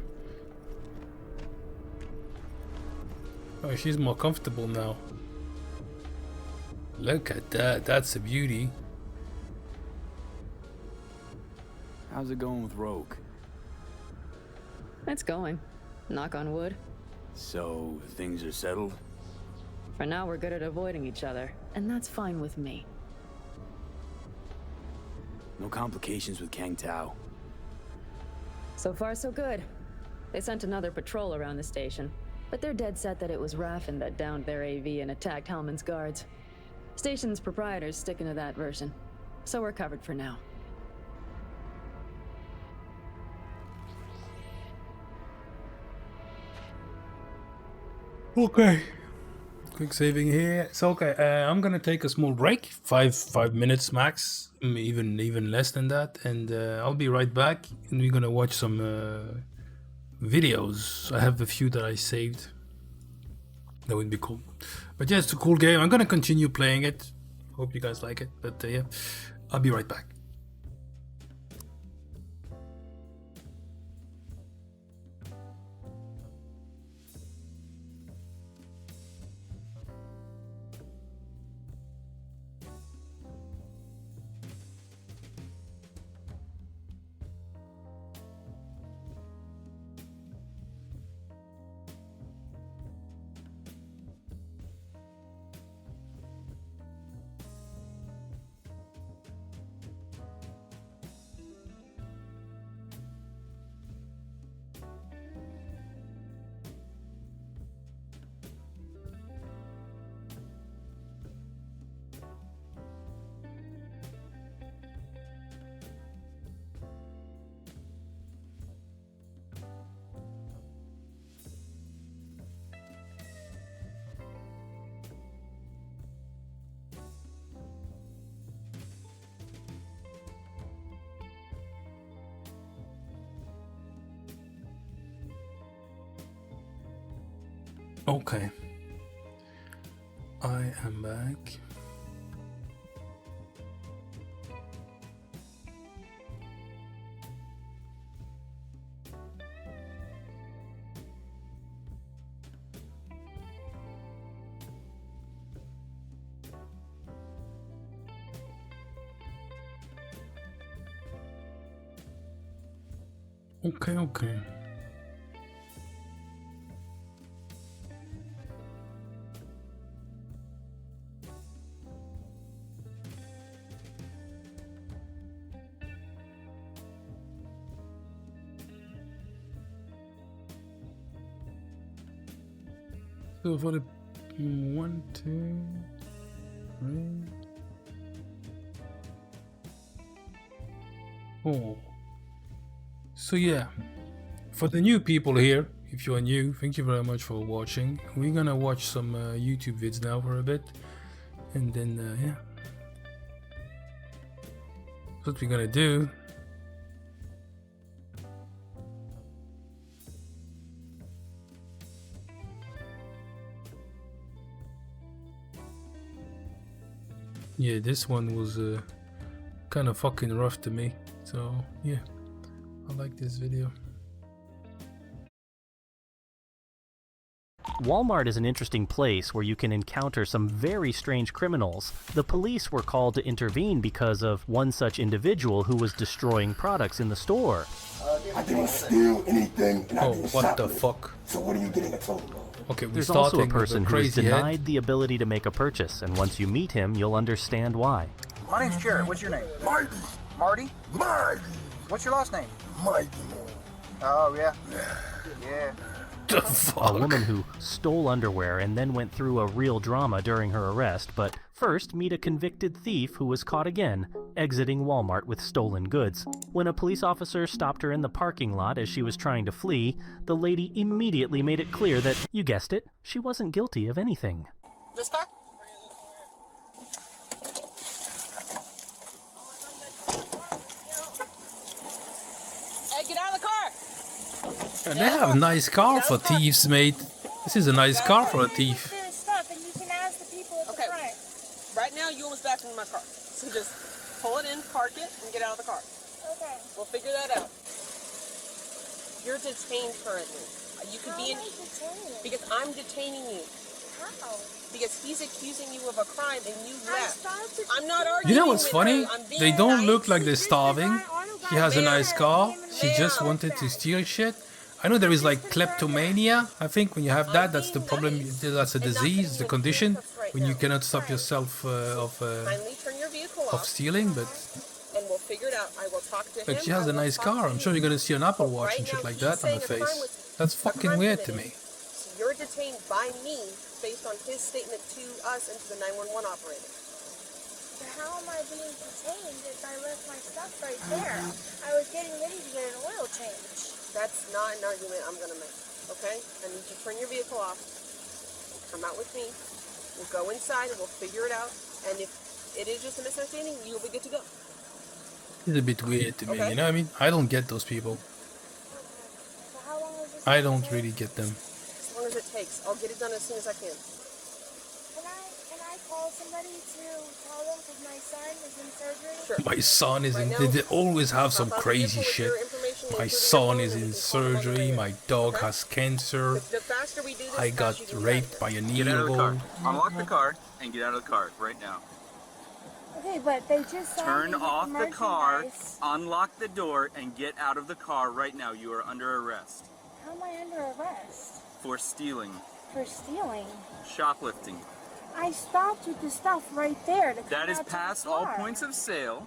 Oh, she's more comfortable now. Look at that. That's a beauty. How's it going with Rogue? It's going. Knock on wood. So, things are settled? For now, we're good at avoiding each other, and that's fine with me. No complications with Kang Tao. So far, so good. They sent another patrol around the station, but they're dead set that it was Raffen that downed their AV and attacked Hellman's guards. Station's proprietor's sticking to that version, so we're covered for now. Okay. Quick saving here. It's okay. I'm gonna take a small break, five minutes max, even less than that, and I'll be right back. And we're gonna watch some videos. I have a few that I saved. That would be cool. But yeah, it's a cool game. I'm gonna continue playing it. Hope you guys like it. But yeah, I'll be right back. Okay. I am back. Okay. So for the 1, 2, 3, 4. So yeah, for the new people here, if you are new, thank you very much for watching. We're gonna watch some YouTube vids now for a bit, and then yeah, that's what we're gonna do. Yeah, this one was kind of fucking rough to me, so yeah, I like this video. Walmart is an interesting place where you can encounter some very strange criminals. The police were called to intervene because of one such individual who was destroying products in the store. I didn't steal anything. And oh, what the fuck? So what are you getting a total of? Okay, there's also a person who is denied the ability to make a purchase, and once you meet him, you'll understand why. My name's Jared. What's your name? Marty. Marty? Marty. What's your last name? Mighty. Oh, yeah. Yeah. A woman who stole underwear and then went through a real drama during her arrest, but first meet a convicted thief who was caught again, exiting Walmart with stolen goods. When a police officer stopped her in the parking lot as she was trying to flee, the lady immediately made it clear that, you guessed it, she wasn't guilty of anything. This car? Hey, get out of the car! And they have a nice car for thieves, mate. This is a nice car for a thief. Okay, right now you almost backed into my car. So just pull it in, park it and get out of the car. Okay. We'll figure that out. You're detained currently. You could be in... Because I'm detaining you. How? Because he's accusing you of a crime and you left. I'm not arguing. You know what's with funny? her. I'm being They don't nice. look like they're starving. She has a nice car. She just wanted to steal shit. I know there is like kleptomania. I think when you have that, that's the problem. That's a disease, the condition when you cannot stop yourself Kindly turn your vehicle of off, stealing. But and we'll figure it out. I will talk to him. like she has a nice car. I'm sure you're gonna see an Apple Watch and shit like that on the face. That's fucking weird to me. So you're detained by me based on his statement to us and to the 911 operator. But how am I being detained if I left my stuff right there? I was getting ready to get an oil change. That's not an argument I'm gonna make. Okay? I need you to turn your vehicle off. Come out with me. We'll go inside and we'll figure it out. And if it is just a misunderstanding, you'll be good to go. It's a bit weird to me, you know what I mean? I don't get those people. I don't really get them. As long as it takes. I'll get it done as soon as I can. Can I call somebody to tell them because my son is in surgery? My son is in... They always have some crazy shit. My son is in surgery. My dog has cancer. I got raped by a car. 9-year-old. Unlock the car and get out of the car right now. Okay, but they just saw Turn me with off the car, merchandise. unlock the door, and get out of the car right now. You are under arrest. How am I under arrest? For stealing. For stealing? Shoplifting. I stopped with the stuff right there. To That come is out to past the all car. points of sale.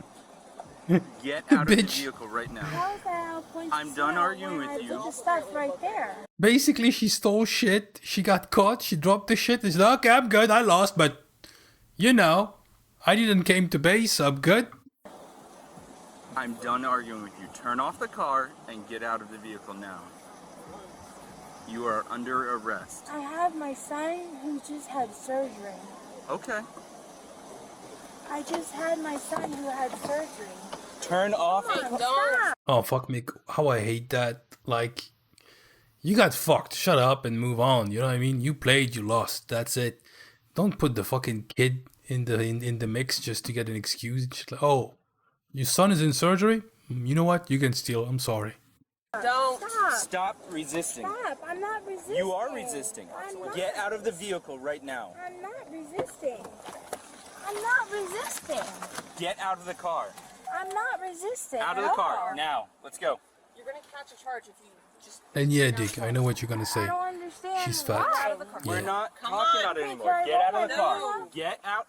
Get out of the Bitch. vehicle right now. How is that out points I'm of done sale arguing when with I you. put the stuff right there. Basically, she stole shit. She got caught. She dropped the shit. She's like, okay, I'm good. I lost, but you know, I didn't came to base. So I'm good. I'm done arguing with you. Turn off the car and get out of the vehicle now. You are under arrest. I have my son who just had surgery. Okay. I just had my son who had surgery. Turn off the Stop. Oh fuck me! How I hate that. Like, you got fucked. Shut up and move on. You know what I mean? You played. You lost. That's it. Don't put the fucking kid in the mix just to get an excuse. Just like, oh, your son is in surgery. You know what? You can steal. I'm sorry. Don't. Stop resisting. Stop. I'm not resisting. You are resisting. I'm not. Get out of the vehicle right now. I'm not resisting. I'm not resisting. Get out of the car. I'm not resisting. Out of the at car. all. Now. Let's go. You're gonna catch a charge if you just... And yeah, Dick, I know what you're gonna say. I don't understand. She's fat. why. We're Yeah. not talking about it anymore. Get out of the car. Get out.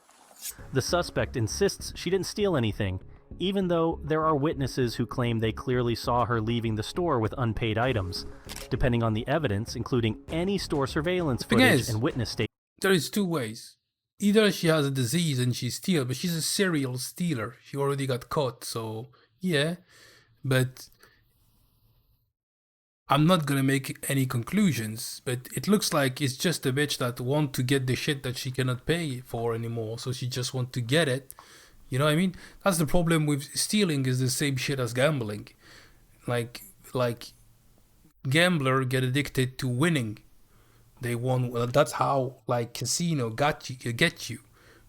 The suspect insists she didn't steal anything, even though there are witnesses who claim they clearly saw her leaving the store with unpaid items. Depending on the evidence, including any store surveillance Thing footage is, and witness statements. There is two ways. Either she has a disease and she steals, but she's a serial stealer. She already got caught, so yeah. But I'm not gonna make any conclusions, but it looks like it's just a bitch that want to get the shit that she cannot pay for anymore, so she just want to get it. You know what I mean? That's the problem with stealing, is the same shit as gambling. Like gambler get addicted to winning. They won. Well, that's how like casino get you.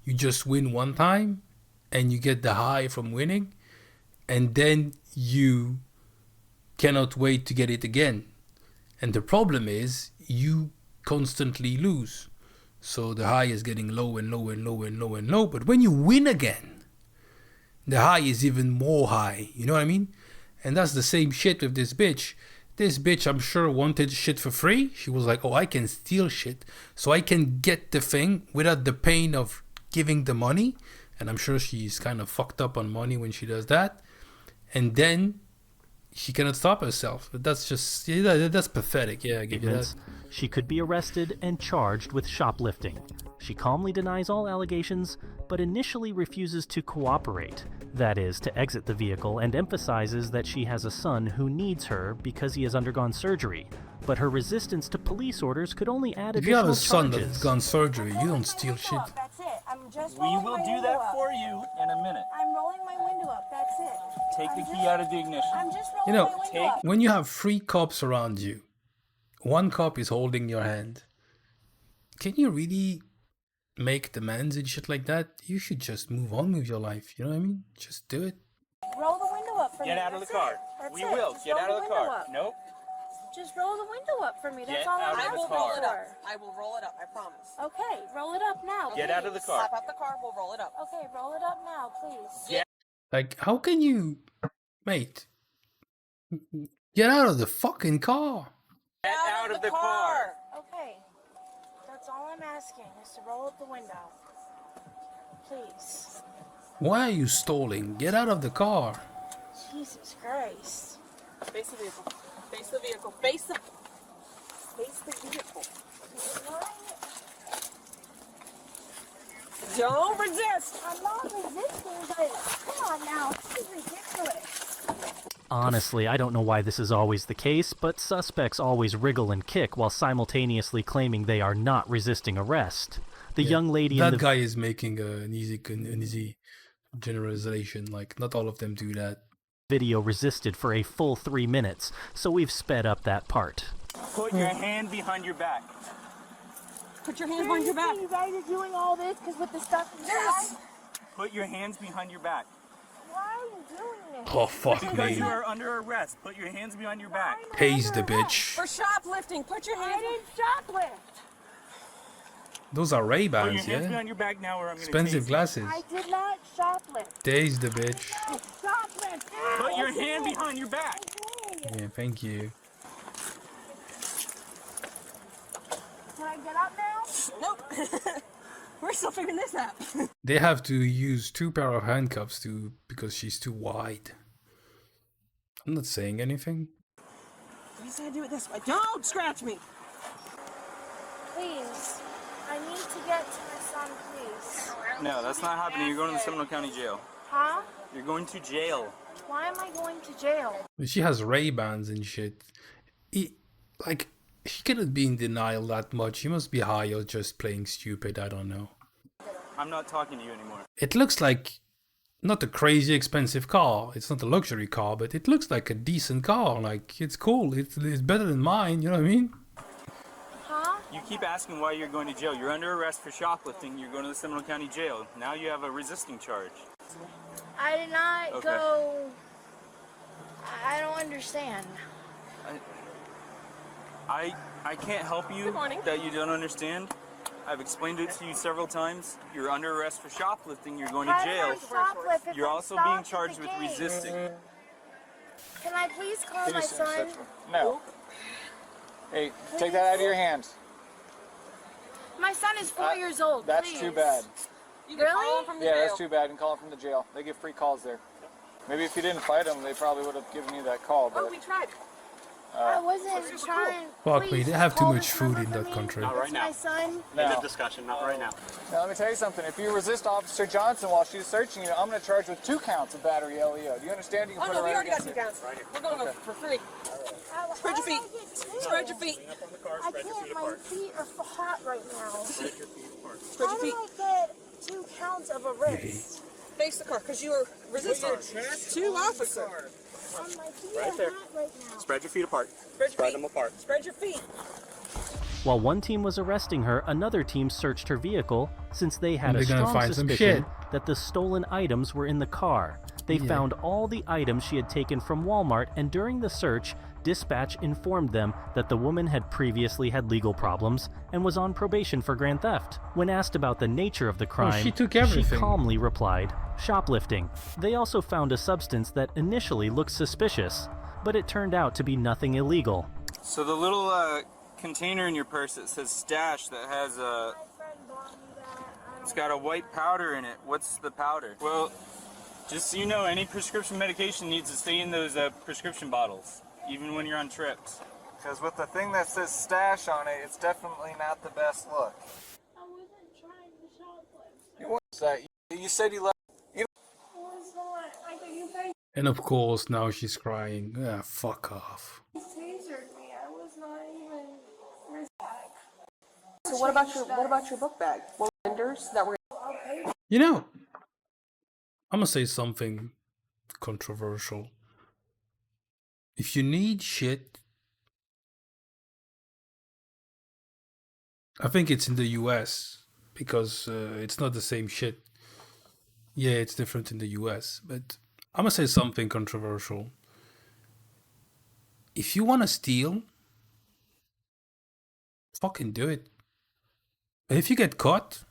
You just win one time, and you get the high from winning, and then you cannot wait to get it again. And the problem is you constantly lose, so the high is getting low and low and low and low and low. But when you win again, the high is even more high. You know what I mean? And that's the same shit with this bitch. This bitch, I'm sure, wanted shit for free. She was like, oh, I can steal shit, so I can get the thing without the pain of giving the money. And I'm sure she's kind of fucked up on money when she does that. And then she cannot stop herself. That's just, yeah, that's pathetic. Yeah, I give you that. She could be arrested and charged with shoplifting. She calmly denies all allegations, but initially refuses to cooperate. That is, to exit the vehicle, and emphasizes that she has a son who needs her because he has undergone surgery. But her resistance to police orders could only add If you have additional a son charges. that's gone surgery, you don't steal shit. That's it. I'm just We rolling will my do window that up. for you in a minute. I'm rolling my window up. That's it. Take I'm the key just- out of the ignition. I'm just You rolling know, my window up. when you have 3 cops around you, 1 cop is holding your hand, can you really make demands and shit like that? You should just move on with your life. You know what I mean? Just do it. Roll the window up for me. Get out of the That's car. it. That's We it. will. Just Get roll out of the window car. up. Nope. Just roll the window up for me. That's Get all out I'm of the asking car. for. I will roll it up. I promise. Okay, roll it up now. Get out of the please. car. Hop out the car. We'll roll it up. Okay, roll it up now, please. Get Like, how can you, mate? Get out of the fucking car. out of the car. Okay, that's all I'm asking is to roll up the window. Please. Why are you stalling? Get out of the car. Jesus Christ. Face the vehicle. Face the vehicle. Face the vehicle. Don't resist. I'm not resisting, but come on now. This is ridiculous. Honestly, I don't know why this is always the case, but suspects always wriggle and kick while simultaneously claiming they are not resisting arrest. The young lady in That the guy is making an easy generalization. Like, not all of them do that. video resisted for a full 3 minutes, so we've sped up that part. Put your hand behind your back. Put your hands behind your back. You guys are doing all this because with the stuff inside? Put your hands behind your back. Why are you doing this? Oh, fuck Because me. you are under arrest. Put your hands behind your back. Pays the bitch. For shoplifting. Put your hands. I didn't shoplift. Those are Put your Ray-Bans, hands yeah? behind your back now or I'm going to Expensive glasses. I did not shoplift. Pays the bitch. Shoplift. Put your hand behind your back. Yeah, thank you. Can I get up now? Nope. We're still figuring this out. They have to use 2 pair of handcuffs because she's too wide. I'm not saying anything. You said do it this way. Don't scratch me. Please. I need to get to my son, please. No, that's not happening. You're going to the Seminole County Jail. Huh? You're going to jail. Why am I going to jail? She has Ray-Bans and shit. Like, she cannot be in denial that much. She must be high or just playing stupid. I don't know. I'm not talking to you anymore. It looks like not a crazy expensive car. It's not a luxury car, but it looks like a decent car. Like, it's cool. It's better than mine. You know what I mean? Huh? You keep asking why you're going to jail. You're under arrest for shoplifting. You're going to the Seminole County Jail. Now you have a resisting charge. I did not Okay. go... I don't understand. I can't help you Good morning. that you don't understand. I've explained it to you several times. You're under arrest for shoplifting. You're going to How did jail. I shoplift if You're I also being stopped charged at with the gate? resisting. Can I please call my son? No. Hey, take that out of your hands. My son is 4 years old, That's please. too bad. You can call him from the Yeah, jail. that's too bad. You can call them from the jail. They give free calls there. Maybe if you didn't fight them, they probably would have given you that call. But Oh, we tried. I wasn't trying. Fuck me, Please they have too call much this food number in for that me. country. Not right It's now. my son. No. End of discussion, not right now. Now, let me tell you something. If you resist Officer Johnson while she's searching you, I'm going to charge you with 2 counts of battery LEO. Do you understand? You can Oh put no, it we right already got against 2 it. counts. We're going to go for free. Spread your feet. Spread your feet. I can't. My feet are hot right now. Spread How your do feet. I get 2 counts of arrest? Face the car, because you are resistant to officer. My feet Right are there. hot right now. Spread your feet apart. Spread your Spread feet. them apart. Spread your feet. While one team was arresting her, another team searched her vehicle since they had And a they're gonna strong find some suspicion shit. that the stolen items were in the car. They Yeah. found all the items she had taken from Walmart, and during the search, dispatch informed them that the woman had previously had legal problems and was on probation for grand theft. When asked about the nature of the crime, she took everything. calmly replied, shoplifting. They also found a substance that initially looked suspicious, but it turned out to be nothing illegal. So the little container in your purse, it says stash, that has a... It's got a white powder in it. What's the powder? Well, just so you know, any prescription medication needs to stay in those prescription bottles, even when you're on trips. Because with the thing that says stash on it, it's definitely not the best look. I wasn't trying to shoplift. You, you said you left. I was not. I thought you guys And of course, now she's crying. Ah, fuck off. tasered me. I was not even back. So what about your book bag? Well, vendors that were. Okay. You know, I'm gonna say something controversial. If you need shit, I think it's in the US because it's not the same shit. Yeah, it's different in the US, but I'm gonna say something controversial. If you want to steal, fucking do it. And if you get caught,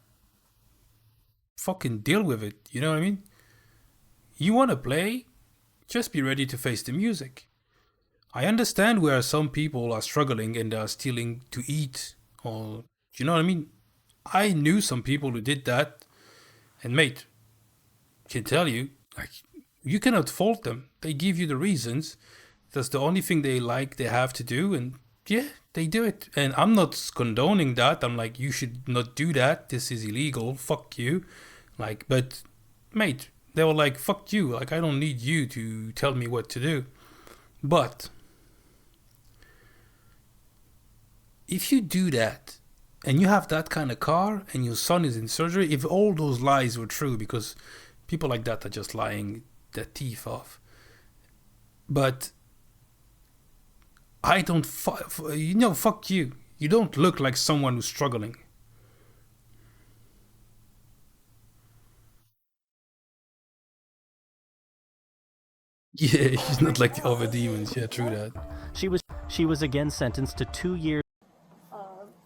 fucking deal with it. You know what I mean? You want to play, just be ready to face the music. I understand where some people are struggling and are stealing to eat, or you know what I mean? I knew some people who did that, and mate, can tell you, like, you cannot fault them. They give you the reasons. That's the only thing they have to do, and yeah, they do it. And I'm not condoning that. I'm like, you should not do that. This is illegal. Fuck you. Like, but mate, they were like, fuck you. Like, I don't need you to tell me what to do. But if you do that and you have that kind of car and your son is in surgery, if all those lies were true, because people like that are just lying their teeth off. But I don't, fuck you. You don't look like someone who's struggling. Yeah, he's not like the other demons. Yeah, true that. She was again sentenced to 2 years.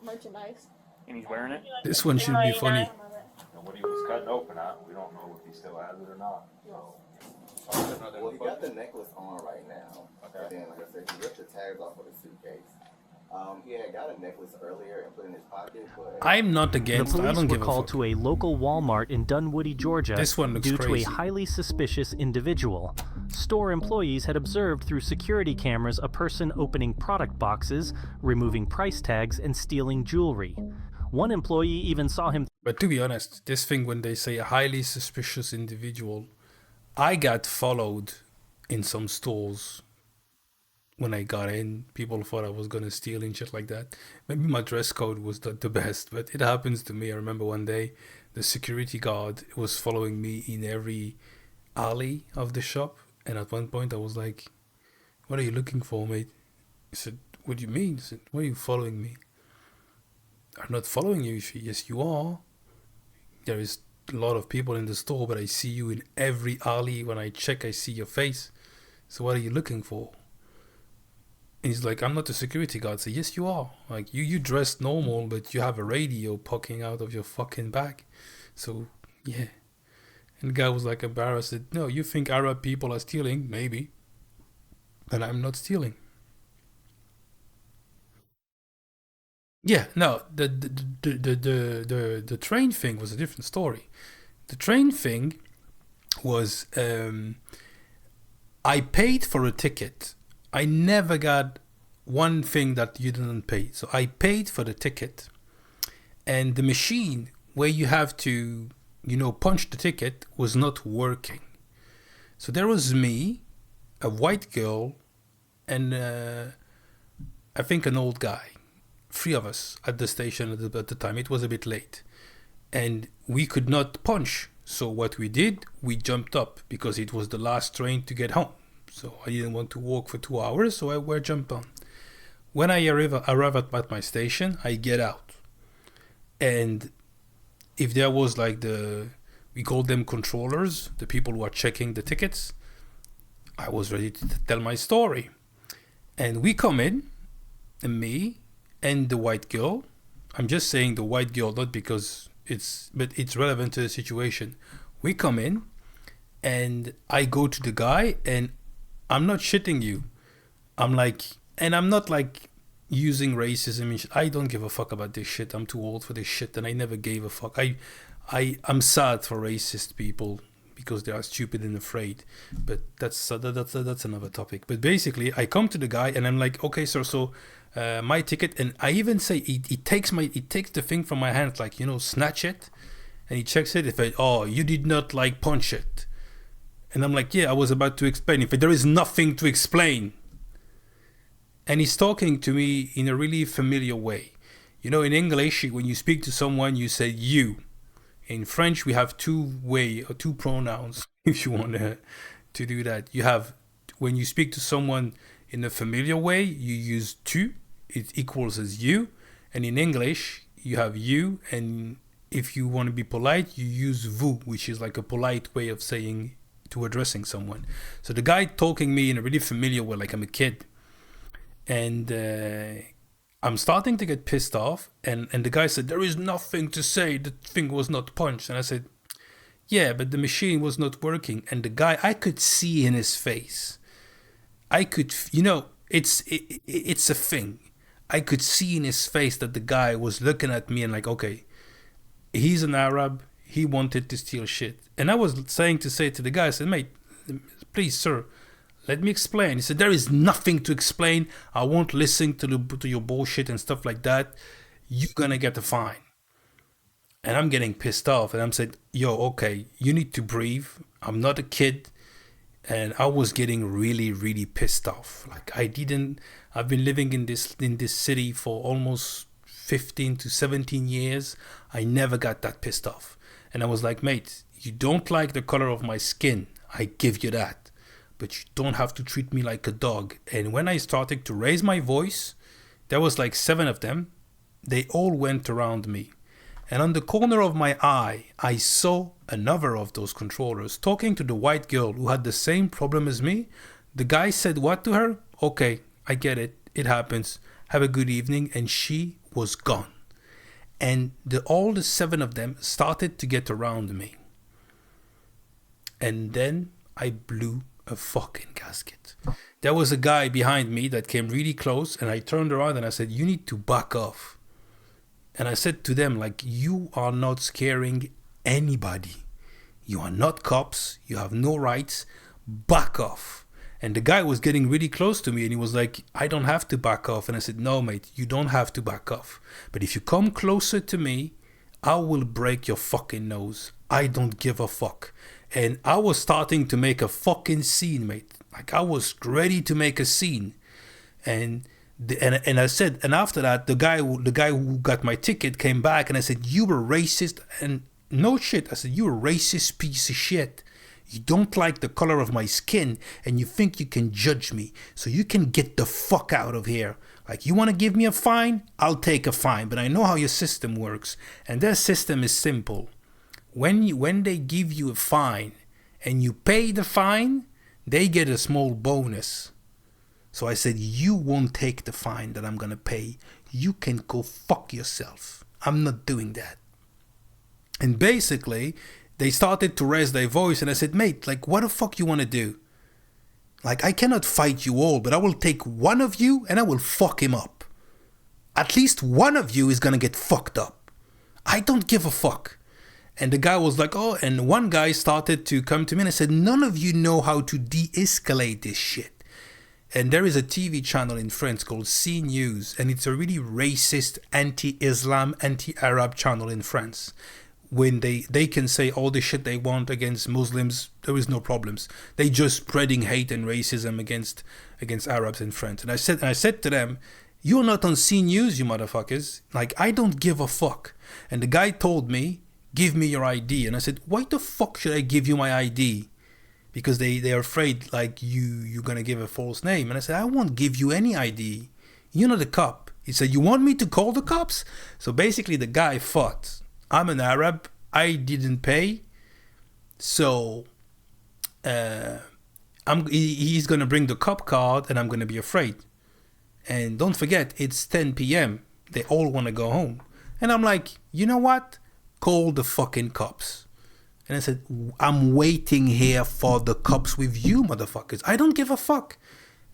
Merchandise. And he's wearing it? This one should be funny. And what he was cutting open at, we don't know if he still has it or not. So. Well, he got the necklace on right now. Okay. And then, like I said, he ripped the tags off of the suitcase. He had got a necklace earlier and put it in his pocket, but I'm not against. The I don't police give were a called fuck. to a local Walmart in Dunwoody, Georgia, This one looks due crazy. to a highly suspicious individual. Store employees had observed through security cameras a person opening product boxes, removing price tags, and stealing jewelry. One employee even saw him. But to be honest, this thing when they say a highly suspicious individual, I got followed in some stores. When I got in, people thought I was gonna steal and shit like that. Maybe my dress code was not the best, but it happens to me. I remember one day, the security guard was following me in every alley of the shop, and at one point I was like, "What are you looking for, mate?" He said, "What do you mean?" I said, "Why are you following me?" "I'm not following you." He said, "Yes, you are. There is a lot of people in the store, but I see you in every alley. When I check, I see your face. So what are you looking for?" And he's like, "I'm not a security guard." I say, "Yes, you are. Like, you dress normal, but you have a radio poking out of your fucking bag. So, yeah." And the guy was like embarrassed. Said, "No, you think Arab people are stealing? Maybe. But I'm not stealing." Yeah, no, the train thing was a different story. The train thing was, I paid for a ticket. I never got one thing that you didn't pay. So I paid for the ticket, and the machine where you have to, punch the ticket was not working. So there was me, a white girl, and I think an old guy. 3 of us at the station at the time. It was a bit late, and we could not punch. So what we did, we jumped up because it was the last train to get home. So I didn't want to walk for 2 hours, so I jumped on. When I arrive at my station, I get out. And if there was like we call them controllers, the people who are checking the tickets, I was ready to tell my story. And we come in, and me and the white girl. I'm just saying the white girl, not because but it's relevant to the situation. We come in, and I go to the guy, and I'm not shitting you. I'm like, and I'm not like using racism. I don't give a fuck about this shit. I'm too old for this shit, and I never gave a fuck. I'm sad for racist people because they are stupid and afraid. But that's another topic. But basically, I come to the guy, and I'm like, "Okay, sir, so my ticket," and I even say he takes the thing from my hand, like, snatch it, and he checks it. If you did not like punch it. And I'm like, "Yeah, I was about to explain. If there is nothing to explain." And he's talking to me in a really familiar way. In English, when you speak to someone, you say you. In French, we have two pronouns, if you want to do that. You have, when you speak to someone in a familiar way, you use tu, it equals as you. And in English, you have you, and if you want to be polite, you use vous, which is like a polite way of saying to addressing someone. So the guy talking me in a really familiar way, like I'm a kid. And I'm starting to get pissed off. And the guy said, there is nothing to say. The thing was not punched. And I said, yeah, but the machine was not working. And the guy, I could see in his face. I could, you know, it's a thing. I could see in his face that the guy was looking at me and like, okay, he's an Arab. He wanted to steal shit. And I was saying to the guy, I said, mate, please, sir, let me explain. He said, there is nothing to explain. I won't listen to your bullshit and stuff like that. You're going to get a fine. And I'm getting pissed off. And I'm saying, yo, okay, you need to breathe. I'm not a kid. And I was getting really, really pissed off. Like I've been living in this city for almost 15 to 17 years. I never got that pissed off. And I was like, mate, you don't like the color of my skin. I give you that. But you don't have to treat me like a dog. And when I started to raise my voice, there was like 7 of them. They all went around me. And on the corner of my eye, I saw another of those controllers talking to the white girl who had the same problem as me. The guy said what to her? Okay, I get it. It happens. Have a good evening. And she was gone. And all the 7 of them started to get around me. And then I blew a fucking gasket. There was a guy behind me that came really close, and I turned around and I said, you need to back off. And I said to them, like, you are not scaring anybody. You are not cops. You have no rights. Back off. And the guy was getting really close to me and he was like, I don't have to back off. And I said, no, mate, you don't have to back off. But if you come closer to me, I will break your fucking nose. I don't give a fuck. And I was starting to make a fucking scene, mate. Like I was ready to make a scene. And I said, and after that, the guy who got my ticket came back and I said, you were racist. And no shit, I said, you're a racist piece of shit. You don't like the color of my skin and you think you can judge me. So you can get the fuck out of here. Like, you want to give me a fine? I'll take a fine. But I know how your system works. And their system is simple. When they give you a fine and you pay the fine, they get a small bonus. So I said, you won't take the fine that I'm going to pay. You can go fuck yourself. I'm not doing that. And basically, they started to raise their voice and I said, mate, like, what the fuck you want to do? Like, I cannot fight you all, but I will take one of you and I will fuck him up. At least one of you is going to get fucked up. I don't give a fuck. And the guy was like, oh, and one guy started to come to me and I said, none of you know how to de-escalate this shit. And there is a TV channel in France called CNews, and it's a really racist, anti-Islam, anti-Arab channel in France. When they can say all the shit they want against Muslims, there is no problems. They just spreading hate and racism against Arabs in France. And I said to them, you're not on CNews, you motherfuckers. Like, I don't give a fuck. And the guy told me, give me your ID. And I said, why the fuck should I give you my ID? Because they're afraid like you're going to give a false name. And I said, I won't give you any ID. You're not a cop. He said, you want me to call the cops? So basically the guy fought. I'm an Arab. I didn't pay. So he's going to bring the cop card and I'm going to be afraid. And don't forget, it's 10 p.m. They all want to go home. And I'm like, you know what? Call the fucking cops. And I said, I'm waiting here for the cops with you, motherfuckers. I don't give a fuck.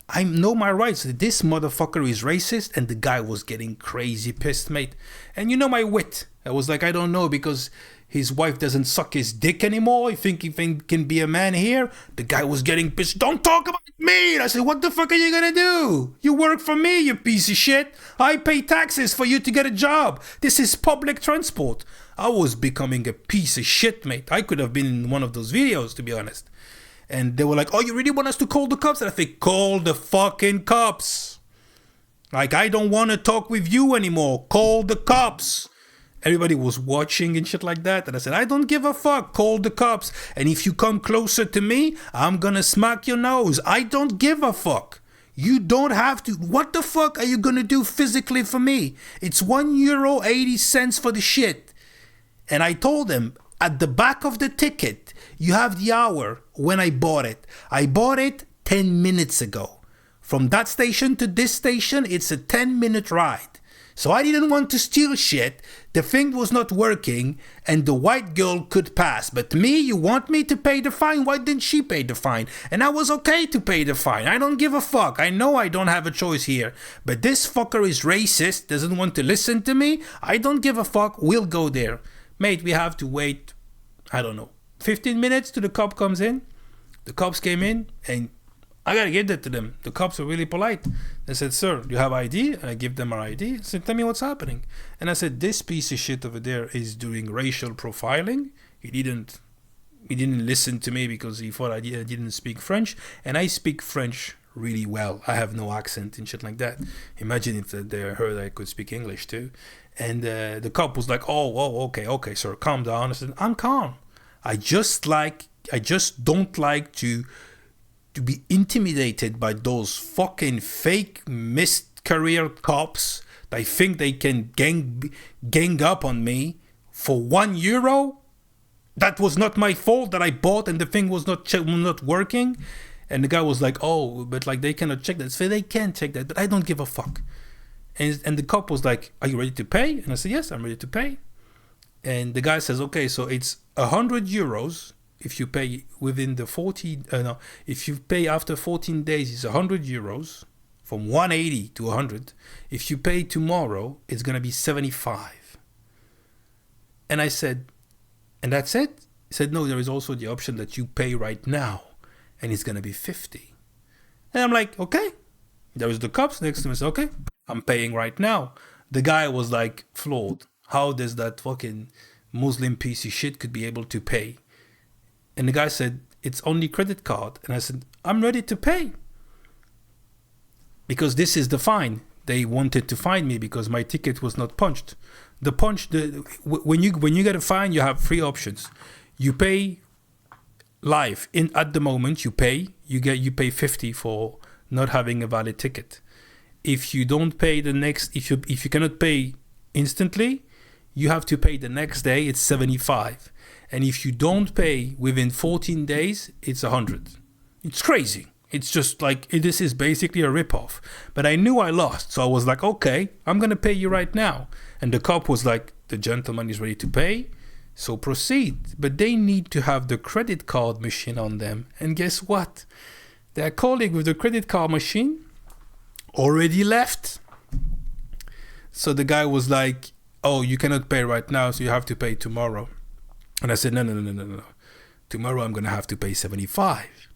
I know my rights. This motherfucker is racist. And the guy was getting crazy pissed, mate. And you know my wit. I was like, I don't know, because his wife doesn't suck his dick anymore. You think he can be a man here? The guy was getting pissed. Don't talk about me. And I said, what the fuck are you going to do? You work for me, you piece of shit. I pay taxes for you to get a job. This is public transport. I was becoming a piece of shit, mate. I could have been in one of those videos, to be honest. And they were like, oh, you really want us to call the cops? And I think, call the fucking cops. Like, I don't want to talk with you anymore. Call the cops. Everybody was watching and shit like that. And I said, I don't give a fuck. Call the cops. And if you come closer to me, I'm going to smack your nose. I don't give a fuck. You don't have to. What the fuck are you going to do physically for me? It's €1.80 for the shit. And I told them, at the back of the ticket, you have the hour when I bought it. I bought it 10 minutes ago. From that station to this station, it's a 10-minute ride. So I didn't want to steal shit. The thing was not working and the white girl could pass. But me, you want me to pay the fine? Why didn't she pay the fine? And I was okay to pay the fine. I don't give a fuck. I know I don't have a choice here. But this fucker is racist, doesn't want to listen to me. I don't give a fuck. We'll go there. Mate, we have to wait, I don't know, 15 minutes till the cop comes in. The cops came in and I gotta give that to them. The cops were really polite. They said, sir, you have ID? And I give them our ID. I said, tell me what's happening. And I said, this piece of shit over there is doing racial profiling. He didn't listen to me because he thought I didn't speak French. And I speak French really well. I have no accent and shit like that. Imagine if they heard I could speak English too. And the cop was like, okay, sir, calm down. I said, I'm calm. I just don't like to be intimidated by those fucking fake missed career cops that think they can gang up on me for €1. That was not my fault that I bought and the thing was not working. And the guy was like, oh, but like they cannot check that. So they can check that, but I don't give a fuck. And the cop was like, are you ready to pay? And I said, yes, I'm ready to pay. And the guy says, okay, so it's €100. If you pay within the if you pay after 14 days, it's €100 from 180 to 100. If you pay tomorrow, it's going to be 75. And I said, and that's it? He said, no, there is also the option that you pay right now and it's going to be 50. And I'm like, okay. There was the cops next to me. I said, okay, I'm paying right now. The guy was like floored. How does that fucking Muslim piece of shit could be able to pay? And the guy said, it's only credit card. And I said, I'm ready to pay. Because this is the fine. They wanted to fine me because my ticket was not punched. When you get a fine, you have 3 options. You pay live. At the moment you pay 50 for not having a valid ticket. If you don't pay if you cannot pay instantly, you have to pay the next day, it's 75. And if you don't pay within 14 days, it's 100. It's crazy. It's just like, this is basically a ripoff. But I knew I lost. So I was like, okay, I'm going to pay you right now. And the cop was like, the gentleman is ready to pay. So proceed. But they need to have the credit card machine on them. And guess what? Their colleague with the credit card machine already left. So the guy was like, oh, you cannot pay right now, so you have to pay tomorrow. And I said, no. Tomorrow I'm going to have to pay 75.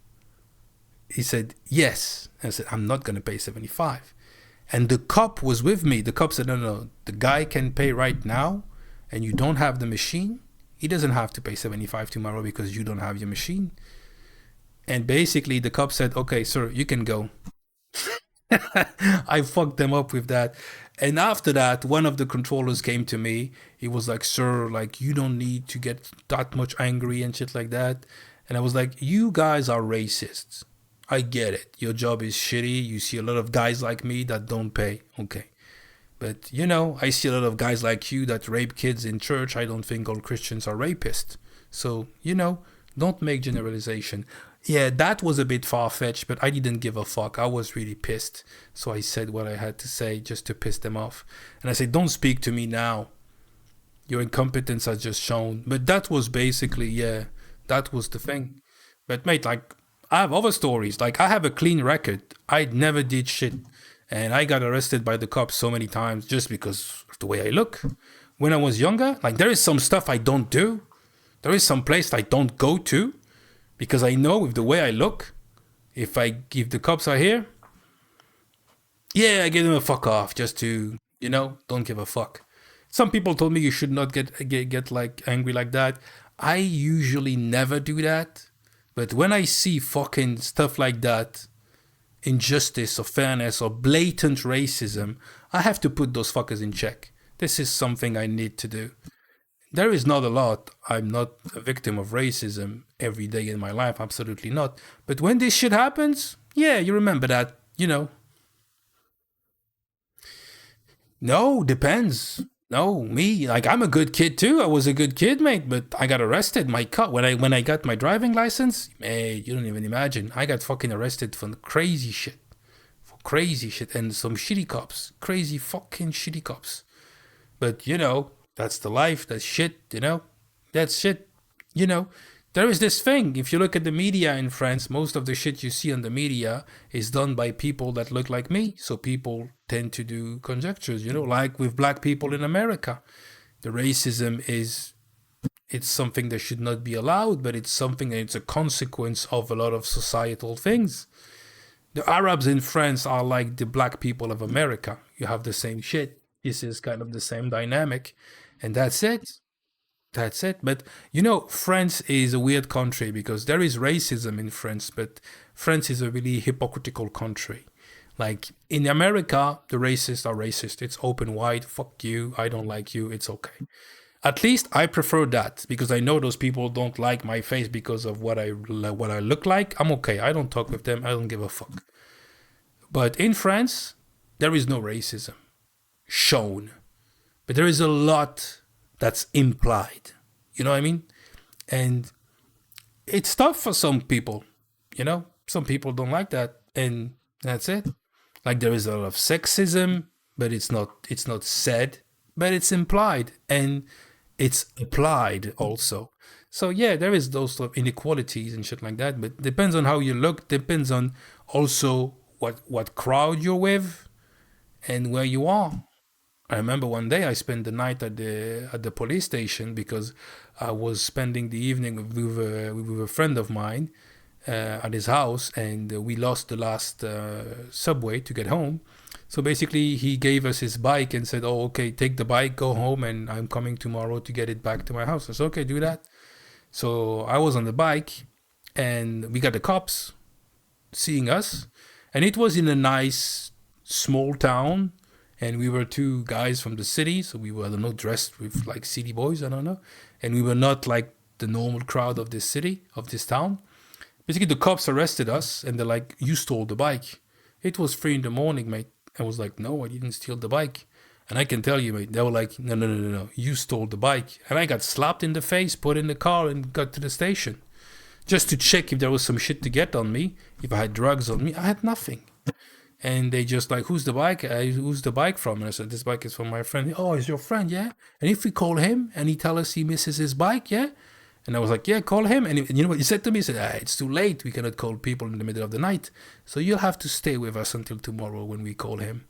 He said, yes. And I said, I'm not going to pay 75. And the cop was with me. The cop said, no. The guy can pay right now and you don't have the machine. He doesn't have to pay 75 tomorrow because you don't have your machine. And basically the cop said, okay, sir, you can go. I fucked them up with that. And after that, one of the controllers came to me. He was like, sir, like, you don't need to get that much angry and shit like that. And I was like, you guys are racists. I get it. Your job is shitty. You see a lot of guys like me that don't pay. Okay. But, I see a lot of guys like you that rape kids in church. I don't think all Christians are rapists. So, don't make generalization. Yeah, that was a bit far-fetched, but I didn't give a fuck. I was really pissed. So I said what I had to say just to piss them off. And I said, don't speak to me now. Your incompetence has just shown. But that was basically, that was the thing. But mate, like, I have other stories. Like, I have a clean record. I never did shit. And I got arrested by the cops so many times just because of the way I look. When I was younger, like, there is some stuff I don't do. There is some place I don't go to. Because I know with the way I look, if the cops are here, I give them a fuck off just to, don't give a fuck. Some people told me you should not get like angry like that. I usually never do that. But when I see fucking stuff like that, injustice or fairness or blatant racism, I have to put those fuckers in check. This is something I need to do. There is not a lot. I'm not a victim of racism every day in my life. Absolutely not. But when this shit happens, you remember that, No, depends. No, me, like I'm a good kid too. I was a good kid, mate, but I got arrested. My cut when I got my driving license, mate, you don't even imagine. I got fucking arrested for crazy shit. For crazy shit and some shitty cops. Crazy fucking shitty cops. But you know, that's the life, that's shit, you know? That's shit. You know, there is this thing. If you look at the media in France, most of the shit you see on the media is done by people that look like me. So people tend to do conjectures, you know, like with black people in America. The racism it's something that should not be allowed, but it's something that it's a consequence of a lot of societal things. The Arabs in France are like the black people of America. You have the same shit. This is kind of the same dynamic. And that's it. That's it. But you know, France is a weird country because there is racism in France, but France is a really hypocritical country. Like in America, the racists are racist. It's open wide. Fuck you. I don't like you. It's okay. At least I prefer that because I know those people don't like my face because of what I look like. I'm okay. I don't talk with them. I don't give a fuck. But in France, there is no racism shown, but there is a lot that's implied. You know what I mean? And it's tough for some people. You know, some people don't like that, and that's it. Like there is a lot of sexism, but it's not said, but it's implied and it's applied also. So yeah, there is those sort of inequalities and shit like that, but depends on how you look, depends on also what crowd you're with and where you are. I remember one day I spent the night at the police station because I was spending the evening with a friend of mine at his house, and we lost the last subway to get home. So basically he gave us his bike and said, oh, okay, take the bike, go home, and I'm coming tomorrow to get it back to my house. I said, okay, do that. So I was on the bike and we got the cops seeing us, and it was in a nice small town, and we were two guys from the city, so we were, I don't know, dressed with like city boys, I don't know, and we were not like the normal crowd of this city, of this town. Basically the cops arrested us and they're like, you stole the bike. It was 3 a.m, mate. I was like, no, I didn't steal the bike. And I can tell you, mate, they were like, no, you stole the bike. And I got slapped in the face, put in the car, and got to the station just to check if there was some shit to get on me, if I had drugs on me. I had nothing. And they just like, who's the bike? Who's the bike from? And I said, this bike is from my friend. Oh, it's your friend, yeah? And if we call him and he tell us he misses his bike, yeah? And I was like, yeah, call him. And you know what he said to me? He said, it's too late. We cannot call people in the middle of the night. So you'll have to stay with us until tomorrow when we call him.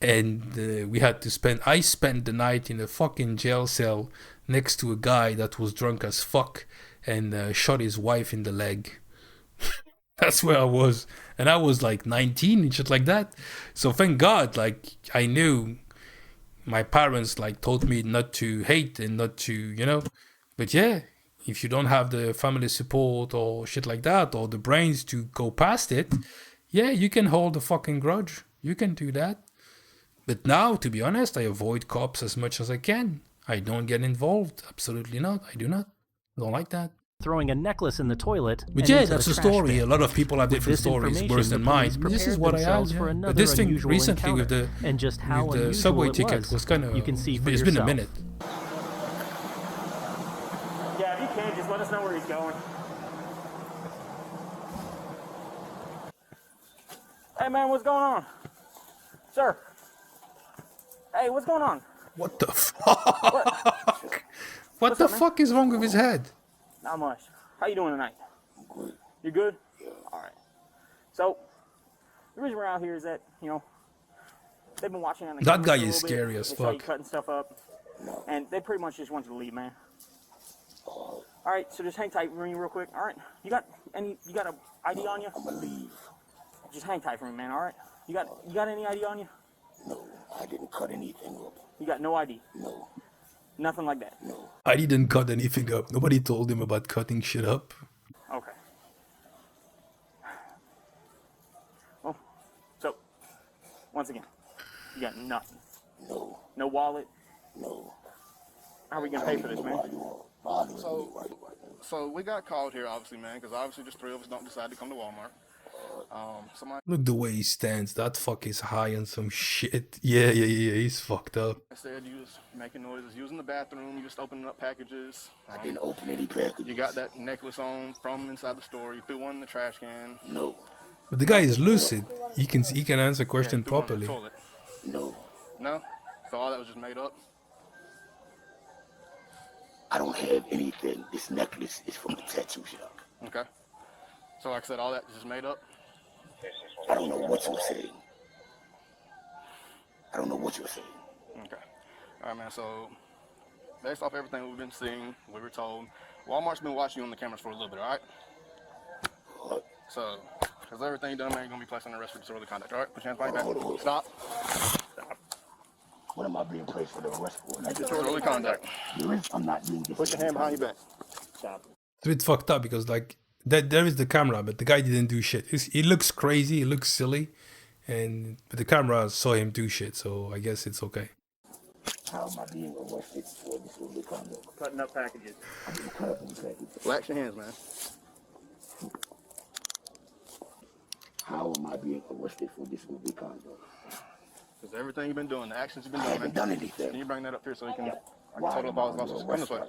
And I spent the night in a fucking jail cell next to a guy that was drunk as fuck and shot his wife in the leg. That's where I was. And I was like 19 and shit like that. So thank God, like I knew my parents like taught me not to hate and not to, you know. But yeah, if you don't have the family support or shit like that, or the brains to go past it, yeah, you can hold a fucking grudge. You can do that. But now, to be honest, I avoid cops as much as I can. I don't get involved. Absolutely not. I do not. I don't like that. Throwing a necklace in the toilet. But yeah, that's the story. Bin. A lot of people have different stories, worse than mine. This is what I had. Yeah. But this thing recently with the subway ticket was kind of. You can see it's been a minute. Yeah, if you can, just let us know where he's going. Hey man, what's going on? Sir. Hey, what's going on? What the fuck? What the fuck is wrong with his head? Not much. How you doing tonight? Good. You good? Yeah. All right. So, the reason we're out here is that, you know, they've been watching on the that guy is scary as fuck. Cutting stuff up, and they pretty much just want you to leave, man. All right, so just hang tight for me real quick. All right. You got an ID on you? I'm gonna leave. Just hang tight for me, man. All right. You got any ID on you? No, I didn't cut anything up. You got no ID? No. Nothing like that? No. I didn't cut anything up. Nobody told him about cutting shit up. Okay. Well, so, once again, you got nothing? No. No wallet? No. How are we going to pay for this, man? So we got called here, obviously, man, because obviously just 3 of us don't decide to come to Walmart. Look the way he stands. That fuck is high on some shit. Yeah. He's fucked up. I said you was making noises. You was in the bathroom. You just opening up packages. I didn't open any packages. You got that necklace on from inside the store. You threw one in the trash can. No. But the guy is lucid. He can answer question properly. No. No? So all that was just made up? I don't have anything. This necklace is from the tattoo shop. Okay. So like I said, all that just made up? I don't know what you're saying. I don't know what you're saying. Okay. All right, man. So based off everything we've been seeing, we were told, Walmart's been watching you on the cameras for a little bit, all right? What? So, because everything you done, man, you're going to be placed under arrest for disorderly conduct, all right? Put your hands behind your back. Stop. What am I being placed for the arrest for? Disorderly conduct. I'm not doing this. Put your hand behind your back. Stop. It's a bit fucked up because like there is the camera, but the guy didn't do shit. He looks crazy, he looks silly, but the camera saw him do shit, so I guess it's okay. How am I being arrested for disorderly conduct? Cutting up packages. I'm being cut up in packages. Relax your hands, man. How am I being arrested for disorderly conduct? Because everything you've been doing, the actions you've been doing, I haven't done anything. Can you bring that up here so you can total up all his losses? Come this way.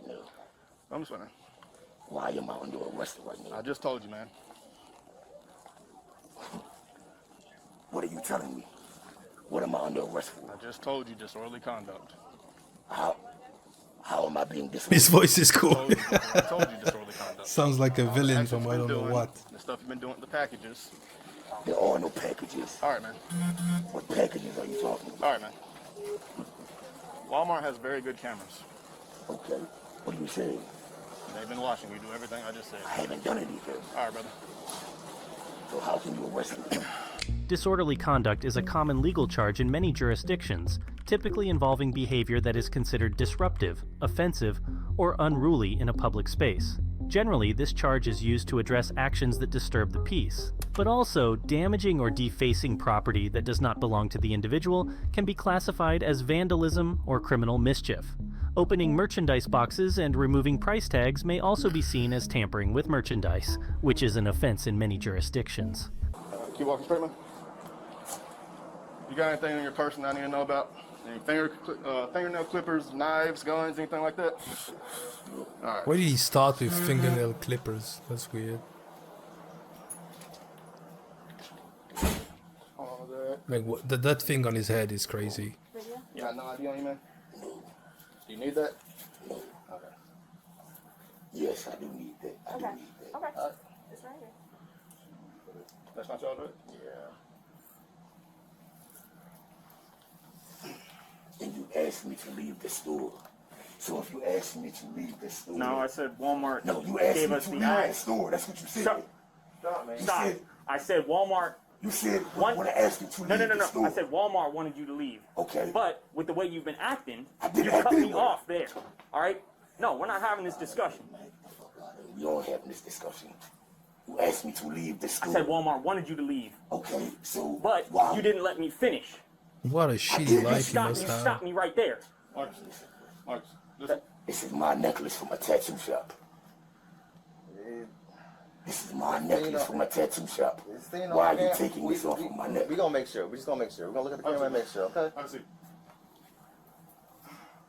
Come this way, man. Why am I under arrest right now? I just told you, man. What are you telling me? What am I under arrest for? I just told you disorderly conduct. How am I being disorderly? His voice is cool. I told you disorderly conduct. Sounds like a villain from I don't know what. The stuff you've been doing with the packages. There are no packages. All right, man. What packages are you talking about? All right, man. Walmart has very good cameras. Okay. What are you saying? They've been watching you do everything I just said. I haven't done anything. All right, brother. So how can you arrest me? Disorderly conduct is a common legal charge in many jurisdictions, typically involving behavior that is considered disruptive, offensive, or unruly in a public space. Generally, this charge is used to address actions that disturb the peace, but also damaging or defacing property that does not belong to the individual can be classified as vandalism or criminal mischief. Opening merchandise boxes and removing price tags may also be seen as tampering with merchandise, which is an offense in many jurisdictions. Keep walking straight, man. You got anything in your person I need to know about? Any fingernail clippers, knives, guns, anything like that? All right. Why did he start with fingernail clippers? That's weird. Like what, that thing on his head is crazy. You got no ID on you, man? Do you need that? No. Okay. Yes, I do need that. I do need that. Okay. It's right here. That's not y'all, right? Yeah. And you asked me to leave the store. So if you asked me to leave the store... No, I said Walmart. No, you asked gave me us to the leave the store. That's what you said. Stop, man. You Stop. said- I said Walmart. You said when I asked you to leave the store. I said Walmart wanted you to leave. Okay. But with the way you've been acting, didn't you act cut me anyway. off there. All right? No, we're not having this discussion. We aren't having this discussion. You asked me to leave the store. I said Walmart wanted you to leave. Okay, so... But you didn't let me finish. What a shitty life he You must have. stopped me right there. Marcus, listen. This is my necklace from a tattoo shop. This is my necklace from a tattoo shop. Why are you taking this off of my neck? We're gonna make sure. We're just gonna make sure. We're gonna look at the camera and make sure, okay? I see.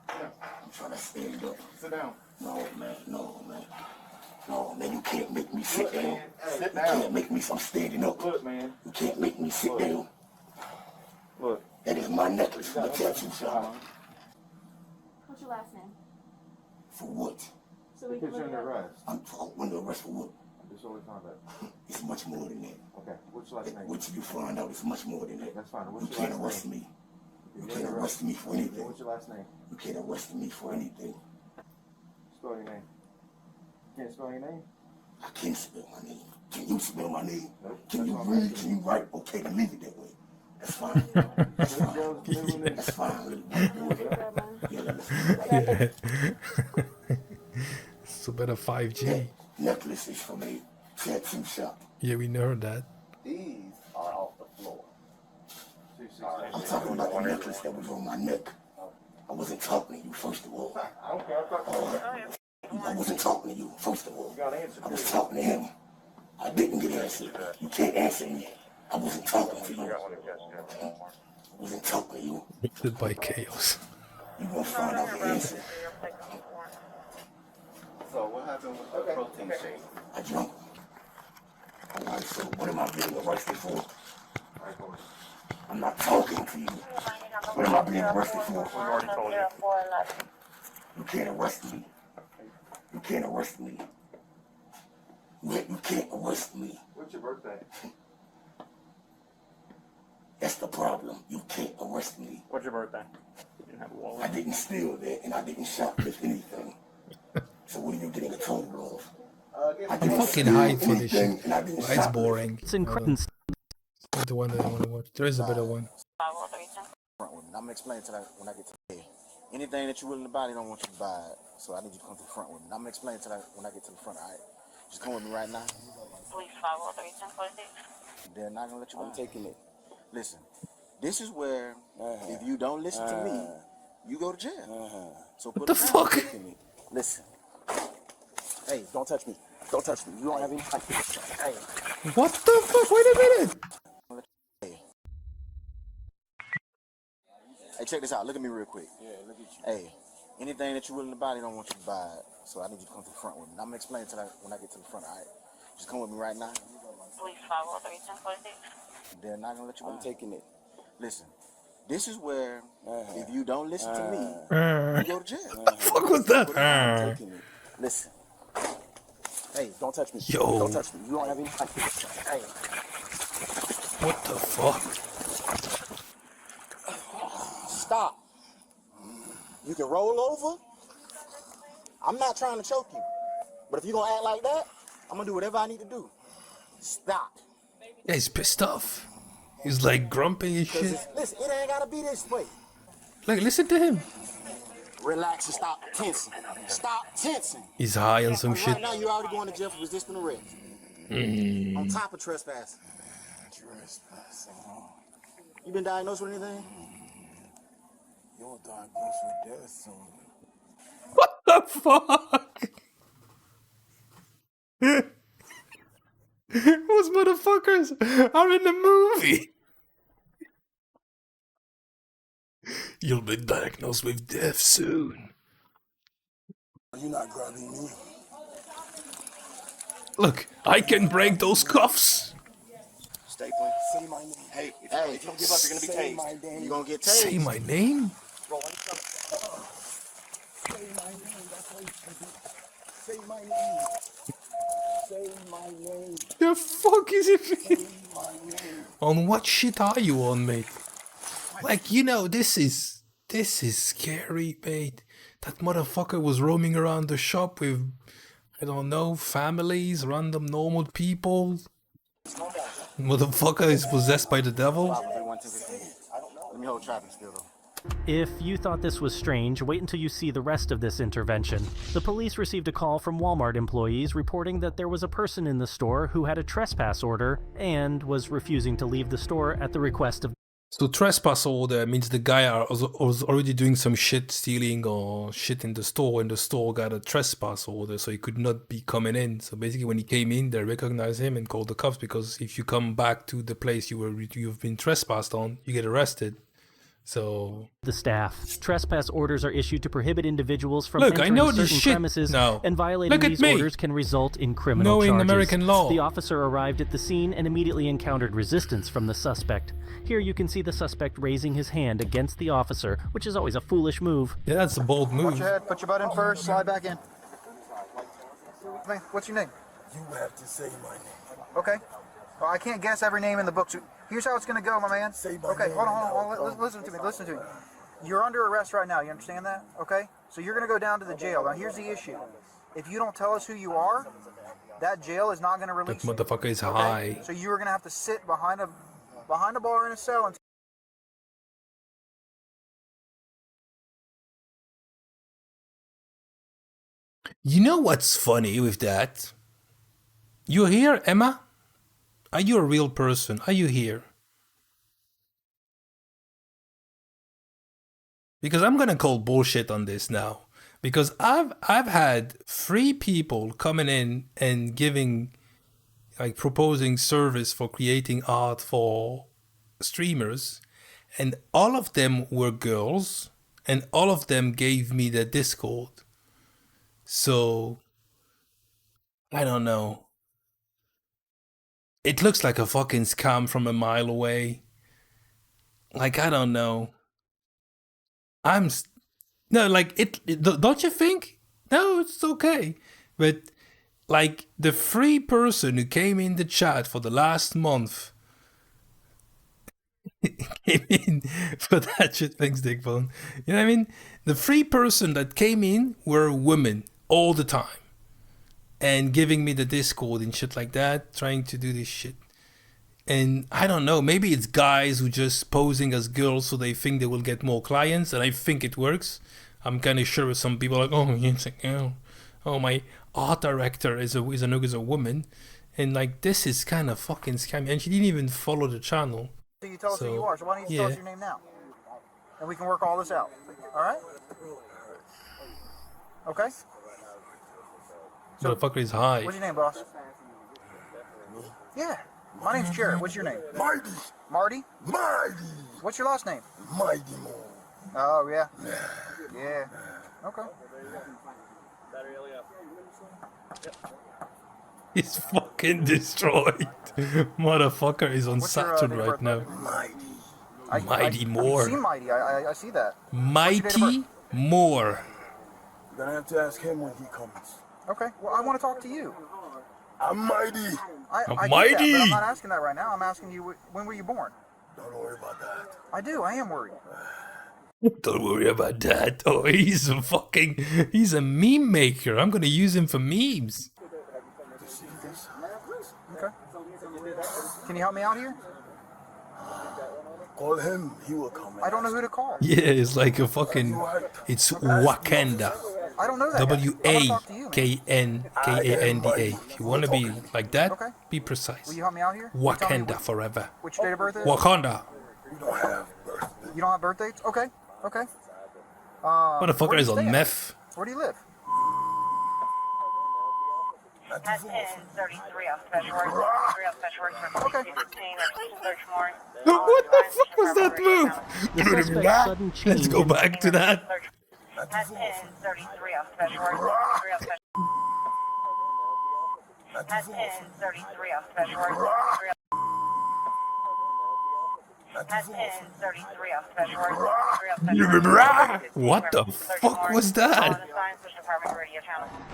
I'm trying to stand up. Sit down. No, man. No, man. No, man, you can't make me sit down. Man, sit You down. can't make me, I'm standing up. Look, man. You can't make me sit down. Look. That is my necklace from a tattoo shop. What's your last name? For what? So we can look it up. I'm under arrest for what? Disorderly conduct. It's much more than that. Okay. What's your last name? Wait till you find out it's much more than that. That's fine. You What's your can't last arrest name? me. You can't arrest me for anything. What's your last name? You can't arrest me for anything. Spell your name. You can't spell your name? I can't spell my name. Can you spell my name? Nope. Can you read? Can you write? Okay, then leave it that way. That's fine. That's fine. That's fine. Yeah, let me see. So better 5G. Necklace is from a tattoo shop. Yeah, we know that. These are off the floor. I'm talking about the necklace that was on my neck. I wasn't talking to you, first of all. I don't care. I'm talking to you. I wasn't talking to you, first of all. You gotta answer. I was talking to him. I I didn't get answered. You can't answer me. I wasn't talking to you. I wasn't talking to you. Mixed by chaos. You gonna find out the answer. So what happened with the protein shake? I drunk. Alright, so what am I being arrested for? I'm not talking to you. What am I being arrested for? We already told you. You can't arrest me. You can't arrest me. You can't arrest me. What's your birthday? That's the problem. You can't arrest me. What's your birthday? You didn't have a wallet. I didn't steal that, and I didn't shoplift anything. So what are you getting a total of? I You didn't fucking steal hide for this anything, shit. and I didn't It's shoplift. boring. It's incredible. Not the one that I want to watch. There is a better one. Front with me. I'm gonna explain to that when I get to the head. Anything that you're willing to buy, they don't want you to buy it. So I need you to come to the front with me. I'm gonna explain to that when I get to the front. All right, just come with me right now. Police 503-1046. They're not gonna let you. I'm taking it. Listen, this is where if you don't listen to me, you go to jail. So put What the fuck? Listen. Hey, don't touch me. Don't touch me. You don't have any. Hey. What the fuck? Wait a minute. Hey, check this out. Look at me real quick. Yeah, look at you. Hey, anything that you're willing to buy, they don't want you to buy it. So I need you to come to the front with me. I'm gonna explain to that when I get to the front. All right, just come with me right now. Police 503-1046. They're not gonna let you. I'm taking it. Listen, this is where if you don't listen to me, you go to jail. What the fuck was that? I'm taking it. Listen. Hey, don't touch me. Yo. Don't touch me. You don't have any. Hey. What the fuck? Stop. You can roll over. I'm not trying to choke you. But if you're going to act like that, I'm going to do whatever I need to do. Stop. Yeah, he's pissed off. He's like grumpy as shit. Listen, it ain't got to be this way. Like, listen to him. Relax and stop tensing. Stop tensing. He's high on some shit. Right now, you're already going to jail for resisting arrest. On top of trespassing. You been diagnosed with anything? You're diagnosed with death soon. What the fuck? Those motherfuckers are in the movie. You'll be diagnosed with death soon. You're not grabbing me. Look, I can break those cuffs. Stapling. Say my name. Hey, if you don't give up, you're going to be tased. You're going to get tased. Say my name? Roll Say my name. That's what you do. Say my name. Say my name. The fuck is it? On what shit are you on, mate? Like, you know, this is scary, mate. That motherfucker was roaming around the shop with, I don't know, families, random normal people. Motherfucker is possessed by the devil. Let me hold traffic still, though. If you thought this was strange, wait until you see the rest of this intervention. The police received a call from Walmart employees reporting that there was a person in the store who had a trespass order and was refusing to leave the store at the request of. So trespass order means the guy was already doing some shit, stealing or shit in the store, and the store got a trespass order, so he could not be coming in. So basically when he came in, they recognized him and called the cops, because if you come back to the place you've been trespassed on, you get arrested. So the staff. Trespass orders are issued to prohibit individuals from look, entering I know certain this shit premises, now. and violating these orders can result in criminal Knowing charges. American law. The officer arrived at the scene and immediately encountered resistance from the suspect. Here you can see the suspect raising his hand against the officer, which is always a foolish move. Yeah, that's a bold move. Watch your head, put your butt in first, slide back in. What's your name? You have to say my name. Okay. Well, I can't guess every name in the book. So here's how it's going to go, my man. Say my okay, name. hold on. Listen to me. Listen to me. You're under arrest right now. You understand that? Okay? So you're going to go down to the jail. Now, here's the issue. If you don't tell us who you are, that jail is not going to release That motherfucker is high. you. So you are going to have to sit behind a bar in a cell until You know what's funny with that? You're here, Emma? Are you a real person? Are you here? Because I'm gonna call bullshit on this now. Because I've had 3 people coming in and giving like proposing service for creating art for streamers, and all of them were girls, and all of them gave me their Discord. So I don't know. It looks like a fucking scam from a mile away. Like, I don't know. No, like don't you think? No, it's okay. But like the free person who came in the chat for the last month came in for that shit. Thanks, Dickbone. You know what I mean? The free person that came in were women all the time. And giving me the Discord and shit like that, trying to do this shit. And I don't know, maybe it's guys who just posing as girls so they think they will get more clients, and I think it works. I'm kind of sure some people are like, oh, it's like, oh, my art director is a woman, and like this is kind of fucking scammy. And she didn't even follow the channel. So you tell us who you are. So why don't you tell us your name now, and we can work all this out. All right? Okay. So, the fucker is high. What's your name, boss? Yeah. My name's Jared. What's your name? Marty. Marty? Marty. What's your last name? Mighty More. Oh, yeah. Yeah. Okay. He's fucking destroyed. Motherfucker is on Saturn right now. Mighty More. I see Mighty. I see that. Mighty More. You're gonna have to ask him when he comes. Okay. Well, I want to talk to you. I'm Mighty. I Mighty. That, but I'm not asking that right now. I'm asking you, when were you born? Don't worry about that. I do. I am worried. Don't worry about that. Oh, he's a meme maker. I'm gonna use him for memes. Okay. Can you help me out here? Call him. He will come. I don't know who to call. Yeah, it's like a fucking. It's Wakanda. I don't know that. Wakanda. If you want to be like that, okay. Be precise. Will you help me out here? Wakanda forever. Which date of birth is? Wakanda. You don't have birthday. You don't have birth dates? Okay. Okay. Motherfucker is on meth. Where do you live? That's in 33 off Special Works. 3 off Special Works for 16, search more. What the fuck was that move? Let's go back to that. That's in 33 off Special Works. 3 off Special That's in 33 off Special Works. 3 off That's in 33 off Special Works. 3 off Special What the fuck was that?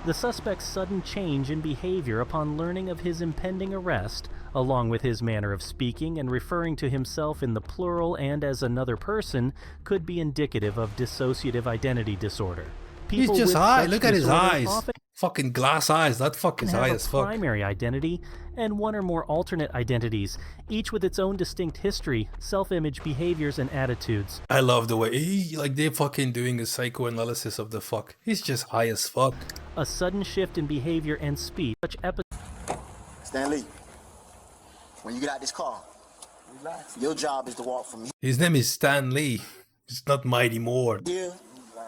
The suspect's sudden change in behavior upon learning of his impending arrest, along with his manner of speaking and referring to himself in the plural and as another person, could be indicative of dissociative identity disorder. He's just high. Look at his eyes. Fucking glass eyes. That fuck is high as fuck. Primary identity and one or more alternate identities, each with its own distinct history, self-image, behaviors, and attitudes. I love the way they're fucking doing a psychoanalysis of the fuck. He's just high as fuck. A sudden shift in behavior and speech. Such Stanley, when you get out this car, relax. Your job is to walk from His name is Stan Lee. It's not Mighty More. here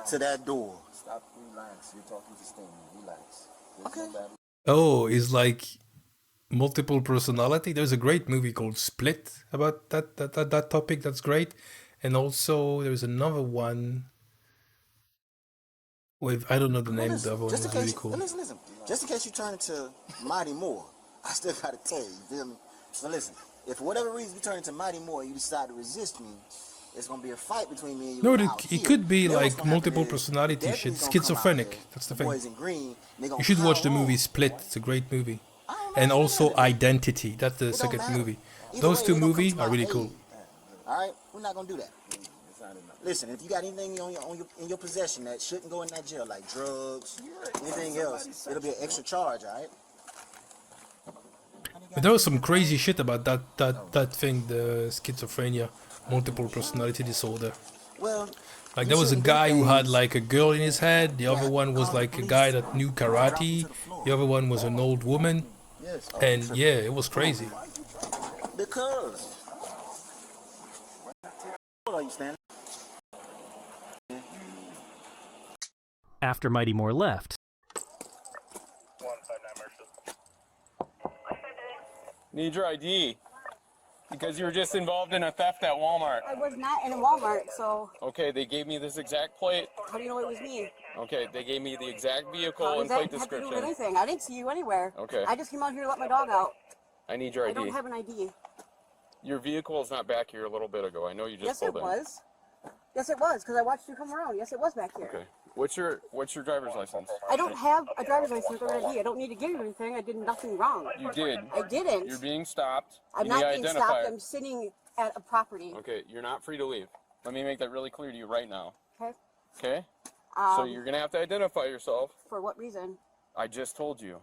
to that door. Stop, relax. You're talking to Stanley. Relax. Okay. Oh, it's like multiple personality. There's a great movie called Split about that topic. That's great. And also there's another one with, I don't know the name of the other one. It's really cool. Listen. Just in case you turn into Mighty More, I still gotta tell you, you feel me? So listen, if for whatever reason you turn into Mighty More and you decide to resist me, it's gonna be a fight between me and you. No, it could be like multiple personality shit. Schizophrenic. That's the thing. You should watch the movie Split. It's a great movie. And also Identity. That's the second movie. Those two movies are really cool. Alright? We're not gonna do that. Listen, if you got anything in your possession that shouldn't go in that jail, like drugs, anything else, it'll be an extra charge, alright? But there was some crazy shit about that thing, the schizophrenia, multiple personality disorder. Well, like there was a guy who had like a girl in his head, the other one was like a guy that knew karate, the other one was an old woman, and yeah, it was crazy. Because. What are you standing? After Mighty More left. Need your ID. Because you were just involved in a theft at Walmart. I was not in a Walmart, so. Okay, they gave me this exact plate. How do you know it was me? Okay, they gave me the exact vehicle How and does plate that have to do with description. anything? I didn't see you anywhere. Okay. I just came out here to let my dog out. I need your I ID. don't have an ID. Your vehicle is not back here a little bit ago. I know you just Yes, it pulled in. was. Yes, it was, because I watched you come around. Yes, it was back here. Okay. What's your driver's license? I don't have a driver's license or ID. I don't need to give you anything. I did nothing wrong. You did. I didn't. You're being stopped. I'm You not need being to stopped. identify. I'm sitting at a property. Okay, you're not free to leave. Let me make that really clear to you right now. Okay. Okay? So you're going to have to identify yourself. For what reason? I just told you.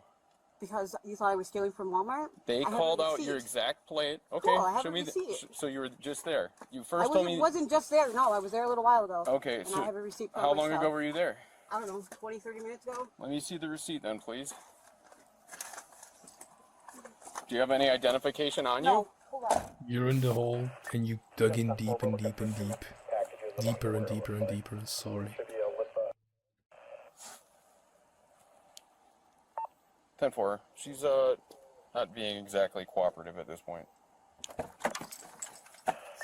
Because you thought I was stealing from Walmart? They I have a called out receipt. your exact plate. Okay, Cool, I have show a me receipt. so you were just there. You I first told me. wasn't just there. No, I was there a little while ago. Okay, and so I have a receipt for how long myself. ago were you there? I don't know, 20, 30 minutes ago. Let me see the receipt then, please. Do you have any identification on No, hold on. You're in the hole and you dug in deep and deep and deep. Deeper and deeper and deeper. Sorry. 10-4. She's not being exactly cooperative at this point.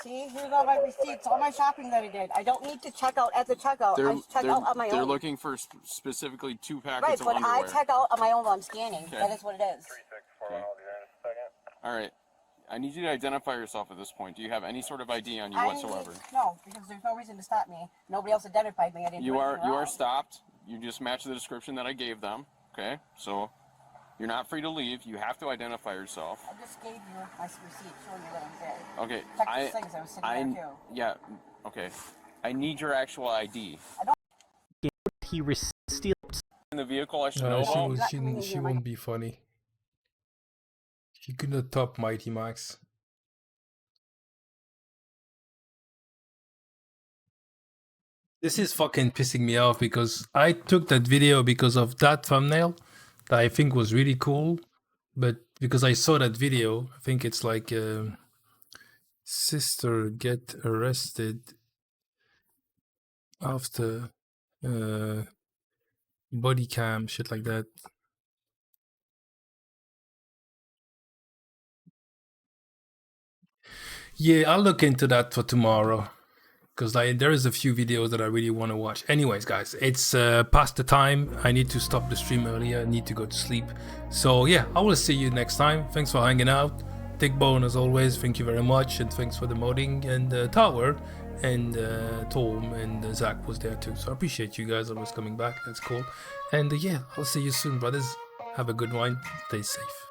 See, here's all my receipts, all my shopping that I did. I don't need to check out at the checkout. I just check out on my They're own. looking for specifically 2 packets Right, of but underwear. I check out on my own while I'm scanning. Okay. That is what it is. Okay. All right. I need you to identify yourself at this point. Do you have any sort of ID on you I whatsoever? No, because there's no reason to stop me. Nobody else identified me. I didn't do anything You wrong. are stopped. You just match the description that I gave them. Okay, so you're not free to leave. You have to identify yourself. I just gave you my receipt showing you that I'm there. Okay, Check the things. I was sitting there too. yeah, okay. I need your actual ID. He steals In the vehicle, I should know about. She won't be funny. She could not top Mighty Max. This is fucking pissing me off because I took that video because of that thumbnail that I think was really cool. But because I saw that video, I think it's like sister get arrested after body cam, shit like that. Yeah, I'll look into that for tomorrow. Because there is a few videos that I really want to watch. Anyways, guys, it's past the time. I need to stop the stream earlier. I need to go to sleep. So yeah, I will see you next time. Thanks for hanging out. Thick Bone as always. Thank you very much. And thanks for the modding. And Tower and Tom and Zach was there too. So I appreciate you guys always coming back. That's cool. And yeah, I'll see you soon, brothers. Have a good one. Stay safe.